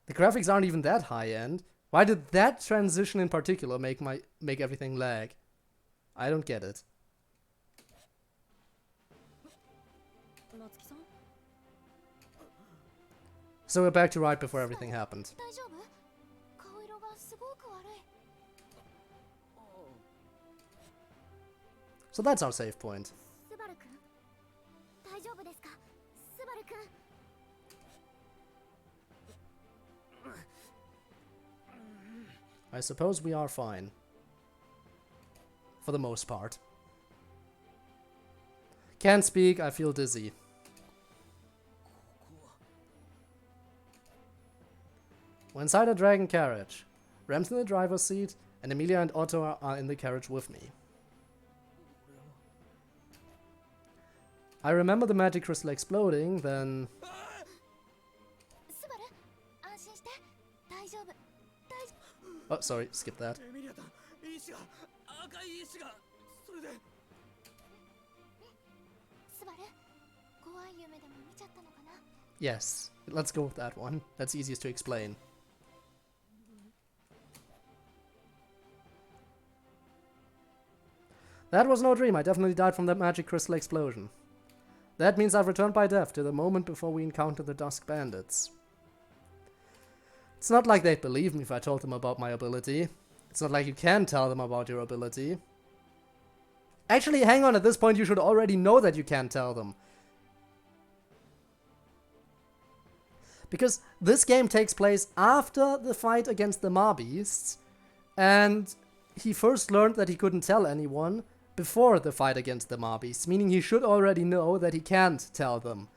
The graphics aren't even that high-end. Why did that transition in particular make everything lag? I don't get it. So we're back to right before everything happened. So that's our save point. スバル君大丈夫ですかスバル君 I suppose we are fine. For the most part. Can't speak, I feel dizzy. We're inside a dragon carriage. Ram's in the driver's seat, and Emilia and Otto are in the carriage with me. I remember the magic crystal exploding, then... スバル安心して大丈夫大丈 Oh, sorry, skip that. エミリアタン石が赤い石がそれで夫スバル怖い夢でも見ちゃったのかな Yes, let's go with that one. That's easiest to explain. That was no dream. I definitely died from that magic crystal explosion. That means I've returned by death to the moment before we encountered the Dusk Bandits. It's not like they'd believe me if I told them about my ability. It's not like you can tell them about your ability. Actually, hang on, at this point you should already know that you can't tell them. Because this game takes place after the fight against the Marbeasts, and he first learned that he couldn't tell anyone before the fight against the Marbeasts, meaning he should already know that he can't tell them.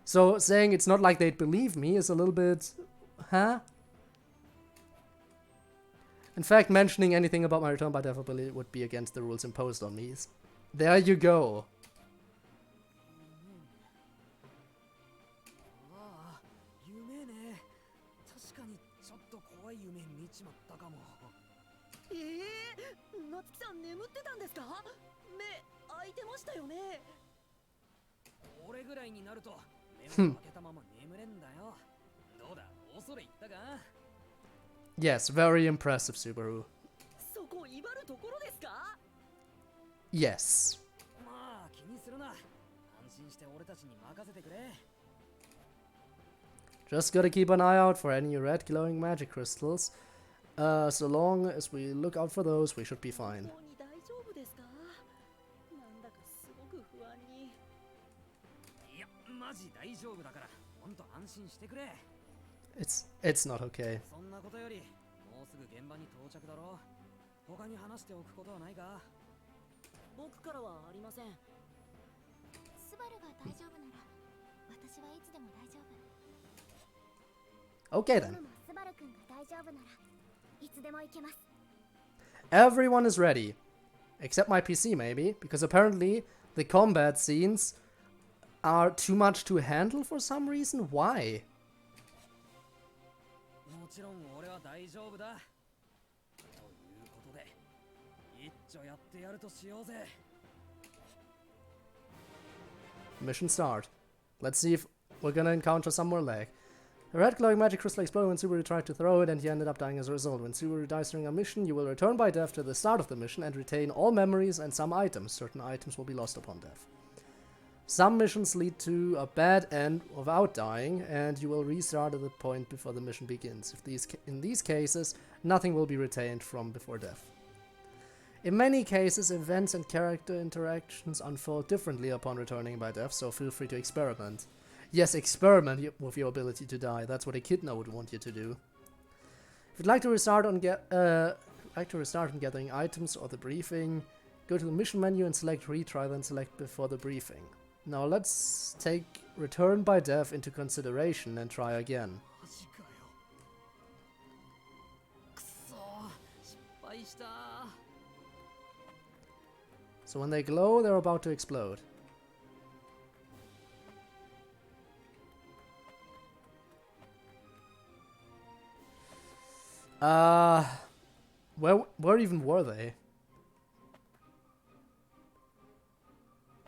So saying it's not like they'd believe me is a little bit... huh? In fact, mentioning anything about my return by death ability would be against the rules imposed on me. There you go. ああ夢ね確かにちょっと怖い夢見ちまったかも夏希さん眠ってたんですか？目開いてましたよね。俺ぐらいになると目を開けたまま眠れんだよどうだ恐れ入ったか Yes, very impressive, Subaru. そこ威張るところですか？ Yes. まあ気にするな安心して俺たちに任せてくれ Just gotta keep an eye out for any red glowing magic crystals. So long as we look out for those, we should be fine. 本当に大丈夫ですか？なんだかすごく不安に。いやマジ大丈夫だからほんと安心してくれ It's not okay. そんなことよりもうすぐ現場に到着だろ他に話しておくことはないか僕からはありません。スバルが大丈夫なら私はいつでも大丈夫 Okay で then. もスバル君が大丈夫ならいつでも行けます Everyone is ready. Except my PC, maybe, because apparently the combat scenes are too much to handle for some reason. Why? もちろん俺は大丈夫だということで一丁やってやるとしようぜ Mission start. Let's see if we're gonna encounter some more lag. A red glowing magic crystal exploded when Subaru tried to throw it, and he ended up dying as a result. When Subaru dies during a mission, you will return by death to the start of the mission and retain all memories and some items. Certain items will be lost upon death. Some missions lead to a bad end without dying, and you will restart at the point before the mission begins. In these cases, nothing will be retained from before death. In many cases, events and character interactions unfold differently upon returning by death, so feel free to experiment. Yes, experiment with your ability to die. That's what Echidna would want you to do. If you'd like to restart on gathering items or the briefing, go to the mission menu and select retry, then select before the briefing. Now let's take return by death into consideration and try again. マジかよくそ失敗した So when they glow, they're about to explode. Where even were they?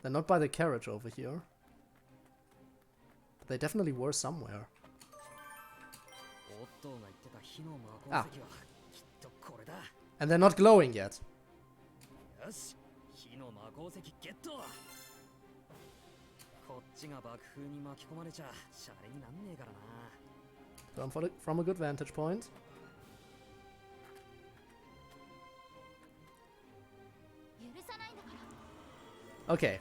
They're not by the carriage over here. But they definitely were somewhere. オットーが言ってた火の魔鉱石 Ah. はきっとこれだ And they're not glowing yet. よし火の魔鉱石ゲットこっちが爆風に巻き込まれちゃシャレになんねえからな From a good vantage point. 許さないんだから Okay.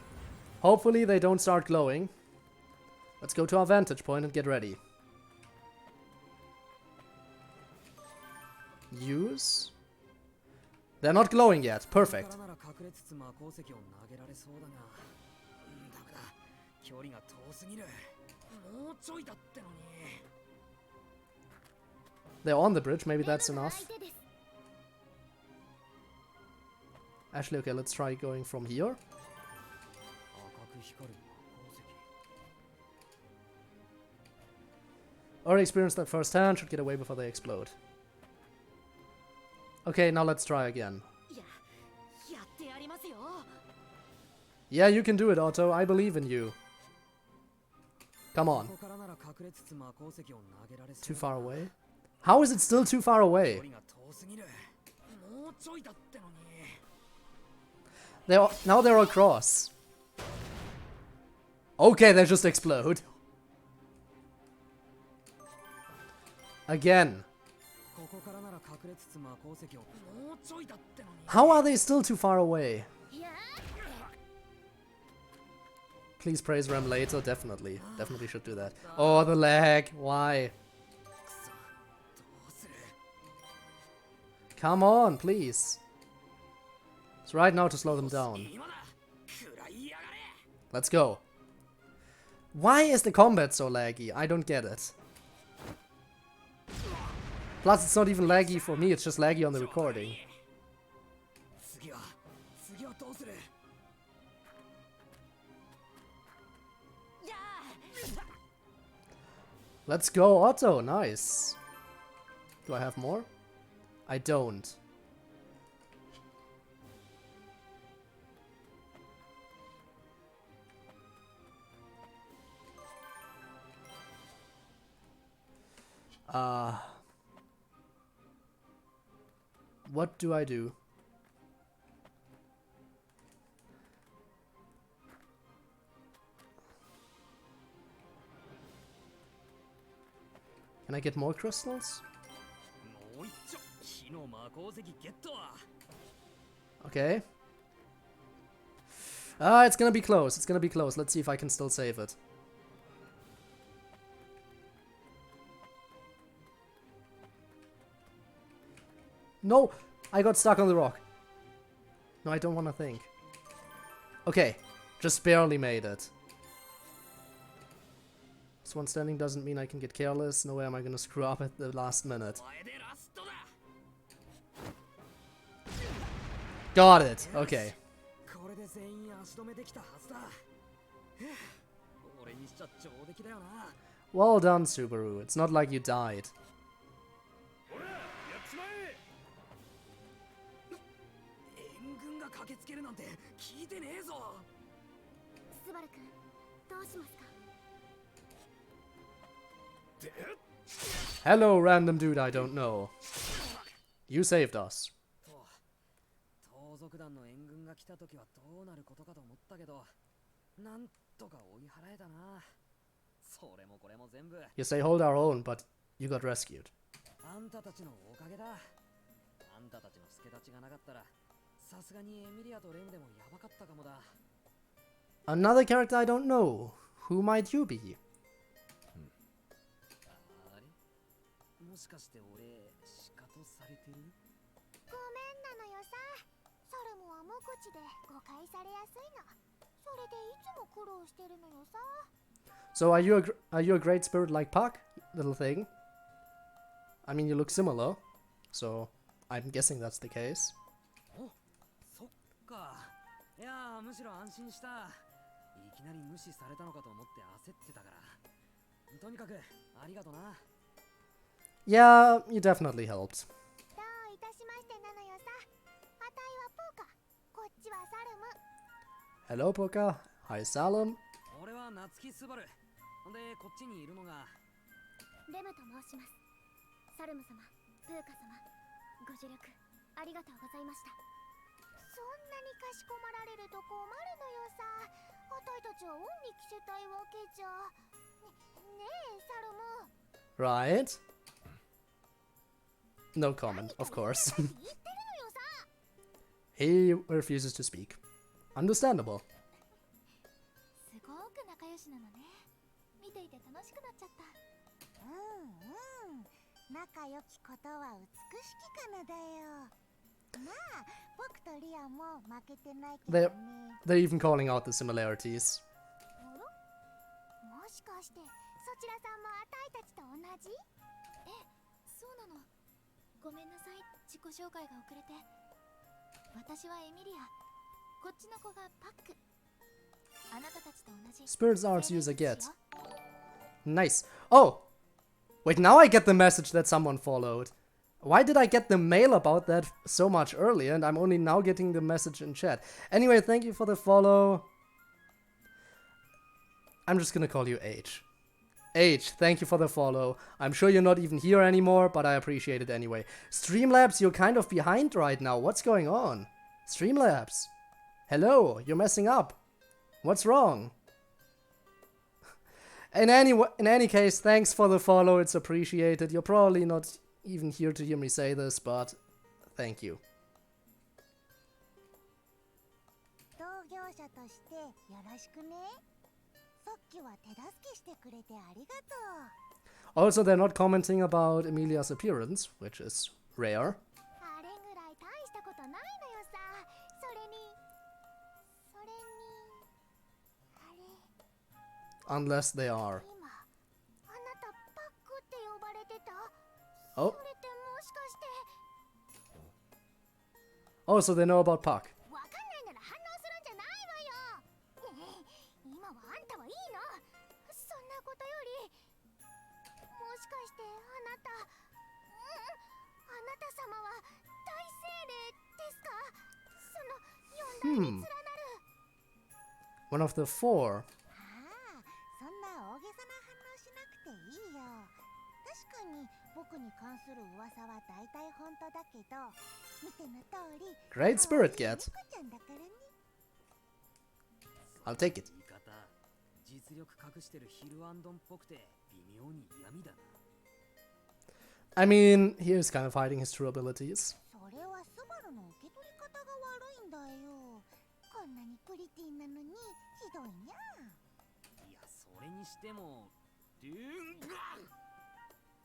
Hopefully they don't start glowing. Let's go to our vantage point and get ready. Use. They're not glowing yet. Perfect. ここからなら隠れつつ魔鉱石を投げられそうだが、ダメだ。距離が遠すぎる。もうちょいだってのに。They're on the bridge. Maybe that's enough. Actually, okay, let's try going from here. 赤く光る魔鉱石。 Already experienced that firsthand. Should get away before they explode. Okay, now let's try again. やってやりますよ。 Yeah, you can do it, Otto. I believe in you. Come on. ここからなら隠れつつ魔鉱石を投げられそう Too だ。 far away? How is it still too far 距 away? 離が遠すぎる。もうちょいだってのに。 Now they're across. Okay, they just explode. Again. ここからなら隠れつつ魔鉱石をもうちょいだってのに。 How are they still too far away? いや Please praise Ram later. Definitely. Definitely should do that. Oh, the lag. Why? くそ。どうする。 Come on, please. It's right now to slow them down. 今だ。食らいやがれ。 Let's go. Why is the combat so laggy? I don't get it. Plus, it's not even laggy for me, it's just laggy on the recording. 次はどうする。 Let's go, Otto. Nice. Do I have more? I don't. What do I do? Can I get more crystals? もう一丁火の魔鉱石ゲット。 Okay. It's gonna be close. It's gonna be close. Let's see if I can still save it. No! I got stuck on the rock. No, I don't want to think. Okay. Just barely made it. This one standing doesn't mean I can get careless. No way am I gonna screw up at the last minute. お前でラストだ。 Got it. Okay. これで全員足止めできたはずだ。俺にしちゃ上出来だよな。 Well done, Subaru. It's not like you died. ほら、やっちまえ。援軍が駆けつけるなんて聞いてねえぞ。スバル君どうしますか。 Hello, random dude I don't know. You saved us. 盗賊団の援軍が来た時はどうなることかと思ったけど、なんとか追い払えたな。それもこれも全部。 You say hold our own, but you got rescued. あんたたちのおかげだ。あんたたちの助太刀がなかったら、さすがにエミリアとレンでもやばかったかもだ。 Another character I don't know. Who might you be? あれもしかして俺、シカトされてる？ごめんなのよさ。サルムは無口で誤解されやすいの。それでいつも苦労してるのよさ。 So are you a great spirit like Puck, little thing? I mean, you look similar, so I'm guessing that's the case. お、そっか。いやー、むしろ安心した。いきなり無視されたのかと思って焦ってたから。とにかくありがとな。 Yeah, you definitely helped. どういたしましてなのよさ。あたいはプーカ。こっちはサルム。 Hello, Puka. Hi, Salem. 俺は夏木スバル。ほんでこっちにいるのがレムと申します。サルム様、プーカ様、ご助力ありがとうございました。そんなにかしこまられると困るのよさ。あたいたちは恩に着せたいわけじゃ。ねえ、サルム。 Right. No comment, of course. 言ってるのよさ。 He refuses to speak. Understandable. ごく仲良しなのね。見ていて楽しくなっちゃった。仲良きことは美しきかなだよ。まあ僕とリアも負けてないけどね。They're even calling out the similarities. もしかしてそちらさんもあたいたちと同じ？そうなの。ごめんなさい、自己紹介が遅れて。私はエミリア。こっちの子がパック。あなたたちと同じ。Spirits Arts user get. Nice. Oh! Wait, now I get the message that someone followed. Why did I get the mail about that so much earlier and I'm only now getting the message in chat? Anyway, thank you for the follow. I'm just gonna call you H. H, thank you for the follow. I'm sure you're not even here anymore, but I appreciate it anyway. Streamlabs, you're kind of behind right now. What's going on? Streamlabs. Hello, you're messing up. What's wrong? In any case, thanks for the follow. It's appreciated. You're probably not even here to hear me say this, but thank you. Also, they're not commenting about Emilia's appearance, which is rare. Unless they are. Oh. Oh, so they know about Puck. One of the four. Great spirit get. I'll take it. I mean, he is kind of hiding his true abilities.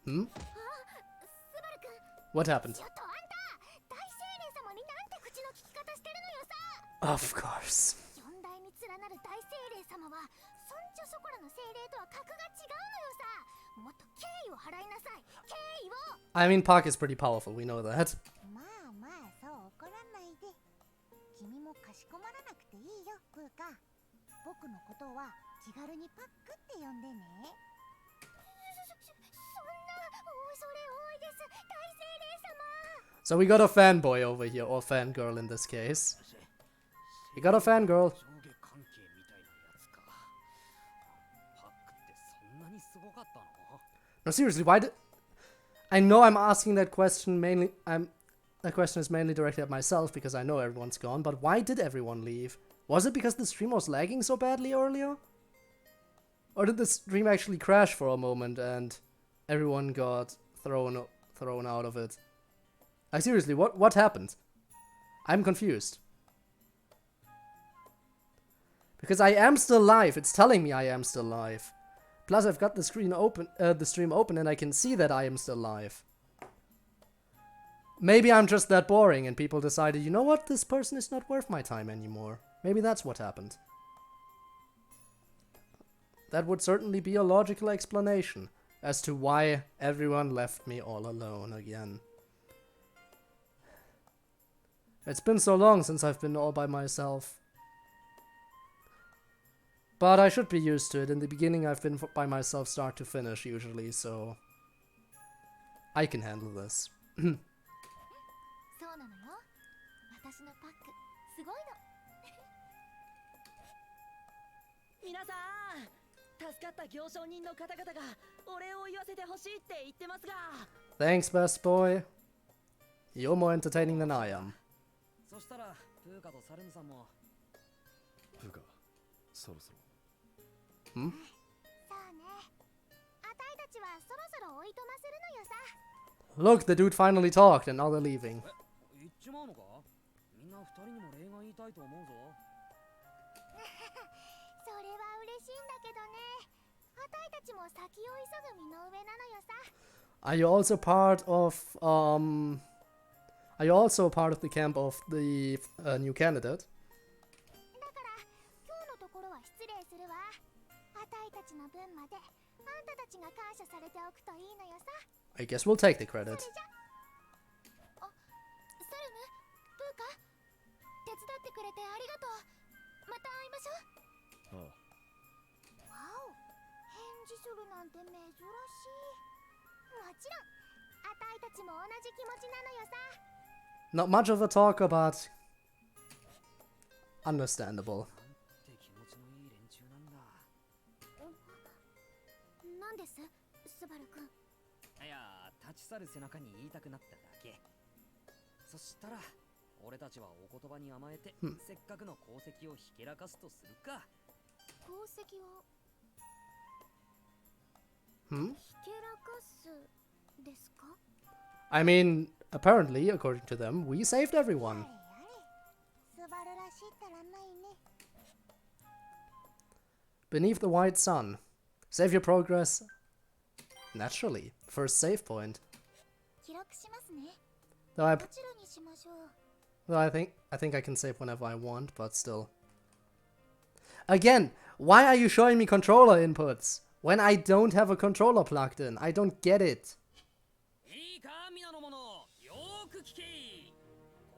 Hmm? What happened? Of course. I mean, Puck is pretty powerful, we know that. So we got a fanboy over here, or fangirl in this case. We got a fangirl. No, seriously, why did... I know I'm asking that question mainly... That question is mainly directed at myself, because I know everyone's gone, but why did everyone leave? Was it because the stream was lagging so badly earlier? Or did the stream actually crash for a moment and everyone got thrown out of it? Like, seriously, what happened? I'm confused. Because I am still live. It's telling me I am still live. Plus, I've got the stream open, and I can see that I am still live. Maybe I'm just that boring, and people decided, you know what, this person is not worth my time anymore. Maybe that's what happened. That would certainly be a logical explanation as to why everyone left me all alone again. It's been so long since I've been all by myself. But I should be used to it. In the beginning I've been by myself start to finish usually, so I can handle this. Thanks, best boy. You're more entertaining than I am. Hmm? Look, the dude finally talked and now they're leaving. れは嬉しいんだけどね。あたいたちも先を急ぐ身の上なのよさ。Are you also part of Are you also part of the camp of the new candidate? だから今日のところは失礼するわ。あたいたちの分まであんたたちが感謝されておくといいのよさ。 I guess we'll take the それ credit. じゃあ、サルム、ブーカ、手伝ってくれてありがとう。また会いましょう。わお、返事するなんて珍しい。もちろんあたいたちも同じ気持ちなのよさ。 Not much of a talker, but understandable. って気持ちのいい連中なんだ。なんですスバルくん。いや、立ち去る背中に言いたくなっただけ。そしたら俺たちはお言葉に甘えて、せっかくの功績をひけらかすとするか。功績を Hmm? ひけらかすですか？ I mean, apparently, according to them, we saved everyone. スバルらしいったらないね。 Beneath the white sun. Save your progress. Naturally. First save point. 記録しますね。 Though I, どちらにしましょう。 though I think I can save whenever I want, but still. Again, why are you showing me controller inputs when I don't have a controller plugged in? I don't get it. いいか皆の者、よーく聞け。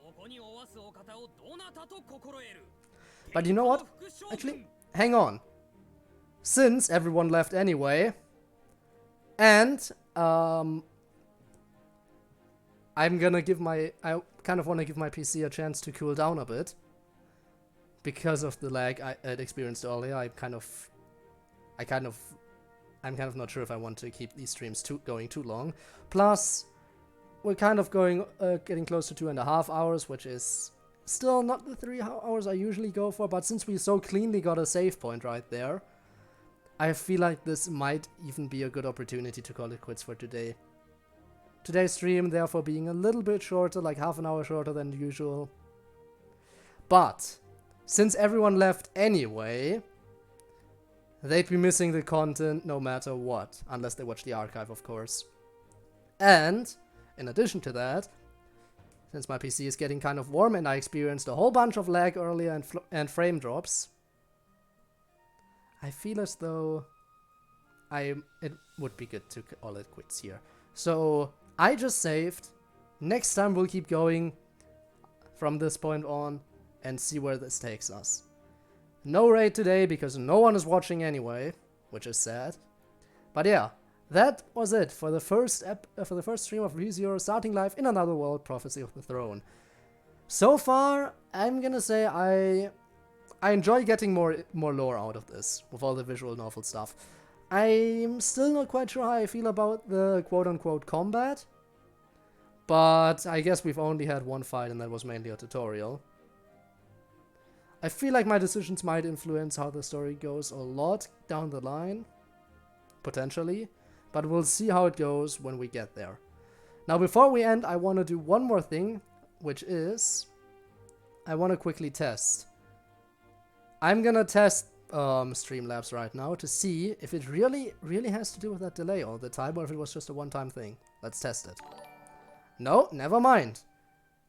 ここにおわすお方をどなたと心得る。 But you know what? Actually, hang on. Since everyone left anyway, and I kind of want to give my PC a chance to cool down a bit because of the lag I had experienced earlier. I'm kind of not sure if I want to keep these streams going too long. Plus, we're kind of getting close to 2.5 hours, which is still not the 3 hours I usually go for, but since we so cleanly got a save point right there, I feel like this might even be a good opportunity to call it quits for today. Today's stream, therefore, being a little bit shorter, like half an hour shorter than usual. But, since everyone left anyway, they'd be missing the content no matter what, unless they watch the archive, of course. And, in addition to that, since my PC is getting kind of warm and I experienced a whole bunch of lag earlier and frame drops, I feel as though it would be good to call it quits here. So, I just saved. Next time we'll keep going from this point on and see where this takes us. No raid today because no one is watching anyway, which is sad. But yeah, that was it for the first stream of ReZero starting live in Another World: Prophecy of the Throne. So far, I'm gonna say I enjoy getting more lore out of this with all the visual novel stuff. I'm still not quite sure how I feel about the quote-unquote combat, but I guess we've only had one fight and that was mainly a tutorial. I feel like my decisions might influence how the story goes a lot down the line, potentially, but we'll see how it goes when we get there. Now before we end, I want to do one more thing, which is I want to quickly test. I'm gonna test Streamlabs right now to see if it really has to do with that delay all the time or if it was just a one-time thing. Let's test it. No, never mind.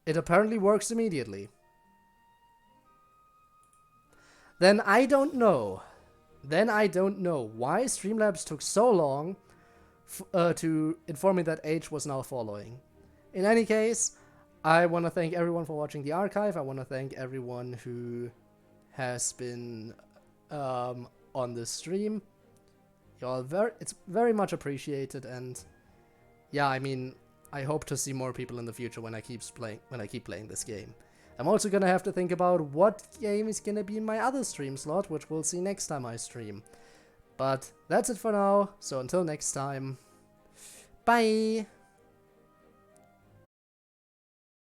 It apparently works immediately. Then I don't know why Streamlabs took so long to inform me that H was now following. In any case, I want to thank everyone for watching the archive. I want to thank everyone who has been on this stream. It's very much appreciated, and yeah, I mean, I hope to see more people in the future when I keep playing this game. I'm also gonna have to think about what game is gonna be in my other stream slot, which we'll see next time I stream. But that's it for now, so until next time, bye!